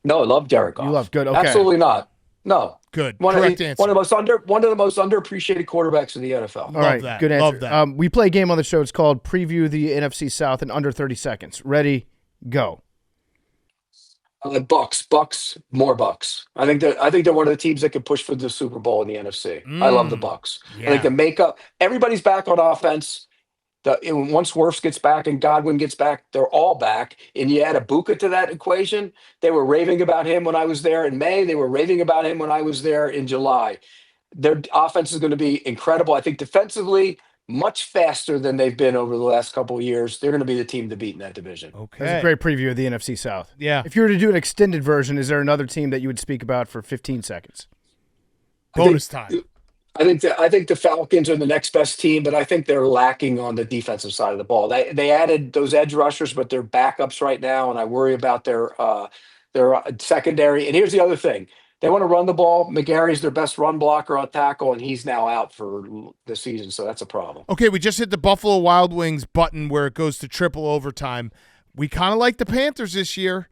No, I love Jared Goff. You love good. Okay. Absolutely not. No. Good. Correct answer. One of the most underappreciated quarterbacks in the NFL. All right. Good answer. Love that. We play a game on the show. It's called Preview the NFC South in under 30 seconds. Ready? Go. Bucks, more Bucks. I think they're one of the teams that can push for the Super Bowl in the NFC. I love the Bucks. Yeah. I think the makeup. Everybody's back on offense. Once Wirfs gets back and Godwin gets back, they're all back. And you add Ibuka to that equation. They were raving about him when I was there in May. They were raving about him when I was there in July. Their offense is going to be incredible. I think defensively, much faster than they've been over the last couple of years. They're going to be the team to beat in that division. Okay. That's a great preview of the NFC South. Yeah. If you were to do an extended version, is there another team that you would speak about for 15 seconds? Bonus time. I think the Falcons are the next best team, but I think they're lacking on the defensive side of the ball. They added those edge rushers, but they're backups right now, and I worry about their Their secondary. And here's the other thing. They want to run the ball. McGarry's their best run blocker on tackle, and he's now out for the season, so that's a problem. Okay, we just hit the Buffalo Wild Wings button where it goes to triple overtime. We kind of like the Panthers this year.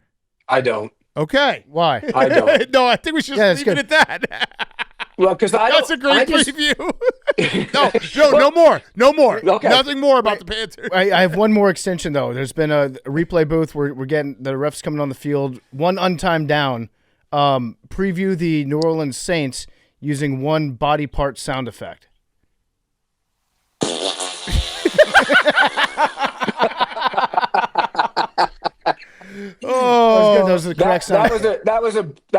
I don't. Okay. Why? I don't. No, I think we should leave it at that. Well, because that's a great preview. No more. Okay. Nothing more about the Panthers. I have one more extension, though. There's been a replay booth where we're getting the refs coming on the field. One untimed down. Preview the New Orleans Saints using one body part sound effect. Oh, those are the correct sound. That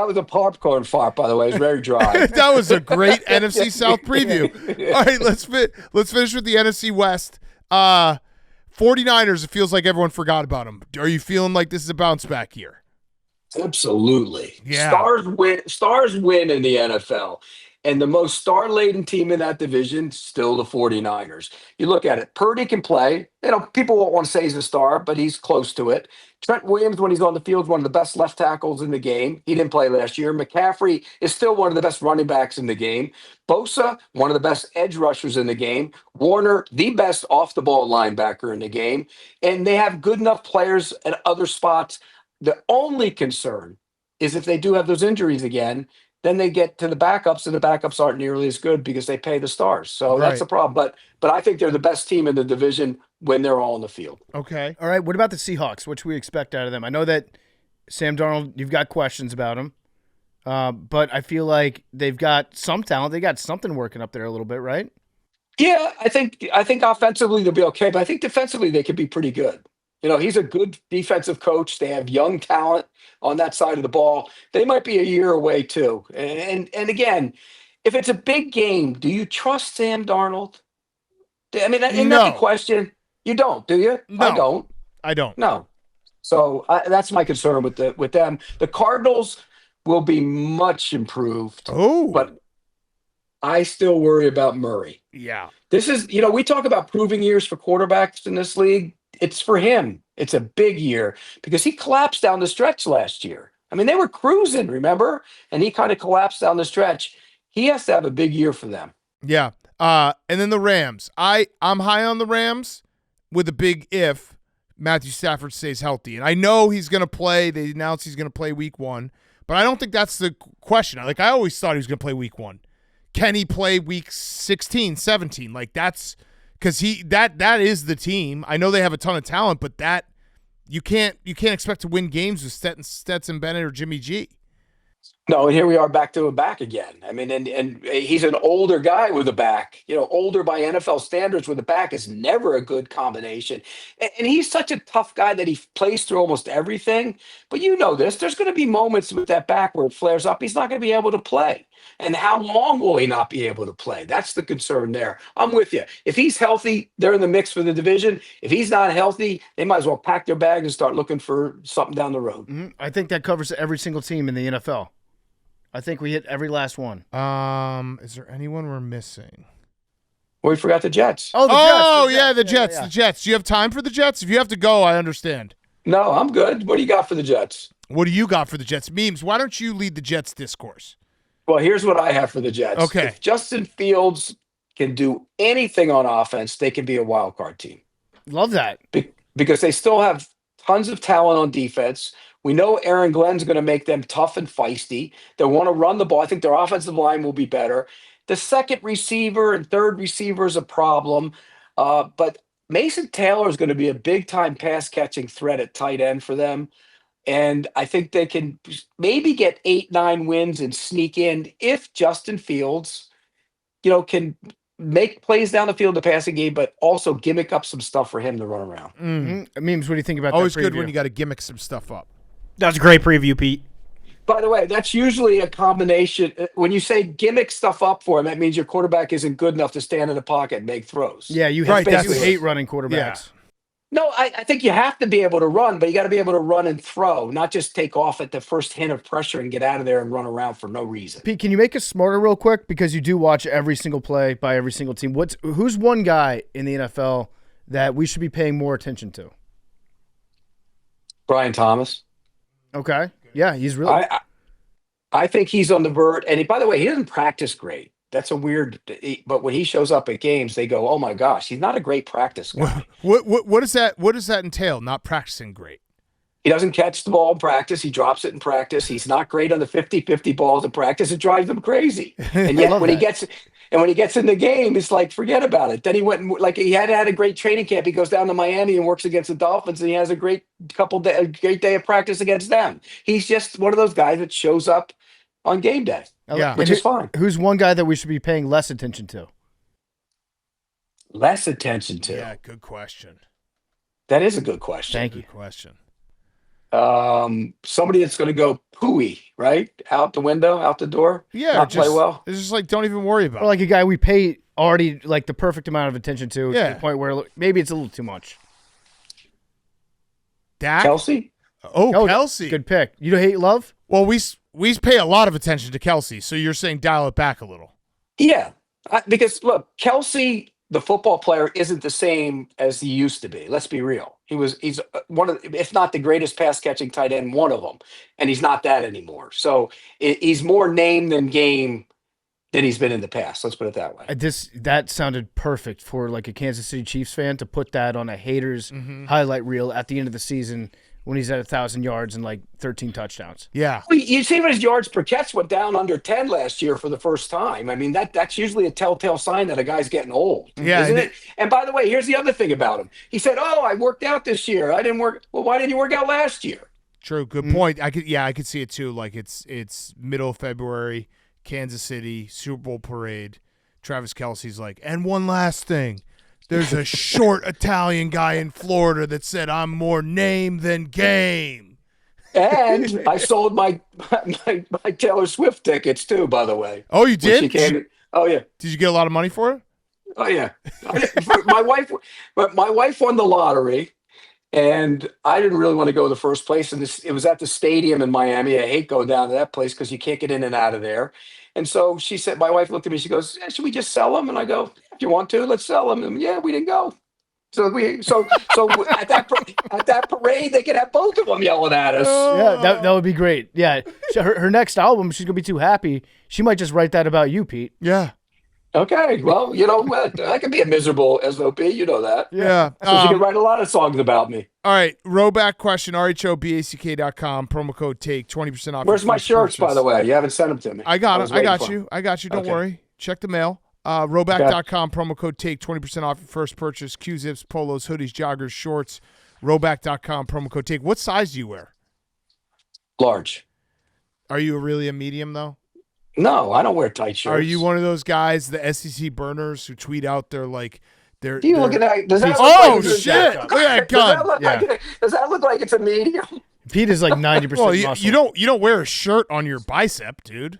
was a popcorn fart, by the way. It's very dry. That was a great NFC South preview. All right, let's finish with the NFC West. 49ers, it feels like everyone forgot about them. Are you feeling like this is a bounce back year? Absolutely. Yeah. Stars win in the NFL. And the most star-laden team in that division, still the 49ers. You look at it, Purdy can play. People won't want to say he's a star, but he's close to it. Trent Williams, when he's on the field, is one of the best left tackles in the game. He didn't play last year. McCaffrey is still one of the best running backs in the game. Bosa, one of the best edge rushers in the game. Warner, the best off-the-ball linebacker in the game. And they have good enough players at other spots. The only concern is if they do have those injuries again, then they get to the backups, and the backups aren't nearly as good because they pay the stars. So that's a problem. But I think they're the best team in the division when they're all on the field. Okay. All right. What about the Seahawks? What should we expect out of them? I know that Sam Darnold, you've got questions about him, but I feel like they've got some talent. They got something working up there a little bit, right? Yeah, I think offensively they'll be okay, but I think defensively they could be pretty good. He's a good defensive coach. They have young talent on that side of the ball. They might be a year away too. And again, if it's a big game, do you trust Sam Darnold? I mean, isn't that the question? You don't, do you? No. I don't. No. So that's my concern with them. The Cardinals will be much improved. Oh, but I still worry about Murray. Yeah. This is, we talk about proving years for quarterbacks in this league. It's for him. It's a big year because he collapsed down the stretch last year. I mean, they were cruising, remember? And he kind of collapsed down the stretch. He has to have a big year for them. Yeah. And then the Rams. I'm high on the Rams with a big if Matthew Stafford stays healthy. And I know he's going to play. They announced he's going to play week 1. But I don't think that's the question. I always thought he was going to play week 1. Can he play week 16, 17? That's – because that is the team. I know they have a ton of talent, but that you can't expect to win games with Stetson Bennett or Jimmy G. No, and here we are back to a back again. I mean, and he's an older guy with a back. Older by NFL standards with a back is never a good combination. And he's such a tough guy that he plays through almost everything. But this, there's going to be moments with that back where it flares up. He's not going to be able to play. And how long will he not be able to play? That's the concern there. I'm with you. If he's healthy, they're in the mix for the division. If he's not healthy, they might as well pack their bags and start looking for something down the road. Mm-hmm. I think that covers every single team in the NFL. I think we hit every last one. Is there anyone we're missing? Well, we forgot the Jets. Oh, the Jets. The Jets. Do you have time for the Jets? If you have to go, I understand. No, I'm good. What do you got for the Jets? What do you got for the Jets? Memes, why don't you lead the Jets discourse? Well, here's what I have for the Jets. Okay. If Justin Fields can do anything on offense, they can be a wild card team. Love that. Because they still have tons of talent on defense. We know Aaron Glenn's going to make them tough and feisty. They want to run the ball. I think their offensive line will be better. The second receiver and third receiver is a problem. But Mason Taylor is going to be a big-time pass-catching threat at tight end for them. And I think they can maybe get 8-9 wins and sneak in if Justin Fields, can make plays down the field, the passing game, but also gimmick up some stuff for him to run around. Mm-hmm. Memes, what do you think about Always that? Good when you got to gimmick some stuff up. That's a great preview, Pete. By the way, that's usually a combination. When you say gimmick stuff up for him, that means your quarterback isn't good enough to stand in the pocket and make throws. Yeah, you hate running quarterbacks. Yeah. No, I think you have to be able to run, but you got to be able to run and throw, not just take off at the first hint of pressure and get out of there and run around for no reason. Pete, can you make us smarter real quick? Because you do watch every single play by every single team. Who's one guy in the NFL that we should be paying more attention to? Brian Thomas. Okay. Yeah, he's really. I think he's on the verge. And by the way, he doesn't practice great. That's a weird. But when he shows up at games, they go, "Oh my gosh, he's not a great practice guy." What does that entail? Not practicing great. He doesn't catch the ball in practice. He drops it in practice. He's not great on the 50-50 balls in practice. It drives him crazy. And yet when he gets in the game, it's like, forget about it. Then he went like he had a great training camp. He goes down to Miami and works against the Dolphins, and he has a great day of practice against them. He's just one of those guys that shows up on game day, which is fine. Who's one guy that we should be paying less attention to? Less attention to? Yeah, good question. That is a good question. Thank you. Good question. Somebody that's going to go pooey, right? Out the window, out the door. Yeah, not play well. It's just like, don't even worry about Or like a guy we pay already like the perfect amount of attention to the point where maybe it's a little too much. Dak? Kelsey? Oh, Kelsey. Good pick. You hate Love? Well, we pay a lot of attention to Kelsey, so you're saying dial it back a little. Yeah, because look, Kelsey, the football player, isn't the same as he used to be. Let's be real. He's one of, if not the greatest pass catching tight end, one of them, and he's not that anymore. So he's more name than game than he's been in the past. Let's put it that way. That sounded perfect for like a Kansas City Chiefs fan to put that on a hater's highlight reel at the end of the season when he's at 1,000 yards and like 13 touchdowns. Yeah. You see his yards per catch went down under 10 last year for the first time. I mean, that's usually a telltale sign that a guy's getting old, isn't it? And by the way, here's the other thing about him. He said, "Oh, I worked out this year. I didn't work." Well, why didn't you work out last year? True. Good point. I could see it too. Like it's middle of February, Kansas City, Super Bowl parade. Travis Kelce's like, and one last thing. There's a short Italian guy in Florida that said I'm more name than game. And I sold my Taylor Swift tickets too, by the way. Oh, you did? Oh yeah. Did you get a lot of money for it? Oh yeah. my wife won the lottery, and I didn't really want to go in the first place. And it was at the stadium in Miami. I hate going down to that place because you can't get in and out of there. And so she said, my wife looked at me. She goes, "Should we just sell them?" And I go, "If you want to, let's sell them." And yeah, we didn't go. So at that parade, they could have both of them yelling at us. Yeah, that would be great. Yeah, her next album, she's gonna be too happy. She might just write that about you, Pete. Yeah. Okay, well, you know what? I can be a miserable SOP. You know that. Yeah. So she can write a lot of songs about me. All right, rowback question, rhoback.com, promo code TAKE, 20% off. Where's my shirts, by the way? You haven't sent them to me. I got you. Don't worry. Check the mail. Rowback.com, promo code TAKE, 20% off your first purchase. Q-zips, polos, hoodies, joggers, shorts. Rowback.com, promo code TAKE. What size do you wear? Large. Are you really a medium, though? No, I don't wear tight shirts. Are you one of those guys, the SEC burners, who tweet out their like their? Do you look at that? Does that look like shit! Look at that gun. Does that look like it's a medium? Pete is like 90% well, muscle. you don't wear a shirt on your bicep, dude.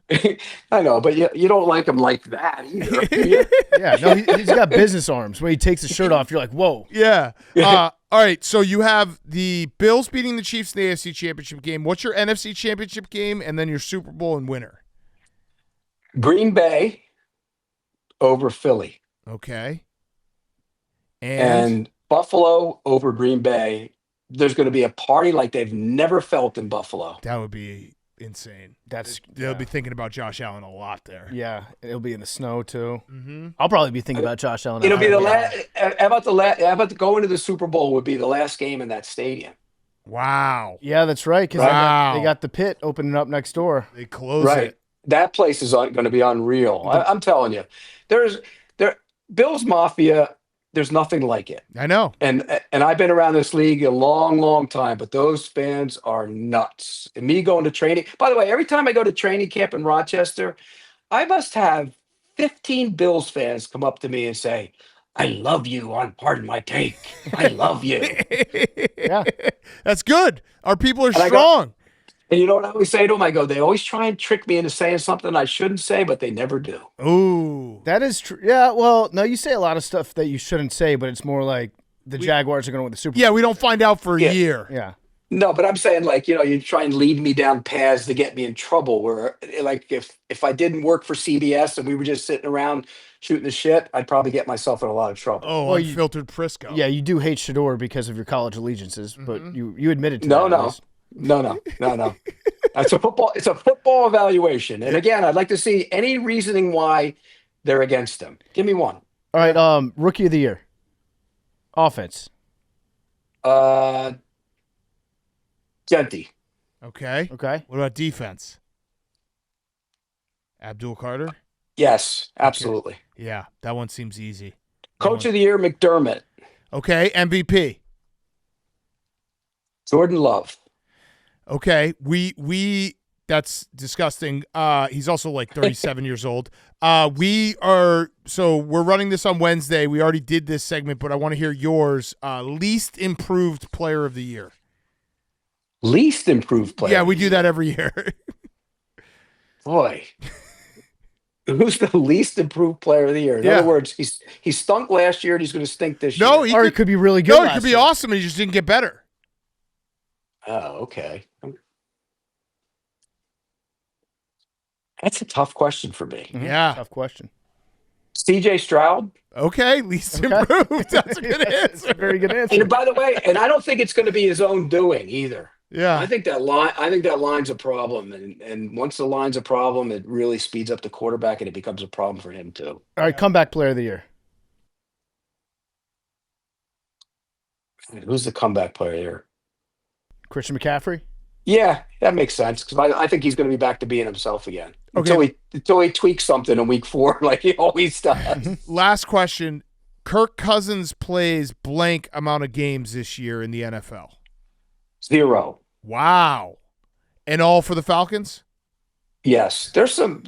I know, but you don't like him like that either. Yeah, no, he's got business arms. When he takes his shirt off, you're like, whoa. Yeah. All right, so you have the Bills beating the Chiefs in the AFC Championship game. What's your NFC Championship game, and then your Super Bowl and winner? Green Bay over Philly. Okay. And Buffalo over Green Bay. There's going to be a party like they've never felt in Buffalo. That would be insane. They'll be thinking about Josh Allen a lot there. Yeah, it'll be in the snow too. Mm-hmm. I'll probably be thinking about Josh Allen. It'll be the last. How about the going to the Super Bowl would be the last game in that stadium. Wow. Yeah, that's right. Because they got the pit opening up next door. They close it. That place is going to be unreal. I'm telling you, Bills Mafia. There's nothing like it. I know. And I've been around this league a long, long time, but those fans are nuts. And me going to training. By the way, every time I go to training camp in Rochester, I must have 15 Bills fans come up to me and say, "I love you on Pardon My Take. I love you." Yeah. That's good. Our people are strong. And you know what I always say to them? I go, they always try and trick me into saying something I shouldn't say, but they never do. Ooh. That is true. Yeah, well, no, you say a lot of stuff that you shouldn't say, but it's more like the Jaguars are going to win the Super Bowl. Yeah, we don't find out for a year. Yeah. No, but I'm saying, like, you try and lead me down paths to get me in trouble where, like, if I didn't work for CBS and we were just sitting around shooting the shit, I'd probably get myself in a lot of trouble. Oh, well, unfiltered Prisco. Yeah, you do hate Shador because of your college allegiances, but you admitted to No, that. no. No. It's a football evaluation. And again, I'd like to see any reasoning why they're against him. Give me one. All right, rookie of the year. Offense. Genti. Okay. Okay. What about defense? Abdul Carter? Yes, absolutely. Yeah, that one seems easy. Coach of the year, McDermott. Okay, MVP. Jordan Love. Okay, we that's disgusting. He's also like 37 years old. We're running this on Wednesday. We already did this segment, but I want to hear yours. Least improved player of the year. Least improved player. Yeah, we do that every year. Boy. Who's the least improved player of the year? In other words, he stunk last year and he's going to stink this year. No, he could be really good. No, he could be awesome and he just didn't get better. Oh, okay. That's a tough question for me. Mm-hmm. Yeah. Tough question. CJ Stroud. Okay, least improved. That's a good answer. That's a very good answer. And by the way, and I don't think it's going to be his own doing either. Yeah. I think that line's a problem. And once the line's a problem, it really speeds up the quarterback and it becomes a problem for him too. All right, comeback player of the year. Who's the comeback player here? Christian McCaffrey. Yeah, that makes sense because I think he's going to be back to being himself again Okay. until he tweaks something in week 4 like he always does. Last question. Kirk Cousins plays blank amount of games this year in the NFL. 0. Wow. And all for the Falcons? Yes, there's some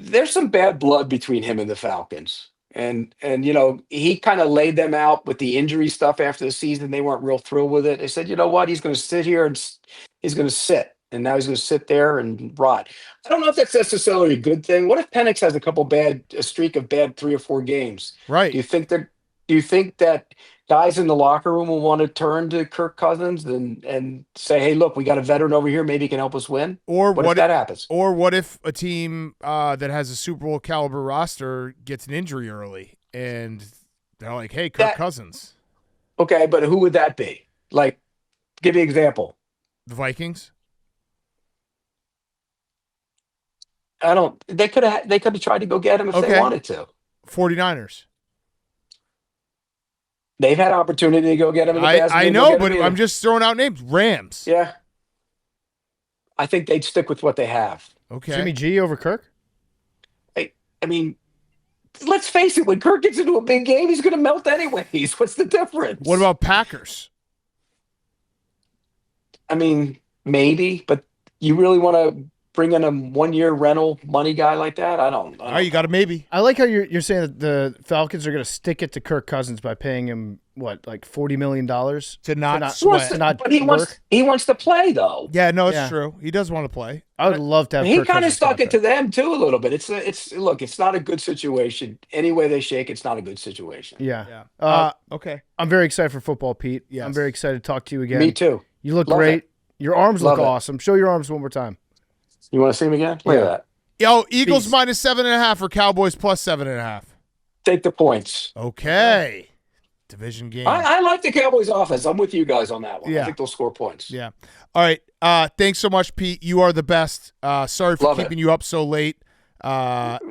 bad blood between him and the Falcons. And he kind of laid them out with the injury stuff after the season. They weren't real thrilled with it. They said, you know what? He's going to sit here and he's going to sit. And now he's going to sit there and rot. I don't know if that's necessarily a good thing. What if Penix has a streak of bad 3 or 4 games? Right. Do you think that guys in the locker room will want to turn to Kirk Cousins and say, hey, look, we got a veteran over here. Maybe he can help us win? Or what if that happens? Or what if a team that has a Super Bowl caliber roster gets an injury early and they're like, hey, Kirk Cousins. Okay, but who would that be? Like, give me an example. The Vikings? They could have tried to go get him if they wanted to. 49ers. They've had opportunity to go get him in the past. I know, but I'm just throwing out names. Rams. Yeah. I think they'd stick with what they have. Okay. Jimmy G over Kirk? I mean, let's face it, when Kirk gets into a big game, he's going to melt anyways. What's the difference? What about Packers? I mean, maybe, but you really want to bring in a 1-year rental money guy like that? I don't All right, you got a maybe. I like how you're saying that the Falcons are going to stick it to Kirk Cousins by paying him like $40 million to not sweat. But he wants to play though. Yeah, no, it's true. He does want to play. I would love to have. He Kirk kind of Cousins stuck it contract. to them too a little bit. It's not a good situation. Any way they shake, it's not a good situation. Yeah. Okay. I'm very excited for football, Pete. Yes. I'm very excited to talk to you again. Me too. You look Love great. it. Your arms Love look it. awesome. Show your arms one more time. You want to see him again? Look at that. Yo, Eagles Beast. minus 7.5 or Cowboys plus 7.5. Take the points. Okay. Division game. I like the Cowboys offense. I'm with you guys on that one. Yeah. I think they'll score points. Yeah. All right. Thanks so much, Pete. You are the best. Sorry for Love keeping it. you up so late.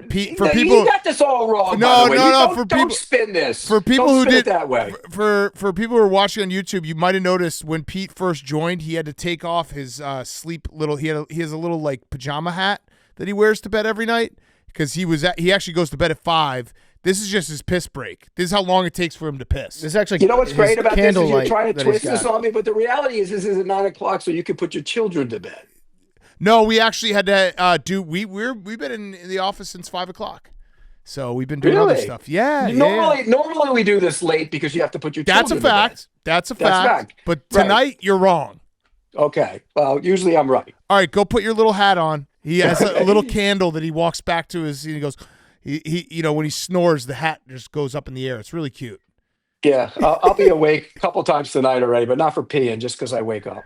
Pete, for No, people, you got this all wrong. No, by the way. no, You no, don't- for don't people- spin this. for people Don't who spin did it that way. for people who are watching on YouTube, you might have noticed when Pete first joined, he had to take off his sleep little. He has a little like pajama hat that he wears to bed every night because he actually goes to bed at 5. This is just his piss break. This is how long it takes for him to piss. This is actually, You know what's great about this is you're candlelight trying to that he's twist this got. on me, but the reality is this is at 9 o'clock, so you can put your children to bed. No, we actually had to do. We've been in the office since 5 o'clock, so we've been doing other Really? stuff. Yeah, Normally we do this late because you have to put your That's a children to bed. fact. That's a That's fact. fact. But Right. tonight you're wrong. Okay. Well, usually I'm right. All right, go put your little hat on. He has a little candle that he walks back to his. He goes, he when he snores, the hat just goes up in the air. It's really cute. Yeah, I'll be awake a couple times tonight already, but not for peeing, just because I wake up.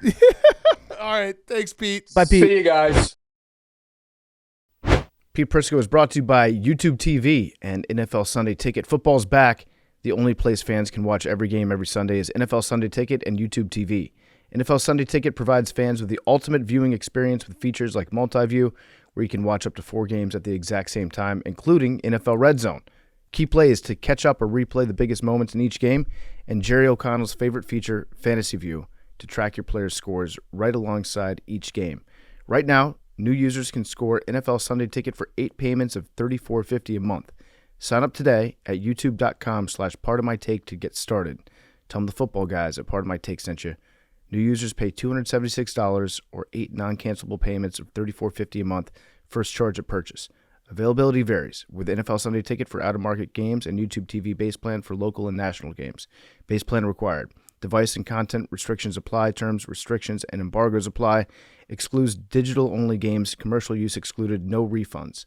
All right, thanks, Pete. Bye, Pete. See you guys. Pete Prisco is brought to you by YouTube TV and NFL Sunday Ticket. Football's back. The only place fans can watch every game every Sunday is NFL Sunday Ticket and YouTube TV. NFL Sunday Ticket provides fans with the ultimate viewing experience with features like multi-view, where you can watch up to 4 games at the exact same time, including NFL Red Zone. Key plays to catch up or replay the biggest moments in each game, and Jerry O'Connell's favorite feature, Fantasy View, to track your players' scores right alongside each game. Right now, new users can score NFL Sunday Ticket for 8 payments of $34.50 a month. Sign up today at youtube.com/partofmytake to get started. Tell them the football guys at Part of My Take sent you. New users pay $276 or 8 non-cancelable payments of $34.50 a month, first charge at purchase. Availability varies, with NFL Sunday Ticket for out-of-market games and YouTube TV base plan for local and national games. Base plan required. Device and content restrictions apply. Terms, restrictions, and embargoes apply. Excludes digital-only games. Commercial use excluded. No refunds.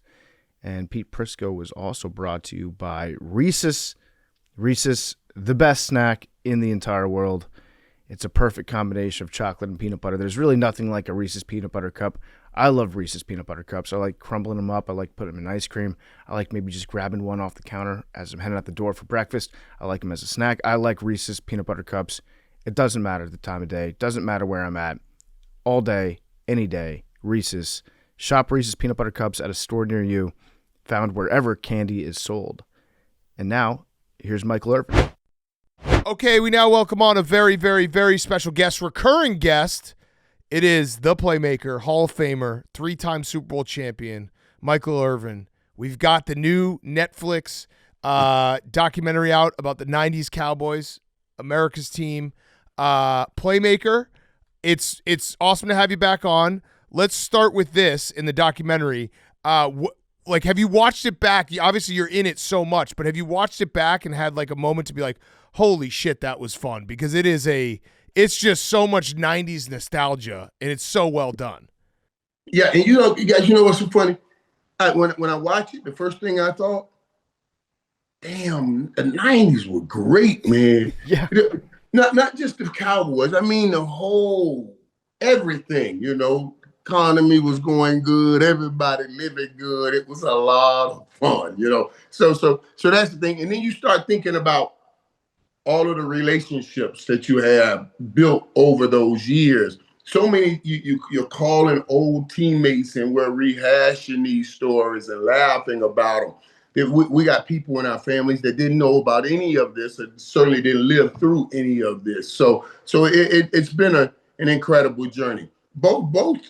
And Pete Prisco was also brought to you by Reese's. Reese's, the best snack in the entire world. It's a perfect combination of chocolate and peanut butter. There's really nothing like a Reese's peanut butter cup. I love Reese's peanut butter cups. I like crumbling them up. I like putting them in ice cream. I like maybe just grabbing one off the counter as I'm heading out the door for breakfast. I like them as a snack. I like Reese's peanut butter cups. It doesn't matter the time of day. It doesn't matter where I'm at. All day, any day, Reese's. Shop Reese's peanut butter cups at a store near you, found wherever candy is sold. And now, here's Michael Irvin. Okay, we now welcome on a very, very, very special guest, recurring guest. It is the playmaker, Hall of Famer, 3-time Super Bowl champion, Michael Irvin. We've got the new Netflix documentary out about the 90s Cowboys, America's team. Playmaker, it's awesome to have you back on. Let's start with this in the documentary. Have you watched it back? Obviously, you're in it so much, but have you watched it back and had like a moment to be like, holy shit, that was fun? Because it's just so much 90s nostalgia, and it's so well done. Yeah, and you guys, what's so funny? When I watched it, the first thing I thought, damn, the 90s were great, man. Yeah. Not just the Cowboys. I mean, the whole, everything, economy was going good. Everybody living good. It was a lot of fun, So that's the thing. And then you start thinking about all of the relationships that you have built over those years. So many, you're calling old teammates and we're rehashing these stories and laughing about them. We got people in our families that didn't know about any of this and certainly didn't live through any of this. So it's been an incredible journey. Both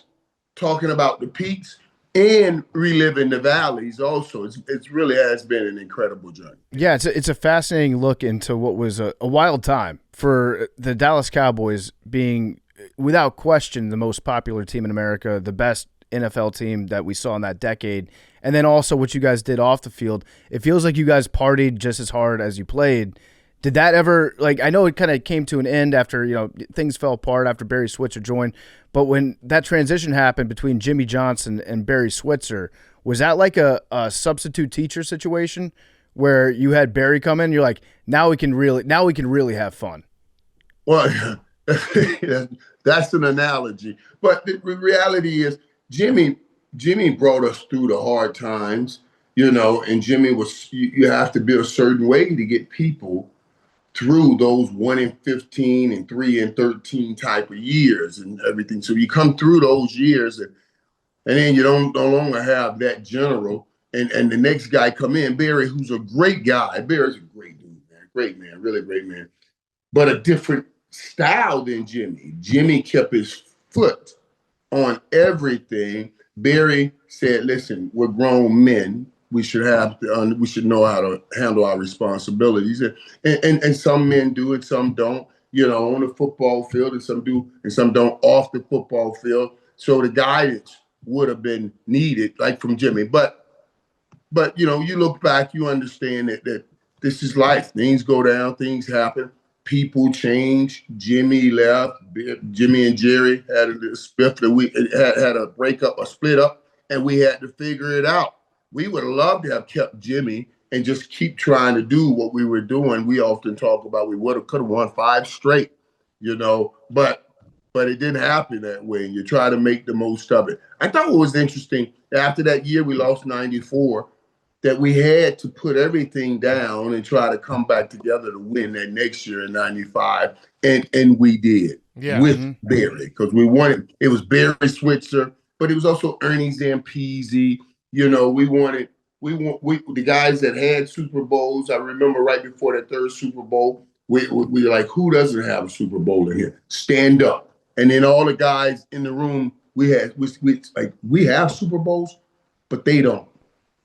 talking about the peaks and reliving the valleys also. It really has been an incredible journey. Yeah, it's a fascinating look into what was a wild time for the Dallas Cowboys, being, without question, the most popular team in America, the best NFL team that we saw in that decade, and then also what you guys did off the field. It feels like you guys partied just as hard as you played. Did that ever, I know it kind of came to an end after, things fell apart after Barry Switzer joined, but when that transition happened between Jimmy Johnson and Barry Switzer, was that like a substitute teacher situation where you had Barry come in and you're like, now we can really have fun? Well, that's an analogy. But the reality is Jimmy brought us through the hard times, and Jimmy you have to be a certain way to get people through those 1-15 and 3-13 type of years and everything. So you come through those years and then you don't no longer have that general and the next guy come in, Barry, who's a great guy. Barry's a great dude, man. Great man, really great man. But a different style than Jimmy. Jimmy kept his foot on everything. Barry said, listen, we're grown men. We should know how to handle our responsibilities. And some men do and some don't, on the football field, and some do and some don't off the football field. So the guidance would have been needed, like from Jimmy. But you look back, you understand that this is life. Things go down, things happen, people change. Jimmy left. Jimmy and Jerry had a split that we had a breakup, a split up, and we had to figure it out. We would have loved to have kept Jimmy and just keep trying to do what we were doing. We often talk about we could have won 5 straight, but it didn't happen that way. And you try to make the most of it. I thought what was interesting, after that year we lost 94, that we had to put everything down and try to come back together to win that next year in 95. And we did. with Barry, because we wanted, it was Barry Switzer, but it was also Ernie Zampese. You know, we the guys that had Super Bowls. I remember right before that third Super Bowl, we were like, who doesn't have a Super Bowl in here? Stand up. And then all the guys in the room, we have Super Bowls, but they don't.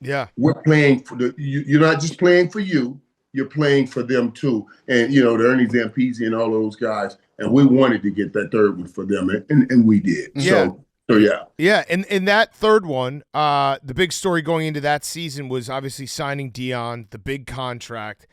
Yeah. We're playing for you're not just playing for you, you're playing for them too. And, you know, the Ernie Zampese and all those guys. And we wanted to get that third one for them, and we did. Yeah. So yeah. Yeah, and in that third one, the big story going into that season was obviously signing Dion, the big contract.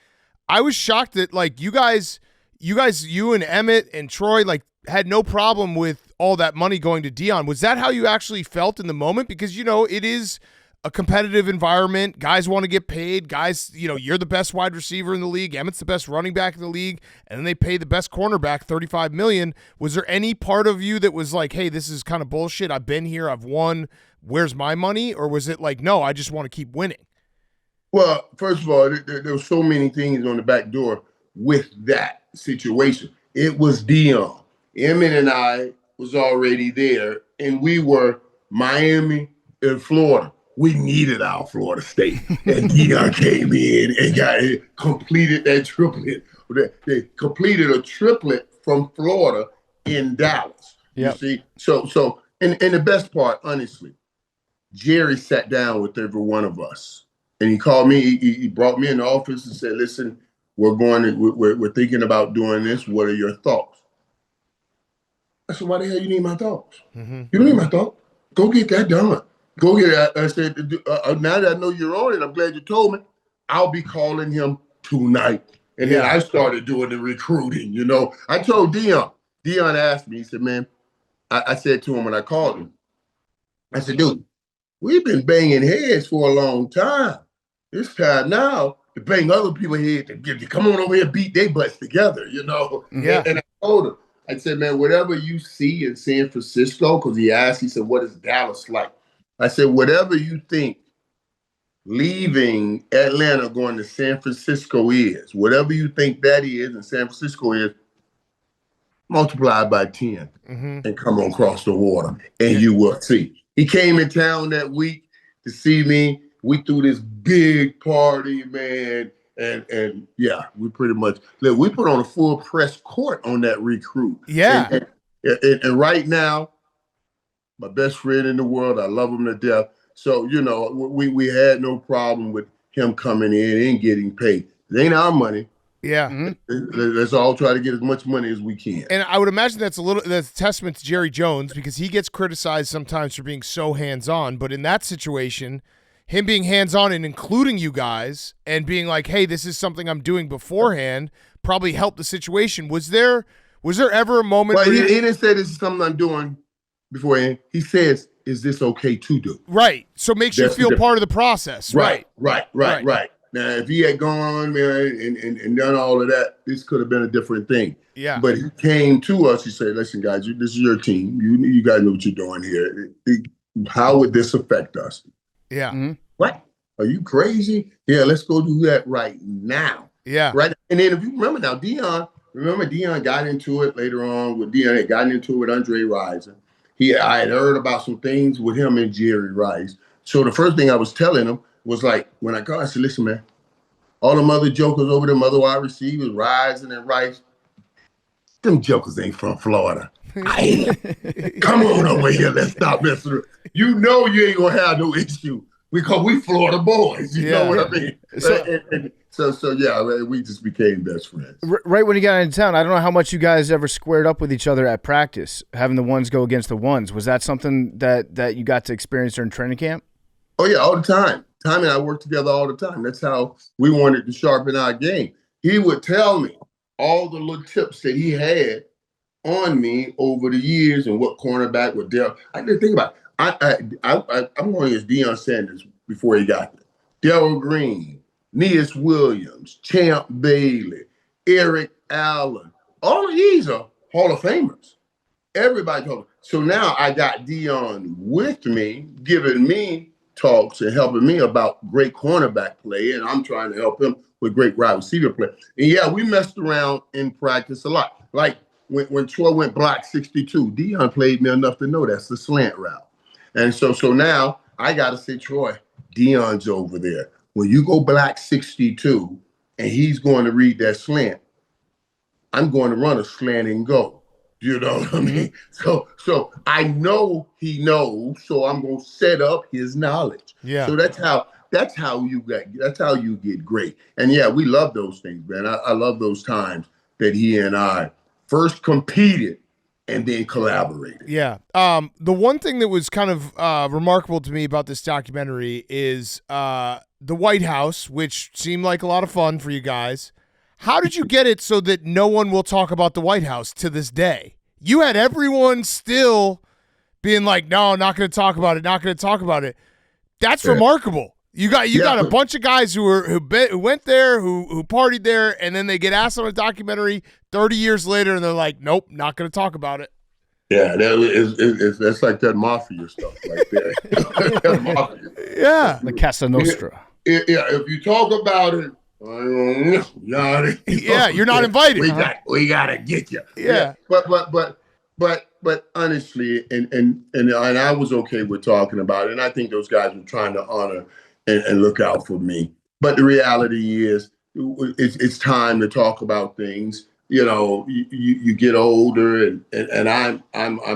I was shocked that, like, you and Emmett and Troy, like, had no problem with all that money going to Dion. Was that how you actually felt in the moment? Because, you know, it is a competitive environment. Guys want to get paid. Guys, you know, you're the best wide receiver in the league. Emmett's the best running back in the league. And then they pay the best cornerback $35 million. Was there any part of you that was like, hey, this is kind of bullshit. I've been here. I've won. Where's my money? Or was it like, no, I just want to keep winning? Well, first of all, there were so many things on the back door with that situation. It was Dion. Emmett and I was already there, and we were Miami and Florida. We needed our Florida State. And Dion came in and completed that triplet. They completed a triplet from Florida in Dallas. Yep. You see? So and the best part, honestly, Jerry sat down with every one of us. And he called me, he brought me in the office and said, listen, we're thinking about doing this. What are your thoughts? I said, why the hell you need my thoughts? Mm-hmm. You don't need my thoughts. Go get that done. Go get it. I said, now that I know you're on it, I'm glad you told me. I'll be calling him tonight. And then I started doing the recruiting, you know. I told Dion. Dion asked me, he said, man, I said to him when I called him, I said, dude, we've been banging heads for a long time. It's time now to bang other people's heads to come on over here and beat their butts together, you know. Yeah. And I told him, I said, man, whatever you see in San Francisco, because he asked, he said, what is Dallas like? I said, whatever you think leaving Atlanta going to San Francisco is, whatever you think that is and San Francisco is, multiply by 10 and come on across the water and you will see. He came in town that week to see me. We threw this big party, man. And yeah, we pretty much, look, we put on a full press court on that recruit. Yeah. And right now, my best friend in the world, I love him to death. So, you know, we had no problem with him coming in and getting paid. It ain't our money. Yeah. Let's all try to get as much money as we can. And I would imagine that's a testament to Jerry Jones, because he gets criticized sometimes for being so hands-on. But in that situation, him being hands-on and including you guys and being like, hey, this is something I'm doing beforehand, probably helped the situation. Was there ever a moment where he didn't say this is something I'm doing beforehand. He says, is this okay to do? Right. So it makes you feel part of the process. Right. Now, if he had gone, man, and done all of that, this could have been a different thing. Yeah. But he came to us. He said, listen, guys, this is your team. You guys know what you're doing here. How would this affect us? Yeah. Mm-hmm. What? Are you crazy? Yeah, let's go do that right now. Yeah. Right. And then if you remember now, Dion got into it later on with Dion. Had gotten into it with Andre Rison. I had heard about some things with him and Jerry Rice. So the first thing I was telling him was like, when I called, I said, listen, man, all them other jokers over there, other wide receivers, Rison and Rice, them jokers ain't from Florida. Come on over here. Let's stop messing with. You know you ain't going to have no issue because we Florida boys. You know what I mean? So yeah, we just became best friends. Right when you got into town, I don't know how much you guys ever squared up with each other at practice, having the ones go against the ones. Was that something that you got to experience during training camp? Oh, yeah, all the time. Tommy and I worked together all the time. That's how we wanted to sharpen our game. He would tell me all the little tips that he had on me over the years and what cornerback would Dell. I didn't think about it. I'm going against Deion Sanders before he got there. Darryl Green, Neas Williams, Champ Bailey, Eric Allen. All of these are Hall of Famers. Everybody told me. So now I got Deion with me, giving me talks and helping me about great cornerback play, and I'm trying to help him with great wide receiver play. And yeah, we messed around in practice a lot. Like when Troy went block 62, Dion played me enough to know that's the slant route. And so now I got to say, Troy, Dion's over there. When you go block 62 and he's going to read that slant, I'm going to run a slant and go. You know what I mean? So I know he knows, so I'm going to set up his knowledge. Yeah. So that's how you get great. And yeah, we love those things, man. I love those times that he and I first competed and then collaborated. Yeah. The one thing that was kind of remarkable to me about this documentary is the White House, which seemed like a lot of fun for you guys. How did you get it so that no one will talk about the White House to this day? You had everyone still being like, no, not going to talk about it, not going to talk about it. That's remarkable. You got a bunch of guys who went there, who partied there, and then they get asked on a documentary 30 years later, and they're like, nope, not going to talk about it. Yeah, that's like that mafia stuff right there. Yeah. The Casa Nostra. Yeah, if you talk about it, yeah, you're not invited. We gotta get you. Yeah. But honestly, and I was okay with talking about it, and I think those guys were trying to honor and look out for me. But the reality is, it's time to talk about things. You know, you get older, and I'm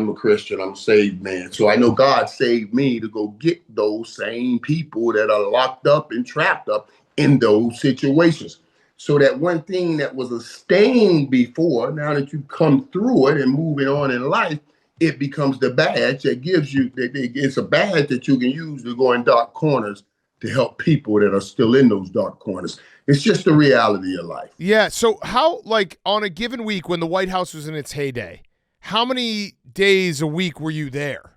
a Christian. I'm a saved man, so I know God saved me to go get those same people that are locked up and trapped up in those situations. So that one thing that was a stain before, now that you come through it and moving on in life, it becomes the badge that gives you, it's a badge that you can use to go in dark corners to help people that are still in those dark corners. It's just the reality of life. Yeah. So how, like, on a given week when the White House was in its heyday, how many days a week were you there?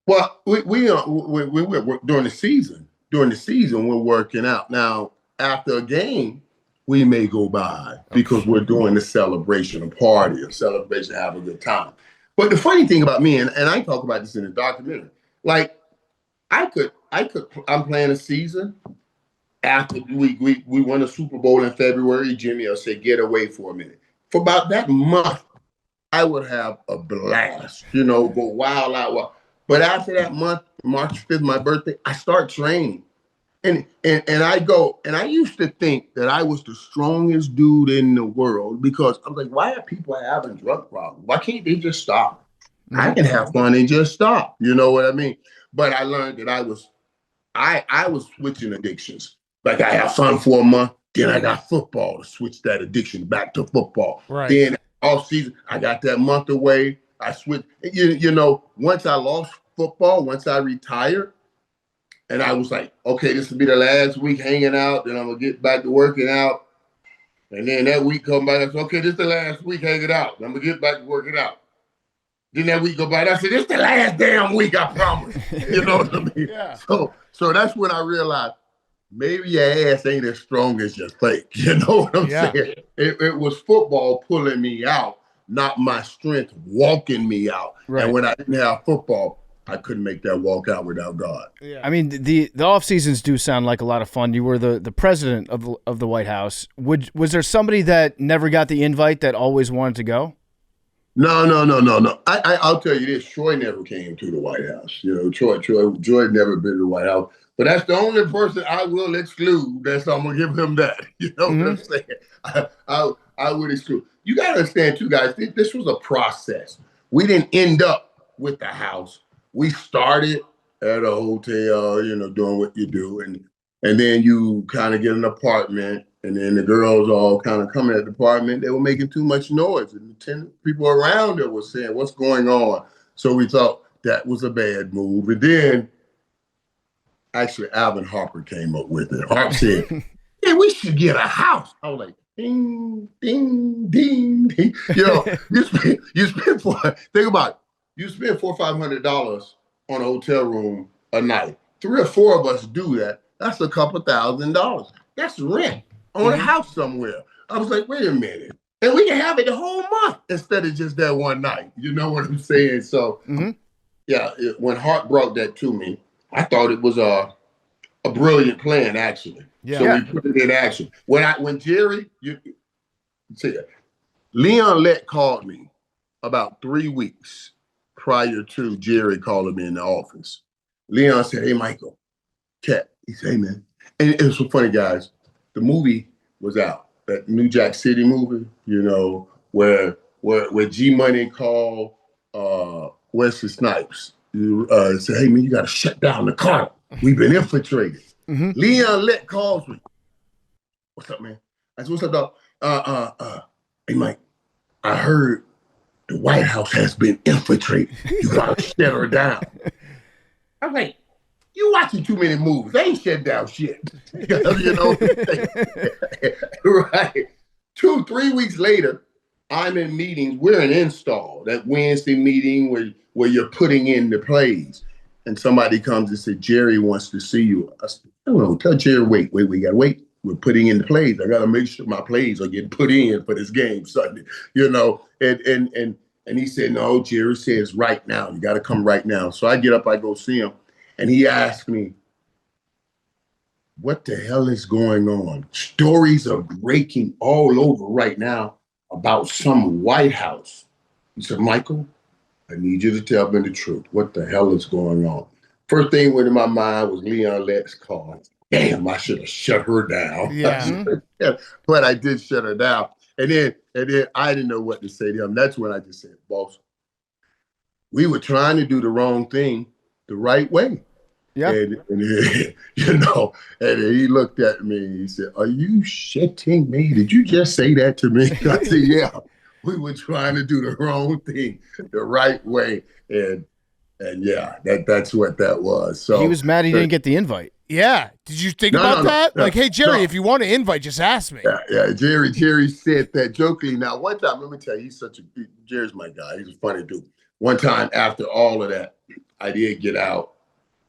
Well, we during the season. During the season, we're working out. Now, after a game, we may go by because we're doing the celebration, a party, a celebration, have a good time. But the funny thing about me, and I talk about this in the documentary, like I'm playing a season. After we won the Super Bowl in February, Jimmy will say, get away for a minute. For about that month, I would have a blast, go wild out. But after that month, March 5th, my birthday, I start training. And I go, and I used to think that I was the strongest dude in the world because I was like, why are people having drug problems? Why can't they just stop? I can have fun and just stop. You know what I mean? But I learned that I was switching addictions. Like I have fun for a month, then I got football to switch that addiction back to football. Right. Then off season, I got that month away. I switched. Once I lost football, once I retired, and I was like, okay, this will be the last week hanging out. Then I'm gonna get back to working out. And then that week come by, I said, okay, this is the last week hanging out. I'm gonna get back to working out. Then that week go by, I said, this is the last damn week, I promise. You know what I mean? Yeah. So that's when I realized maybe your ass ain't as strong as you think. You know what I'm saying? It was football pulling me out, not my strength walking me out. Right. And when I didn't have football, I couldn't make that walk out without God. Yeah. I mean, the off seasons do sound like a lot of fun. You were the president of the White House. Was there somebody that never got the invite that always wanted to go? No. I'll tell you this: Troy never came to the White House. Troy never been to the White House. But that's the only person I will exclude. So I'm gonna give him that. You know what I'm saying? I would exclude. You gotta understand too, guys. This was a process. We didn't end up with the house. We started at a hotel, doing what you do, and then you kind of get an apartment, and then the girls all kind of come at the apartment. They were making too much noise, and the 10 people around there were saying, "What's going on?" So we thought that was a bad move, and then. Actually, Alvin Harper came up with it. Harper said, "Yeah, we should get a house." I was like, "Ding, ding, ding, ding." You spend think about it. You spend $400 or $500 on a hotel room a night. 3 or 4 of us do that. That's a couple $1,000. That's rent on a house somewhere. I was like, wait a minute, and we can have it the whole month instead of just that one night. You know what I'm saying? So, when Hart brought that to me. I thought it was a brilliant plan, actually. Yeah. So we put it in action. When Jerry, Leon Lett called me about 3 weeks prior to Jerry calling me in the office. Leon said, "Hey, Michael, Cat." He said, "Hey, man." And it was so funny, guys. The movie was out, that New Jack City movie, where G Money called Wesley Snipes. Said, "Hey, man, you got to shut down the car. We've been infiltrated." Mm-hmm. Leon Lett calls me. "What's up, man?" I said, "What's up, dog?" "Hey, Mike, I heard the White House has been infiltrated. You got to shut her down." I'm like, "You watching too many movies. They ain't shut down shit." Right. 2-3 weeks later, I'm in meetings. We're in install, that Wednesday meeting where you're putting in the plays. And somebody comes and says, "Jerry wants to see you." I said, "Oh, tell Jerry, wait, we got to wait. We're putting in the plays. I got to make sure my plays are getting put in for this game Sunday." And he said, "No, Jerry says right now. You got to come right now." So I get up, I go see him. And he asked me, "What the hell is going on? Stories are breaking all over right now about some White House." He said, "Michael, I need you to tell me the truth. What the hell is going on?" First thing went in my mind was Leon Lett's call. Damn, I should have shut her down. Yeah. But I did shut her down. And then I didn't know what to say to him. That's when I just said, "Boss, we were trying to do the wrong thing the right way." Yeah. And he looked at me and he said, "Are you shitting me? Did you just say that to me?" I said, "Yeah, we were trying to do the wrong thing the right way." And yeah, that's what that was. So he was mad he didn't get the invite. Yeah. Did you think about that? Like, "Hey, Jerry, if you want to invite, just ask me." Yeah. Jerry said that jokingly. Now, one time, let me tell you, Jerry's my guy. He's a funny dude. One time after all of that, I did get out,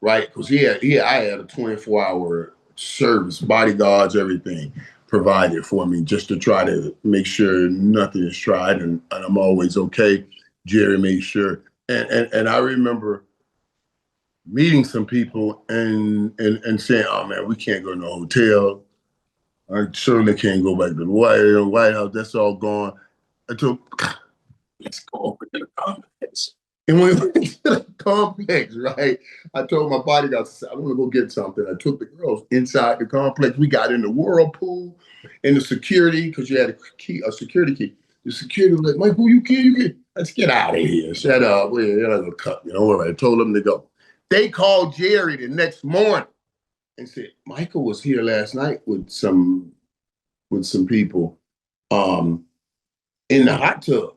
right? Because I had a 24-hour service, bodyguards, everything provided for me just to try to make sure nothing is tried and I'm always okay. Jerry made sure. And I remember meeting some people and saying, "Oh, man, we can't go to no hotel. I certainly can't go back to the White House. That's all gone." I told, "Let's go over to the complex." And when we went to the complex, right, I told my bodyguard, I said, "I want to go get something." I took the girls inside the complex. We got in the whirlpool and the security, because you had a security key. The security was like, "Michael, you can't. Let's get out of here. Shut up. You're not going to cut me." Don't worry. I told them to go. They called Jerry the next morning and said, "Michael was here last night with some people in the hot tub."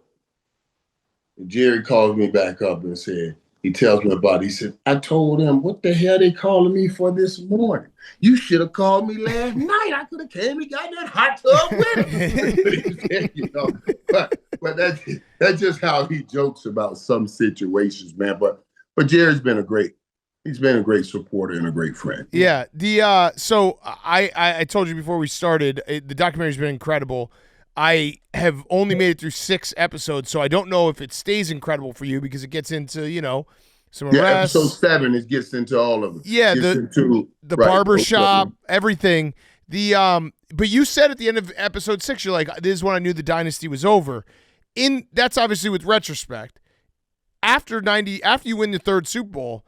And Jerry called me back up and said, he tells me about it. He said, "I told them, what the hell they calling me for this morning? You should have called me last night. I could have came and got that hot tub with him." But that's just how he jokes about some situations, man. But Jerry's been a great supporter and a great friend. Yeah. So I told you before we started, the documentary's been incredible. I have only made it through 6 episodes, so I don't know if it stays incredible for you because it gets into, some arrests. Yeah, episode 7, it gets into all of it. Yeah, the barber shop, everything. But you said at the end of episode 6, you're like, "This is when I knew the dynasty was over." That's obviously with retrospect. After you win the 3rd Super Bowl,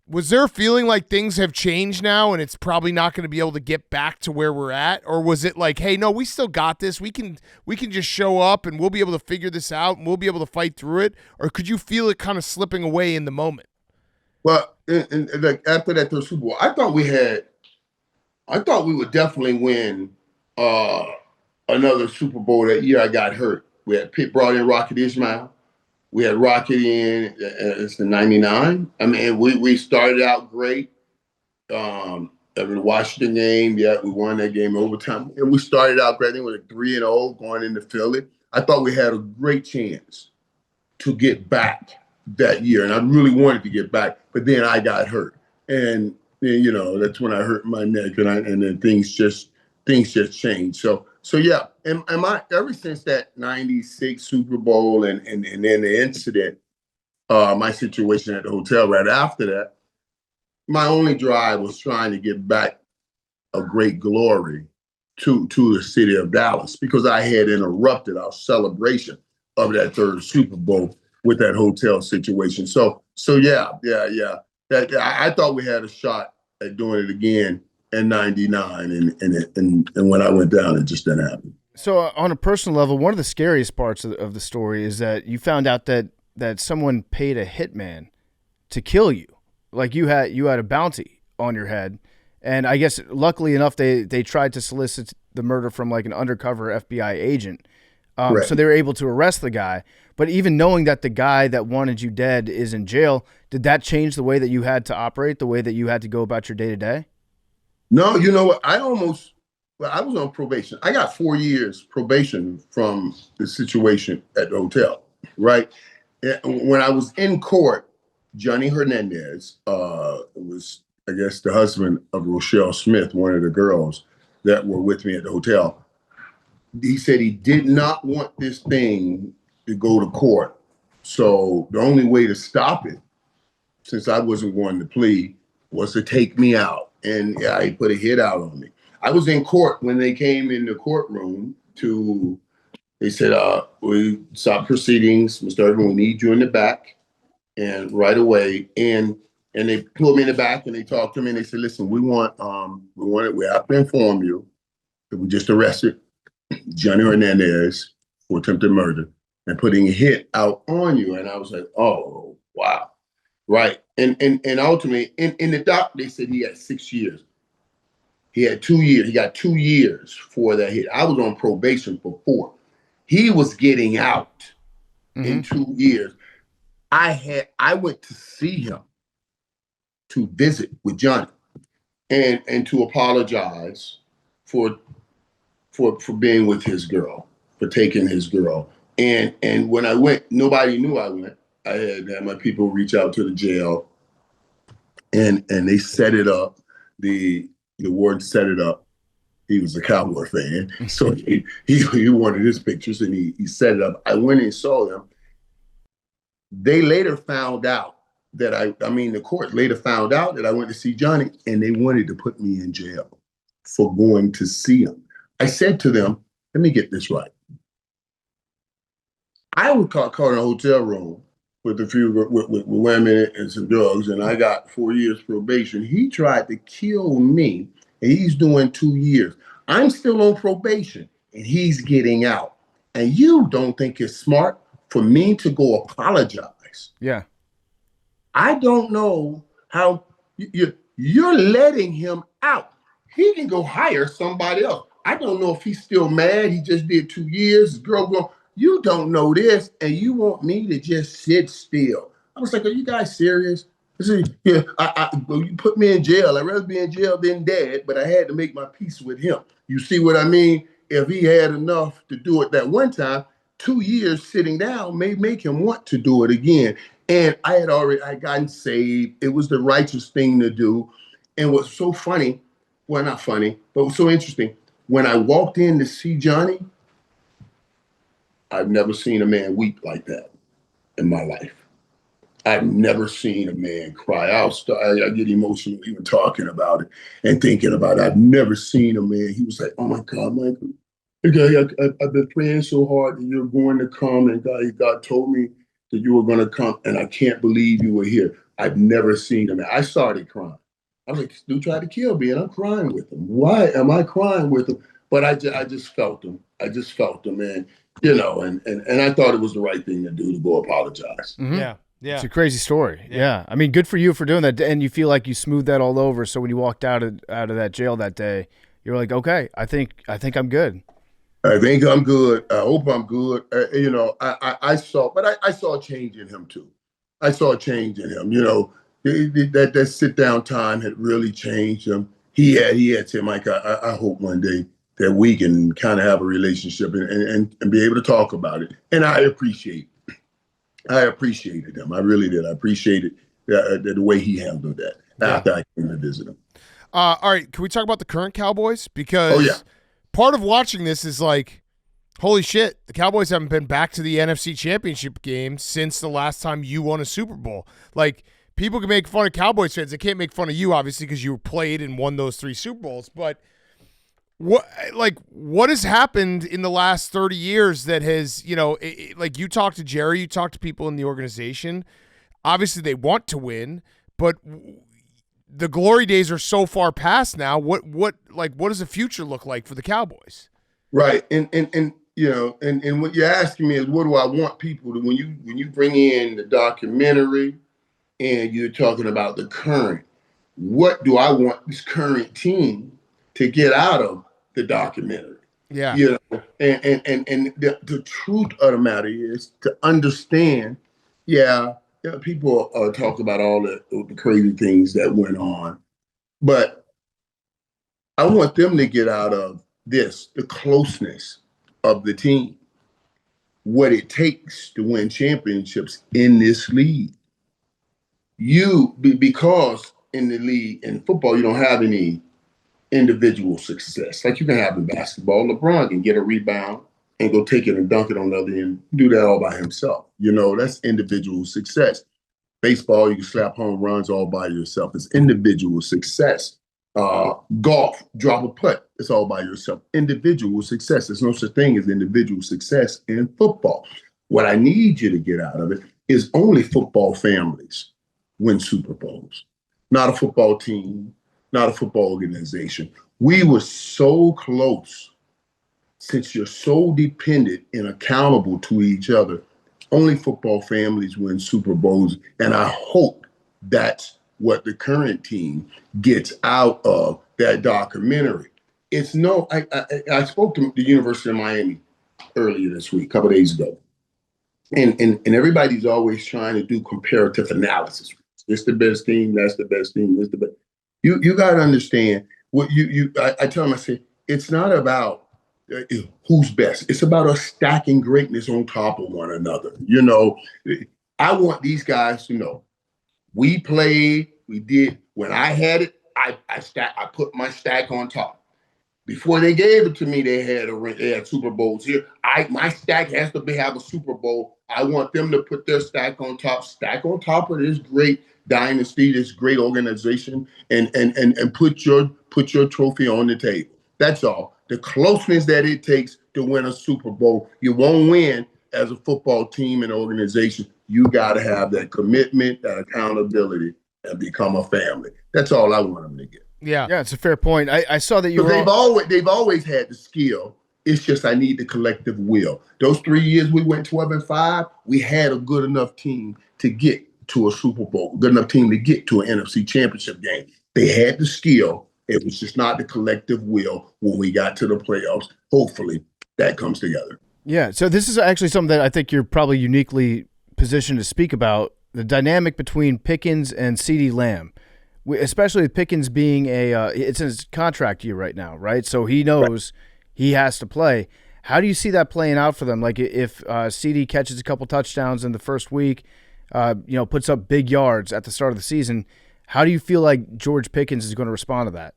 was there a feeling like things have changed now and it's probably not going to be able to get back to where we're at? Or was it like, "Hey, no, we still got this. We can just show up and we'll be able to figure this out and we'll be able to fight through it"? Or could you feel it kind of slipping away in the moment? Well, like after that 3rd Super Bowl, I thought we would definitely win another Super Bowl that year I got hurt. We had Pitt brought in Rocket Ismail. We had Rocket in, it's the 99. I mean, we started out great. In the Washington game, yeah, we won that game overtime. And we started out great. I think we were 3-0 going into Philly. I thought we had a great chance to get back that year. And I really wanted to get back, but then I got hurt. And that's when I hurt my neck and then things just changed. So yeah, and ever since that 96 Super Bowl and then the incident, my situation at the hotel right after that, my only drive was trying to get back a great glory to the city of Dallas because I had interrupted our celebration of that third Super Bowl with that hotel situation. So yeah. I thought we had a shot at doing it again in '99, and when I went down, it just didn't happen. So on a personal level, one of the scariest parts of the story is that you found out that someone paid a hitman to kill you. Like you had a bounty on your head, and I guess luckily enough they tried to solicit the murder from like an undercover FBI agent. So they were able to arrest the guy. But even knowing that the guy that wanted you dead is in jail, did that change the way that you had to operate, the way that you had to go about your day to day? No, you know what? I was on probation. I got 4 years probation from the situation at the hotel, right? When I was in court, Johnny Hernandez was, I guess, the husband of Rochelle Smith, one of the girls that were with me at the hotel. He said he did not want this thing to go to court. So the only way to stop it, since I wasn't going to plead, was to take me out. And yeah, he put a hit out on me. I was in court when they came in the courtroom they said, we stopped proceedings. Mr. Irvin, we need you in the back. And right away, and they pulled me in the back and they talked to me and they said, listen, we have to inform you that we just arrested Johnny Hernandez for attempted murder and putting a hit out on you. And I was like, oh, wow. Right. And ultimately, in the doc, they said he had 6 years. He had 2 years. He got 2 years for that hit. I was on probation for 4. He was getting out in 2 years. I went to see him to visit with Johnny and to apologize for being with his girl, for taking his girl. And when I went, nobody knew I went. I had my people reach out to the jail and they set it up. The warden set it up. He was a Cowboy fan. So he wanted his pictures and he set it up. I went and saw them. They later found out that the court later found out that I went to see Johnny and they wanted to put me in jail for going to see him. I said to them, let me get this right. I was caught in a hotel room with a few with women and some drugs, and I got 4 years probation. He tried to kill me, and he's doing 2 years. I'm still on probation, and he's getting out. And you don't think it's smart for me to go apologize? Yeah. I don't know how you're letting him out. He can go hire somebody else. I don't know if he's still mad. He just did 2 years. His girl going, you don't know this, and you want me to just sit still. I was like, are you guys serious? I said, yeah, you put me in jail. I'd rather be in jail than dead, but I had to make my peace with him. You see what I mean? If he had enough to do it that one time, 2 years sitting down may make him want to do it again. And I gotten saved. It was the righteous thing to do. And what's so funny, well, not funny, but what's so interesting, when I walked in to see Johnny, I've never seen a man weep like that in my life. I've never seen a man cry. I get emotional even talking about it and thinking about it. I've never seen a man. He was like, oh my God, Michael, I've been praying so hard that you're going to come, and God told me that you were going to come, and I can't believe you were here. I've never seen a man. I started crying. I was like, this dude tried to kill me, and I'm crying with him. Why am I crying with him? But I just felt him. And and I thought it was the right thing to do to go apologize. Mm-hmm. Yeah. It's a crazy story. Yeah. I mean, good for you for doing that. And you feel like you smoothed that all over. So when you walked out of that jail that day, you're like, okay, I think I'm good. I think I'm good. I hope I'm good. I saw a change in him too. I saw a change in him. That sit down time had really changed him. He had said, Mike, I hope one day that we can kind of have a relationship and be able to talk about it. And I appreciated him. I really did. I appreciated the way he handled that after I came to visit him. All right. Can we talk about the current Cowboys? Because part of watching this is like, holy shit, the Cowboys haven't been back to the NFC Championship game since the last time you won a Super Bowl. Like, people can make fun of Cowboys fans. They can't make fun of you, obviously, because you played and won those 3 Super Bowls. But what has happened in the last 30 years that has, like you talk to Jerry, you talk to people in the organization, obviously they want to win, but the glory days are so far past now. What does the future look like for the Cowboys? Right. And what you're asking me is, what do I want people to, when you bring in the documentary and you're talking about the current, what do I want this current team to get out of the documentary? Yeah. And the truth of the matter is to understand, people talk about all the crazy things that went on, but I want them to get out of this, the closeness of the team, what it takes to win championships in this league. Because in the league, in football, you don't have any individual success. Like you can have in basketball. LeBron can get a rebound and go take it and dunk it on the other end, do that all by himself. That's individual success. Baseball, you can slap home runs all by yourself. It's individual success. Golf, drop a putt. It's all by yourself. Individual success. There's no such thing as individual success in football. What I need you to get out of it is only football families win Super Bowls. Not a football team, not a football organization. We were so close. Since you're so dependent and accountable to each other, only football families win Super Bowls. And I hope that's what the current team gets out of that documentary. I spoke to the University of Miami earlier this week, a couple of days ago. And everybody's always trying to do comparative analysis. It's the best team, that's the best team, this the best. You got to understand what I tell them, I say, it's not about who's best. It's about us stacking greatness on top of one another. I want these guys to know we played, we did. When I had it, I put my stack on top. Before they gave it to me, they had Super Bowls here. My stack has to have a Super Bowl. I want them to put their stack on top of this great dynasty, this great organization, and put your trophy on the table. That's all. The closeness that it takes to win a Super Bowl, you won't win as a football team and organization. You got to have that commitment, that accountability, and become a family. That's all I want them to get. Yeah, it's a fair point. I saw that they've always had the skill. It's just I need the collective will. Those 3 years we went 12-5, we had a good enough team to get to a Super Bowl, good enough team to get to an NFC Championship game. They had the skill. It was just not the collective will when we got to the playoffs. Hopefully that comes together. Yeah, so this is actually something that I think you're probably uniquely positioned to speak about, the dynamic between Pickens and CeeDee Lamb. Especially with Pickens being it's his contract year right now, right? So he knows he has to play. How do you see that playing out for them? Like if CeeDee catches a couple touchdowns in the first week, puts up big yards at the start of the season, how do you feel like George Pickens is going to respond to that?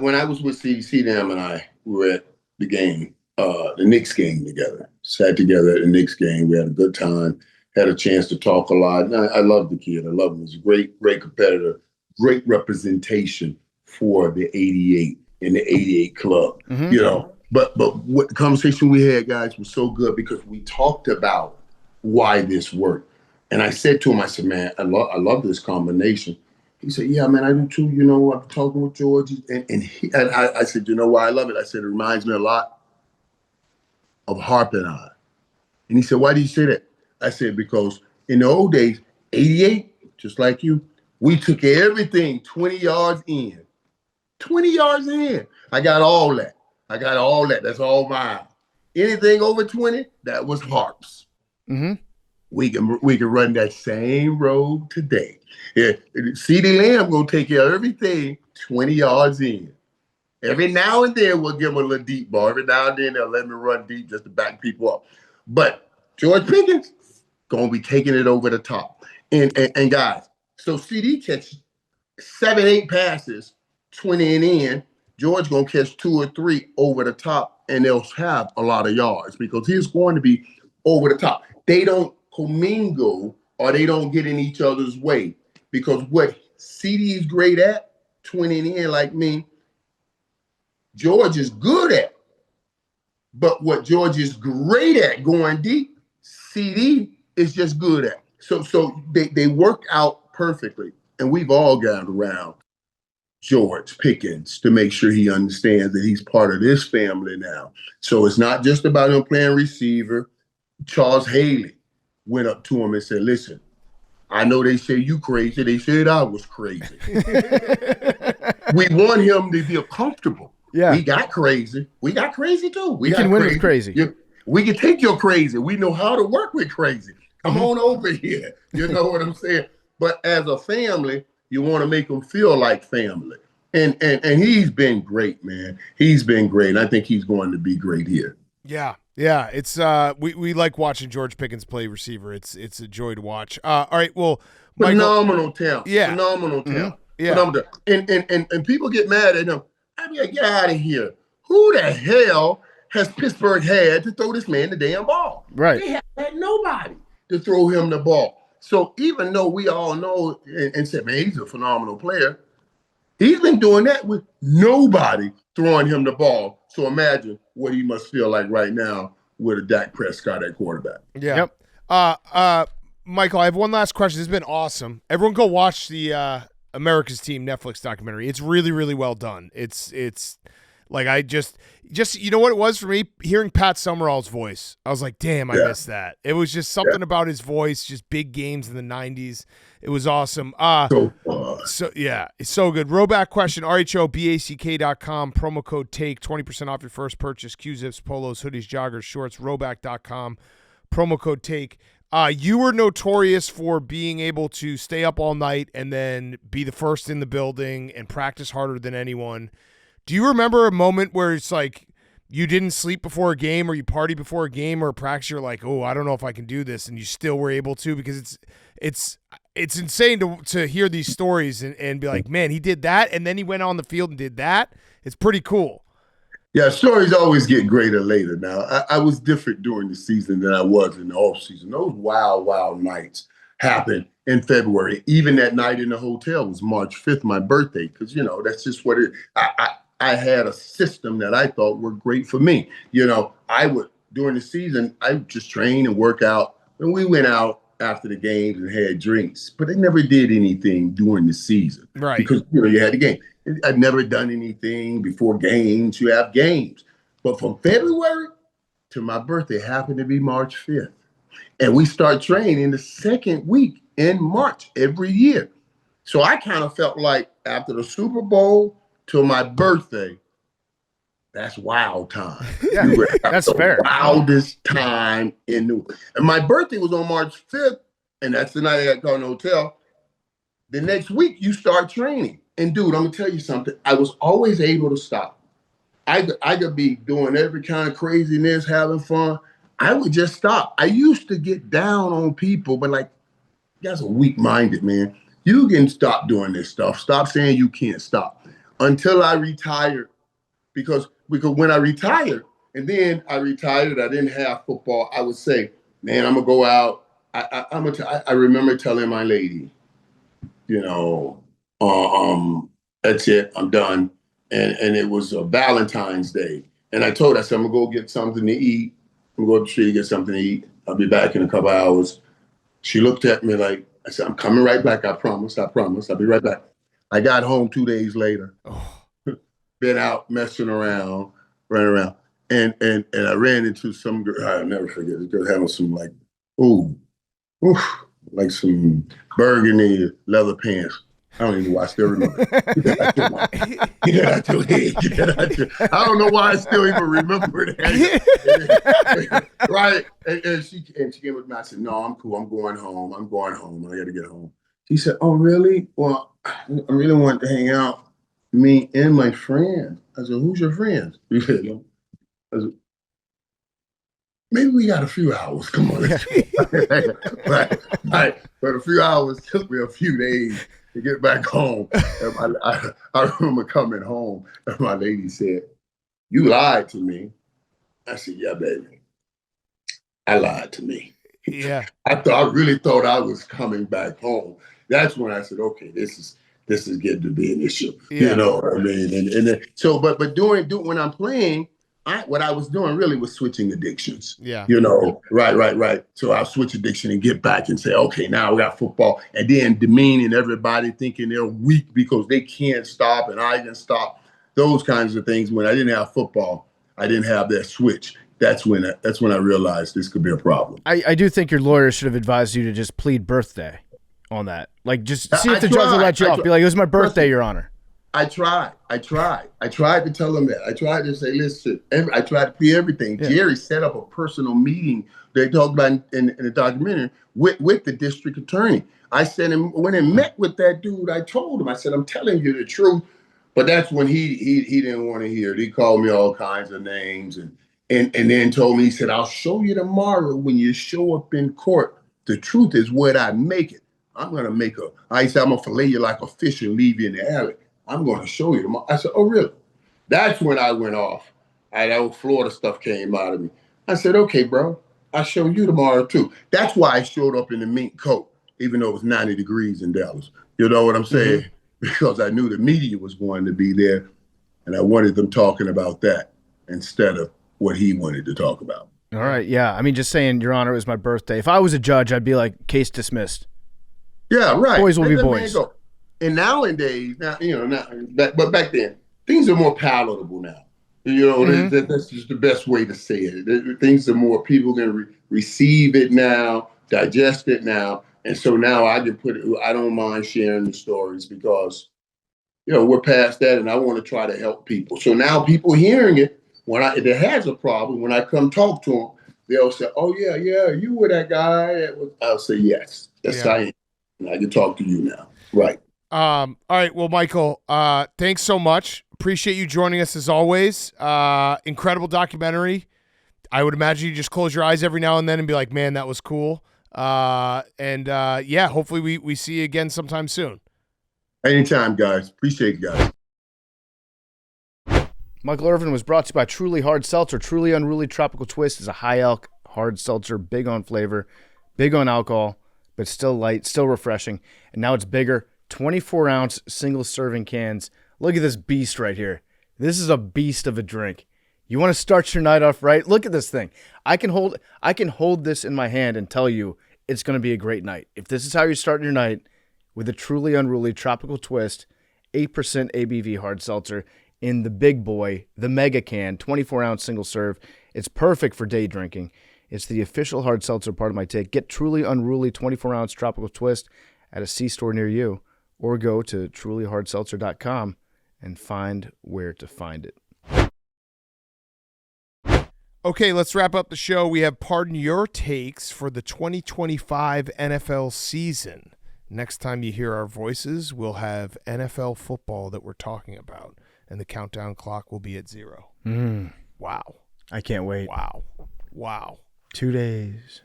When I was with CeeDee Lamb and I were at the game, the Knicks game together, sat together at the Knicks game. We had a good time. Had a chance to talk a lot. And I love the kid. I love him. He's a great, great competitor, great representation for the 88 and the 88 club. Mm-hmm. But what the conversation we had, guys, was so good because we talked about why this worked. And I said to him, I said, man, I love this combination. He said, yeah, man, I do too. I'm talking with George. And I said, you know why I love it? I said, it reminds me a lot of Harp and I. And he said, why do you say that? I said, because in the old days, 88, just like you, we took everything 20 yards in. 20 yards in. I got all that. That's all mine. Anything over 20, that was Harp's. Mm-hmm. We can run that same road today. Yeah, CeeDee Lamb gonna take care of everything 20 yards in. Every now and then we'll give him a little deep ball. Every now and then they'll let me run deep just to back people up. But George Pickens gonna be taking it over the top. And guys, so CeeDee catches 7-8 passes, 20 and in. George gonna catch 2 or 3 over the top, and they'll have a lot of yards because he's going to be over the top. They don't commingle or they don't get in each other's way because what CeeDee is great at, 20 and in like me, George is good at. But what George is great at going deep, CD is just good at. So they work out perfectly. And we've all got around George Pickens to make sure he understands that he's part of this family now. So it's not just about him playing receiver. Charles Haley went up to him and said, listen, I know they say you crazy. They said I was crazy. We want him to feel comfortable. Yeah. We got crazy. We got crazy too. We can win with crazy. We can take your crazy. We know how to work with crazy. Come on over here. You know what I'm saying? But as a family, you want to make them feel like family. And he's been great, man. He's been great. And I think he's going to be great here. Yeah. Yeah, it's we like watching George Pickens play receiver. It's a joy to watch. All right, well, Michael, phenomenal talent. Yeah. Phenomenal talent. Yeah. Phenomenal. And people get mad at him. I mean, get out of here. Who the hell has Pittsburgh had to throw this man the damn ball? Right. They had nobody to throw him the ball. So even though we all know and said, man, he's a phenomenal player, he's been doing that with nobody throwing him the ball. So imagine what he must feel like right now with a Dak Prescott at quarterback. Yeah. Yep. Michael, I have one last question. This has been awesome. Everyone go watch the America's Team Netflix documentary. It's really, really well done. It's like I just you know what it was for me? Hearing Pat Summerall's voice. I was like, damn, I missed that. It was just something about his voice, just big games in the 90s. It was awesome. So yeah, it's so good. Roback question, RHOBACK.com, promo code TAKE, 20% off your first purchase, Q-zips, polos, hoodies, joggers, shorts, roback.com, promo code TAKE. You were notorious for being able to stay up all night and then be the first in the building and practice harder than anyone. Do you remember a moment where it's like you didn't sleep before a game or you party before a game or a practice? You're like, oh, I don't know if I can do this, and you still were able to? Because it's insane to hear these stories and be like, man, he did that, and then he went on the field and did that. It's pretty cool. Yeah, stories always get greater later. Now, I was different during the season than I was in the off season. Those wild nights happened in February. Even that night in the hotel was March 5th, my birthday, because, you know, that's just what it I had a system that I thought were great for me. You know, during the season, I would just train and work out. And we went out after the games and had drinks, but I never did anything during the season. Right. Because, you know, you had the game. I'd never done anything before games. You have games. But from February to my birthday happened to be March 5th. And we start training the second week in March every year. So I kind of felt like after the Super Bowl till my birthday, that's wild time. Yeah, that's fair. Wildest time in New. And my birthday was on March 5th, and that's the night I got caught in the hotel. The next week, you start training. And dude, I'm gonna tell you something. I was always able to stop. I could be doing every kind of craziness, having fun. I would just stop. I used to get down on people, but like, you guys are weak-minded, man. You can stop doing this stuff. Stop saying you can't stop. Until I retired, because when I retired, and then I retired, I didn't have football. I would say, man, I'm gonna go out. I remember telling my lady, you know, that's it, I'm done. And it was a Valentine's Day. And I told her, I said, I'm gonna go get something to eat. I'm gonna go to the street to get something to eat. I'll be back in a couple hours. She looked at me like, I said, I'm coming right back, I promise. I'll be right back. I got home 2 days later. Been out messing around, running around. And I ran into some girl, I'll never forget, this girl having some like some burgundy leather pants. I don't even know why I still remember. Get out your head. I don't know why I still even remember that. Right? And she came with me. I said, no, I'm cool. I'm going home. I got to get home. She said, oh, really? Well, I really want to hang out, me and my friends. I said, who's your friends? I said, maybe we got a few hours. Come on. Right. But a few hours took me a few days to get back home. And I remember coming home and my lady said, you lied to me. I said, yeah, baby. I lied to me. Yeah. I really thought I was coming back home. That's when I said, okay, this this is getting to be an issue. Yeah. You know what I mean? And then, so, but doing when I'm playing, what I was doing really was switching addictions. Yeah. You know, right. So I'll switch addiction and get back and say, okay, now we got football. And then demeaning everybody, thinking they're weak because they can't stop and I can stop. Those kinds of things. When I didn't have football, I didn't have that switch. That's when I realized this could be a problem. I do think your lawyer should have advised you to just plead birthday on that. Like, just see if the judge will let you off. Be like, it was my birthday, Your Honor. I tried to tell them that. I tried to say, listen, I tried to be everything. Yeah. Jerry set up a personal meeting they talked about in the documentary with the district attorney. I said, and when I met with that dude, I told him, I said, I'm telling you the truth. But that's when he didn't want to hear it. He called me all kinds of names and then told me, he said, I'll show you tomorrow when you show up in court. The truth is what I make it. I'm going to I said, I'm going to fillet you like a fish and leave you in the alley. I'm going to show you tomorrow. I said, oh, really? That's when I went off. That old Florida stuff came out of me. I said, okay, bro, I'll show you tomorrow, too. That's why I showed up in the mink coat, even though it was 90 degrees in Dallas. You know what I'm saying? Mm-hmm. Because I knew the media was going to be there, and I wanted them talking about that instead of what he wanted to talk about. All right, yeah. I mean, just saying, Your Honor, it was my birthday. If I was a judge, I'd be like, case dismissed. Yeah, right. Boys will be boys. And nowadays, but back then, things are more palatable now. You know, that's just the best way to say it. Things are more, people can receive it now, digest it now. And so now I don't mind sharing the stories because, you know, we're past that and I want to try to help people. So now people hearing it, if it has a problem, when I come talk to them, they'll say, oh, yeah, you were that guy. I'll say, yes, that's I am. And I can talk to you now. Right. All right. Well, Michael, thanks so much. Appreciate you joining us as always. Incredible documentary. I would imagine you just close your eyes every now and then and be like, man, that was cool. Hopefully we see you again sometime soon. Anytime, guys. Appreciate you guys. Michael Irvin was brought to you by Truly Hard Seltzer. Truly Unruly Tropical Twist is a high alc hard seltzer, big on flavor, big on alcohol, but still light, still refreshing. And now it's bigger, 24-ounce single-serving cans. Look at this beast right here. This is a beast of a drink. You want to start your night off right? Look at this thing. I can hold this in my hand and tell you it's going to be a great night. If this is how you're starting your night with a Truly Unruly Tropical Twist, 8% ABV hard seltzer in the big boy, the mega can, 24-ounce single serve. It's perfect for day drinking. It's the official hard seltzer part of my take. Get Truly Unruly 24-ounce Tropical Twist at a C-store near you or go to trulyhardseltzer.com and find where to find it. Okay, let's wrap up the show. We have Pardon Your Takes for the 2025 NFL season. Next time you hear our voices, we'll have NFL football that we're talking about, and the countdown clock will be at 0. Wow. I can't wait. Wow. 2 days.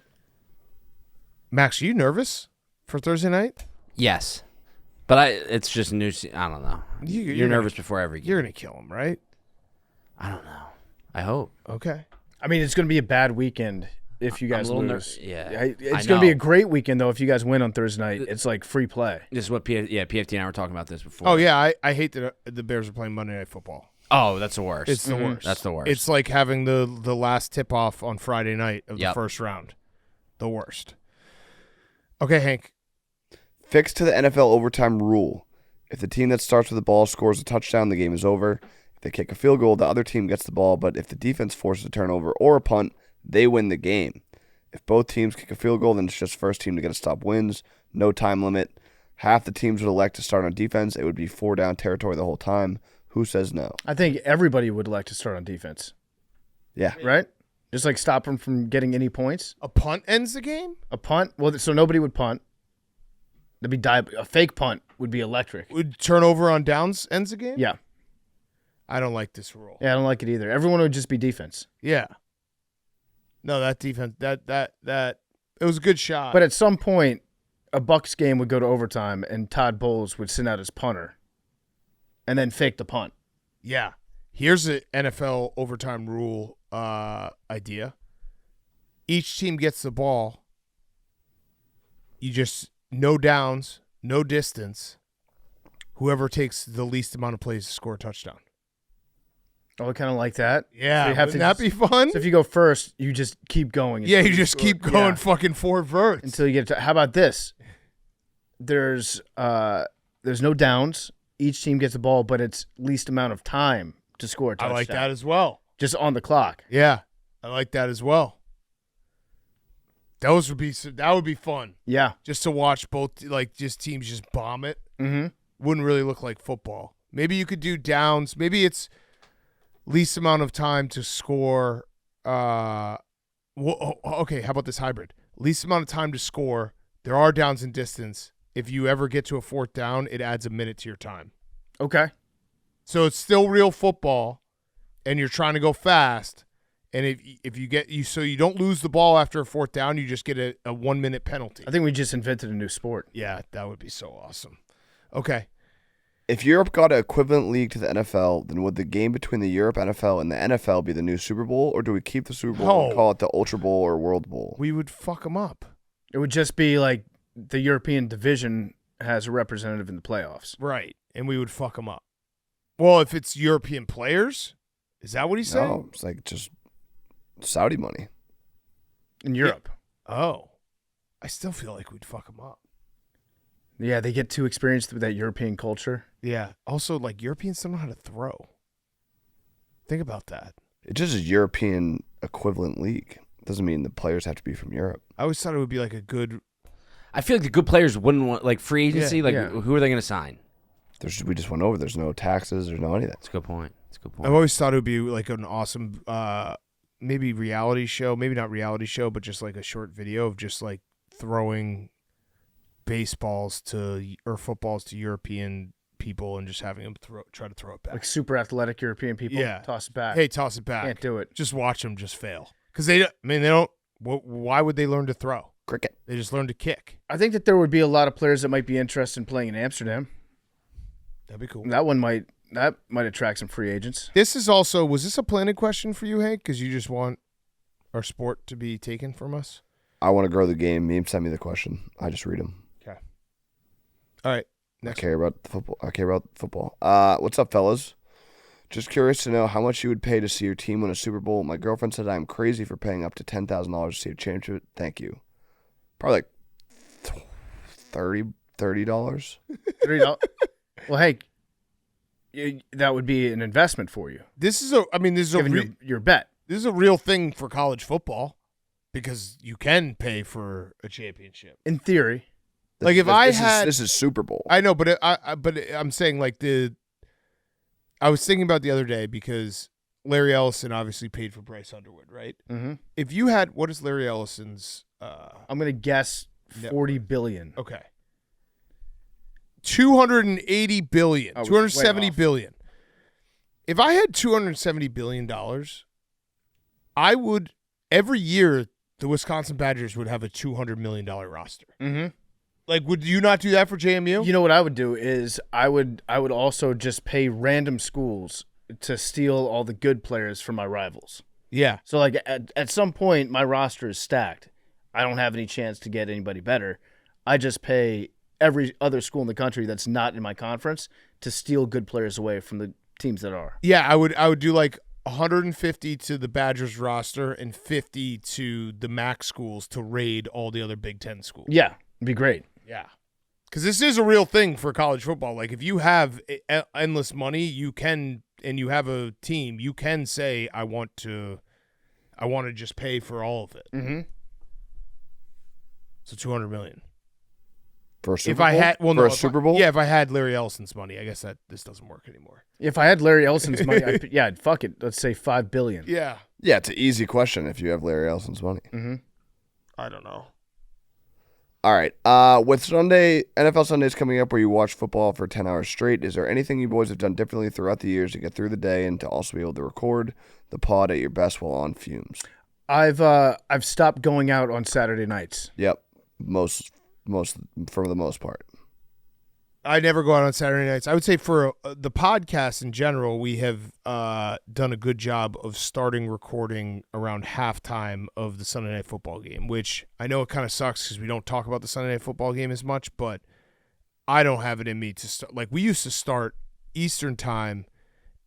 Max, are you nervous for Thursday night? Yes. But it's just new. I don't know. You're nervous before every game. You're going to kill him, right? I don't know. I hope. Okay. I mean, it's going to be a bad weekend if you guys lose. It's going to know. be a great weekend, though, if you guys win on Thursday night. It's like free play. This is what PFT and I were talking about this before. Oh, yeah. I hate that the Bears are playing Monday Night Football. Oh, that's the worst. It's the worst. That's the worst. It's like having the last tip-off on Friday night of the first round. The worst. Okay, Hank. Fix to the NFL overtime rule. If the team that starts with the ball scores a touchdown, the game is over. If they kick a field goal, the other team gets the ball, but if the defense forces a turnover or a punt, they win the game. If both teams kick a field goal, then it's just first team to get a stop wins. No time limit. Half the teams would elect to start on defense. It would be 4-down territory the whole time. Who says no? I think everybody would like to start on defense. Yeah. Right? Just like stop them from getting any points. A punt ends the game? A punt? Well, so nobody would punt. That'd be a fake punt would be electric. Would turnover on downs ends the game? Yeah. I don't like this rule. Yeah, I don't like it either. Everyone would just be defense. Yeah. No, that defense, that it was a good shot. But at some point, a Bucs game would go to overtime, and Todd Bowles would send out his punter, and then fake the punt. Yeah. Here's an NFL overtime rule idea. Each team gets the ball. You just no downs, no distance, whoever takes the least amount of plays to score a touchdown. Oh, I kind of like that. Yeah, So you have wouldn't to that be fun? So if you go first, you just keep going. Yeah, until you just score. keep going Yeah. fucking 4 verts. Until you get to. How about this? There's no downs. Each team gets the ball, but it's least amount of time to score a I touchdown. like that as well. Just on the clock. Yeah, I like that as well. That would be fun. Yeah. Just to watch both, like, just teams just bomb it. Mm-hmm. Wouldn't really look like football. Maybe you could do downs. Maybe it's least amount of time to score. Okay, how about this hybrid? Least amount of time to score. There are downs in distance. If you ever get to a 4th down, it adds a minute to your time. Okay. So it's still real football, and you're trying to go fast. And if you get so you don't lose the ball after a 4th down, you just get a 1-minute penalty. I think we just invented a new sport. Yeah, that would be so awesome. Okay. If Europe got an equivalent league to the NFL, then would the game between the Europe NFL and the NFL be the new Super Bowl, or do we keep the Super Bowl and call it the Ultra Bowl or World Bowl? We would fuck them up. It would just be like the European division has a representative in the playoffs. Right, and we would fuck them up. Well, if it's European players, is that what he's saying? No, it's like just Saudi money. In Europe. Oh. I still feel like we'd fuck them up. Yeah, they get too experienced with that European culture. Yeah. Also, like, Europeans don't know how to throw. Think about that. It's just a European equivalent league. Doesn't mean the players have to be from Europe. I always thought it would be like a good. I feel like the good players wouldn't want, like, free agency. Yeah. Who are they going to sign? We just went over. There's no taxes. There's no anything. That's a good point. I've always thought it would be like an awesome, maybe reality show. Maybe not reality show, but just like a short video of just like throwing baseballs or footballs to European people and just having them try to throw it back. Like super athletic European people. Yeah. Toss it back. Hey, toss it back. Can't do it. Just watch them just fail. Because they don't. Why would they learn to throw? Cricket. They just learn to kick. I think that there would be a lot of players that might be interested in playing in Amsterdam. That'd be cool. That might attract some free agents. Was this a planning question for you, Hank? Because you just want our sport to be taken from us? I want to grow the game. Meme send me the question. I just read them. Okay. All right. I care about football. What's up, fellas? Just curious to know how much you would pay to see your team win a Super Bowl. My girlfriend said I'm crazy for paying up to $10,000 to see a championship. Thank you. Probably like $30. $30. Well, hey, that would be an investment for you. This is your bet. This is a real thing for college football because you can pay for a championship. In theory. Like if this is Super Bowl. I know, but I'm saying like I was thinking about the other day because Larry Ellison obviously paid for Bryce Underwood, right? Mm-hmm. If you had, what is Larry Ellison's? I'm gonna guess $40 billion. Okay. $280 billion. Oh, $270 billion. If I had $270 billion, I would every year the Wisconsin Badgers would have a $200 million roster. Mm-hmm. Like, would you not do that for JMU? You know what I would do is I would also just pay random schools to steal all the good players from my rivals. Yeah. So like at some point my roster is stacked. I don't have any chance to get anybody better. I just pay every other school in the country that's not in my conference to steal good players away from the teams that are. Yeah, I would do like 150 to the Badgers roster and 50 to the MAC schools to raid all the other Big Ten schools. Yeah, it'd be great. Yeah. Because this is a real thing for college football. Like, if you have endless money, and you have a team, you can say, I want to just pay for all of it. Mm-hmm. So $200 million. For a Super Bowl? For a Super Bowl? Yeah, if I had Larry Ellison's money, I guess that this doesn't work anymore. If I had Larry Ellison's money, fuck it. Let's say $5 billion. Yeah. Yeah, it's an easy question if you have Larry Ellison's money. Mm-hmm. I don't know. All right. With NFL Sundays coming up where you watch football for 10 hours straight, is there anything you boys have done differently throughout the years to get through the day and to also be able to record the pod at your best while on fumes? I've stopped going out on Saturday nights. Yep. Most for the most part. I never go out on Saturday nights. I would say for the podcast in general, we have done a good job of starting recording around halftime of the Sunday Night Football game, which I know it kind of sucks because we don't talk about the Sunday Night Football game as much, but I don't have it in me to start. Like, we used to start Eastern time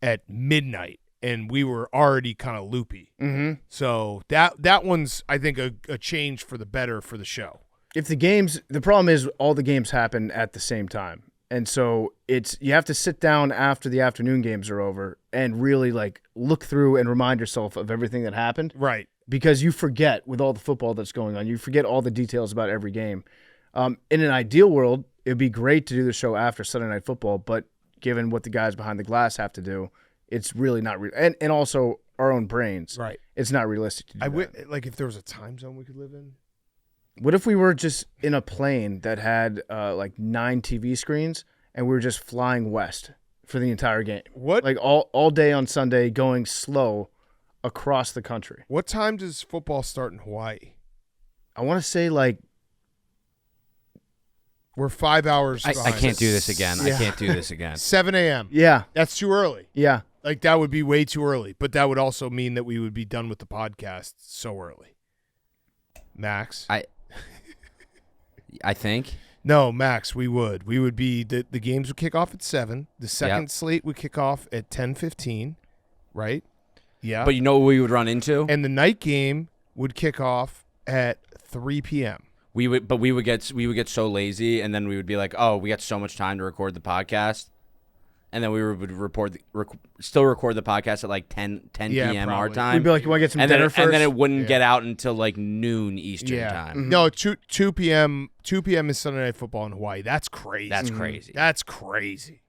at midnight, and we were already kind of loopy. Mm-hmm. So that one's, I think, a change for the better for the show. If the problem is all the games happen at the same time. And so you have to sit down after the afternoon games are over and really like look through and remind yourself of everything that happened. Right. Because you forget with all the football that's going on. You forget all the details about every game. In an ideal world, it'd be great to do the show after Sunday Night Football, but given what the guys behind the glass have to do, it's really not real. And also our own brains. Right. It's not realistic to do that. Like, if there was a time zone we could live in. What if we were just in a plane that had like 9 TV screens and we were just flying west for the entire game? What? Like all day on Sunday, going slow across the country. What time does football start in Hawaii? I want to say like we're 5 hours. I behind. can't do this again. Yeah. I can't do this again. 7 a.m. Yeah. That's too early. Yeah. Like, that would be way too early. But that would also mean that we would be done with the podcast so early. Max? I think. No, Max, we would. We would be the games would kick off at 7. The second slate would kick off at 10:15, right? Yeah. But you know what we would run into? And the night game would kick off at 3 p.m. We would get so lazy, and then we would be like, oh, we got so much time to record the podcast, and then we would still record the podcast at like 10 p.m. our probably. time. We'd be like, you want to get some dinner first? And then it wouldn't get out until like noon Eastern time. Mm-hmm. No, 2 p.m. 2 p.m. is Sunday Night Football in Hawaii. That's crazy. That's crazy. That's crazy.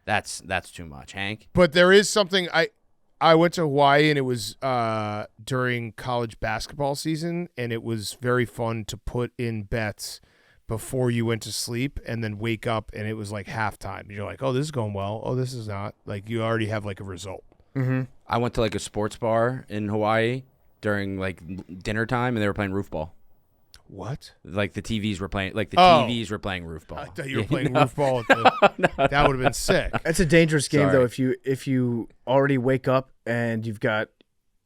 That's too much, Hank. But there is something I went to Hawaii, and it was during college basketball season, and it was very fun to put in bets before you went to sleep and then wake up, and it was like halftime. You're like, oh, this is going well. Oh, this is not. Like, you already have like a result. Mm-hmm. I went to like a sports bar in Hawaii during like dinner time, and they were playing roof ball. What? Like the TVs were playing. Like the TVs were playing roof ball. I thought you were playing roof ball. That would have been sick. It's a dangerous game, Sorry. though, if you already wake up and you've got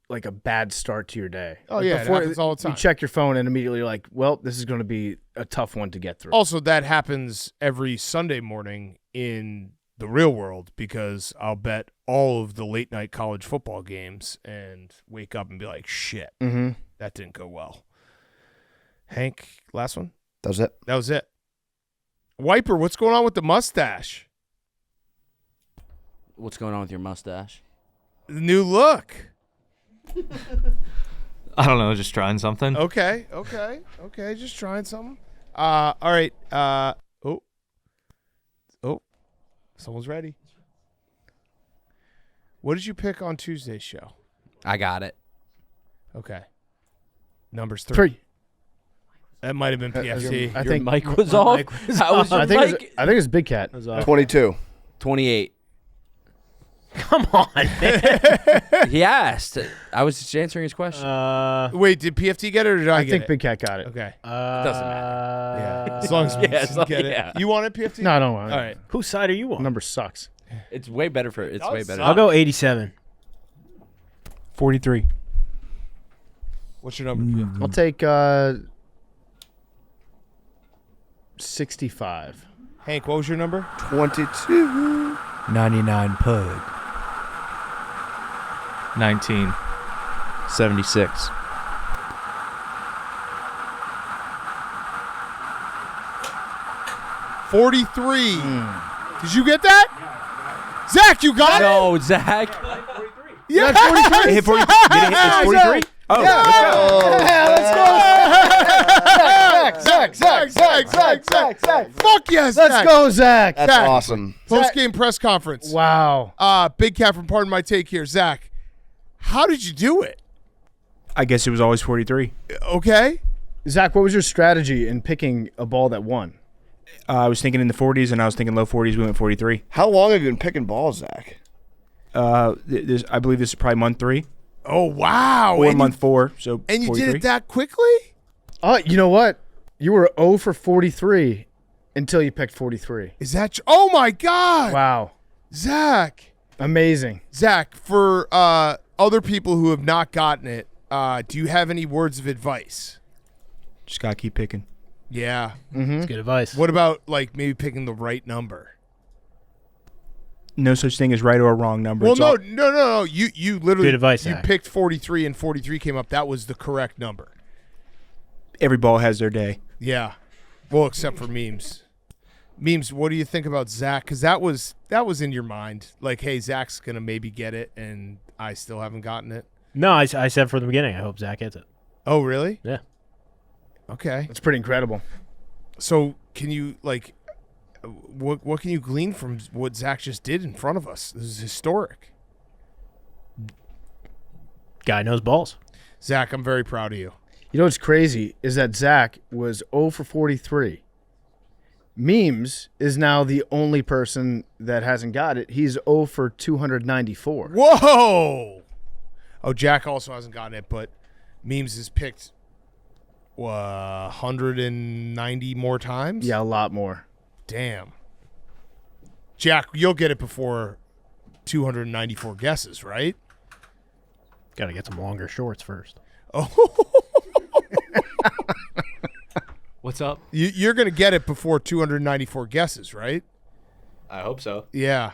like a bad start to your day. Oh, Like, yeah, it happens all the time. You check your phone and immediately you're like, well, this is going to be a tough one to get through. Also, that happens every Sunday morning in the real world, because I'll bet all of the late night college football games and wake up and be like, shit, Mm-hmm. that didn't go well. Hank, last one? That was it. That was it. Wiper, what's going on with the mustache? What's going on with your mustache? The new look. I don't know, just trying something. Okay, just trying something. All right. Oh, someone's ready. What did you pick on Tuesday's show? I got it. Okay. Numbers 3. That might have been Your PFT. I think mic was off. How was your I think mic? it's Big Cat. 22. 28. Come on, man. He asked. I was just answering his question. Wait, did PFT get it or did I I get think it? Big Cat got it. Okay. It doesn't matter. Yeah. As long as we get it. You want it, PFT? No, I don't want it. All right. Whose side are you on? Number sucks. It's way better for. It's way better. I'll go 87. 43. What's your number, PFT? I'll take 65. Hank, what was your number? 22. 99 pug. 19. 76. $43. Did you get that? Zach, you got it? No, Zach. Yeah. It hit 40. Did it hit? It's 43? Oh, Zach. Fuck yes, Zach. Let's go, Zach. That's Zach. awesome. Post-game press conference. Wow. Big Cat from Pardon My Take here. Zach, how did you do it? I guess it was always 43. Okay. Zach, what was your strategy in picking a ball that won? I was thinking in the 40s, and I was thinking low 40s. We went 43. How long have you been picking balls, Zach? I believe this is probably month 3 Oh, wow. or And month 4. So and you 43. did it that quickly? Oh, you know what? You were 0 for 43 until you picked 43. Is that oh, my God. Wow. Zach. Amazing. Zach, for other people who have not gotten it, do you have any words of advice? Just gotta keep picking. Yeah. It's good advice. What about like maybe picking the right number? No such thing as right or wrong number. Well, It's no. You literally Good advice, you Zach. picked 43 and 43 came up. That was the correct number. every ball has their day. Yeah. Well, except for memes. Memes, what do you think about Zach? Because that was in your mind. Like, hey, Zach's going to maybe get it, and I still haven't gotten it. No, I said from the beginning, I hope Zach gets it. Oh, really? Yeah. Okay. That's pretty incredible. So can you, like, what can you glean from what Zach just did in front of us? This is historic. Guy knows balls. Zach, I'm very proud of you. You know what's crazy is that Zach was 0 for 43. Memes is now the only person that hasn't got it. He's 0 for 294. Whoa! Oh, Jack also hasn't gotten it, but Memes has picked 190 more times? Yeah, a lot more. Damn. Jack, you'll get it before 294 guesses, right? Got to get some longer shorts first. Oh, What's up? you're going to get it before 294 guesses, right? I hope so. Yeah.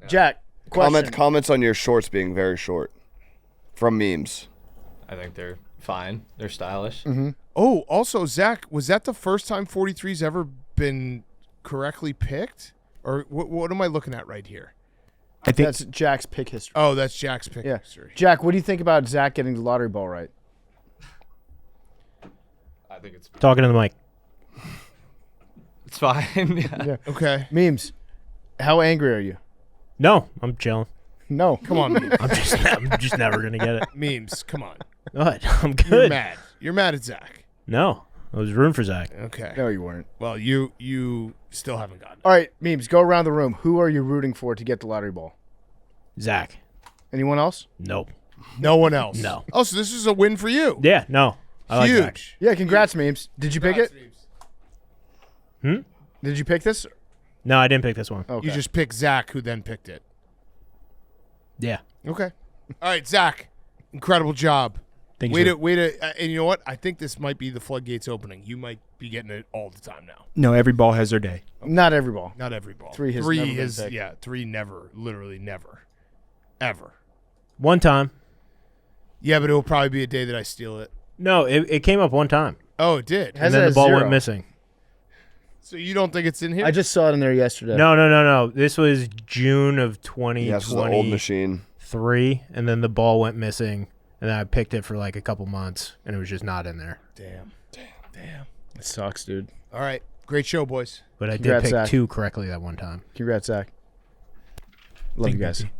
Jack, question. Comments on your shorts being very short from memes. I think they're fine. They're stylish. Oh, also, Zach, was that the first time 43's ever been correctly picked? Or what am I looking at right here? I think That's Jack's pick history. Oh, that's Jack's pick Yeah. history. Jack, what do you think about Zach getting the lottery ball right? I think it's Talking to the mic. fine. Yeah. Okay. Memes, how angry are you? No, I'm chilling. No. Come on, Memes. I'm just never gonna get it. Memes, come on. What? I'm You're good. mad. You're mad at Zach. No, I was rooting for Zach. Okay. No, you weren't. Well, you still haven't gotten it. All right, Memes, go around the room. Who are you rooting for to get the lottery ball? Zach. Anyone else? Nope. No one else. No. Oh, so this is a win for you. Yeah. No. I like Zach. Huge. Yeah, congrats, Memes. Did you pick it? Hmm? Did you pick this? No, I didn't pick this one. Okay. You just picked Zach, who then picked it. Yeah. Okay. All right, Zach. Incredible job. Thanks Way for- to, and you know what? I think this might be the floodgates opening. You might be getting it all the time now. no, every ball has their day. Not every ball. Not every ball. Three has never been picked. Yeah, three never, literally never, ever. One time. Yeah, but it will probably be a day that I steal it. No, it came up one time. Oh, it did. Has And then it the as ball 0? went missing. So you don't think it's in here? I just saw it in there yesterday. No. This was June of Yeah, this is the old 2023, machine. and then the ball went missing, and then I picked it for like a couple months, and it was just not in there. Damn. It sucks, dude. All right. Great show, boys. But I Congrats, did pick Zach. 2 correctly that one time. Congrats, Zach. Love you guys. Becky.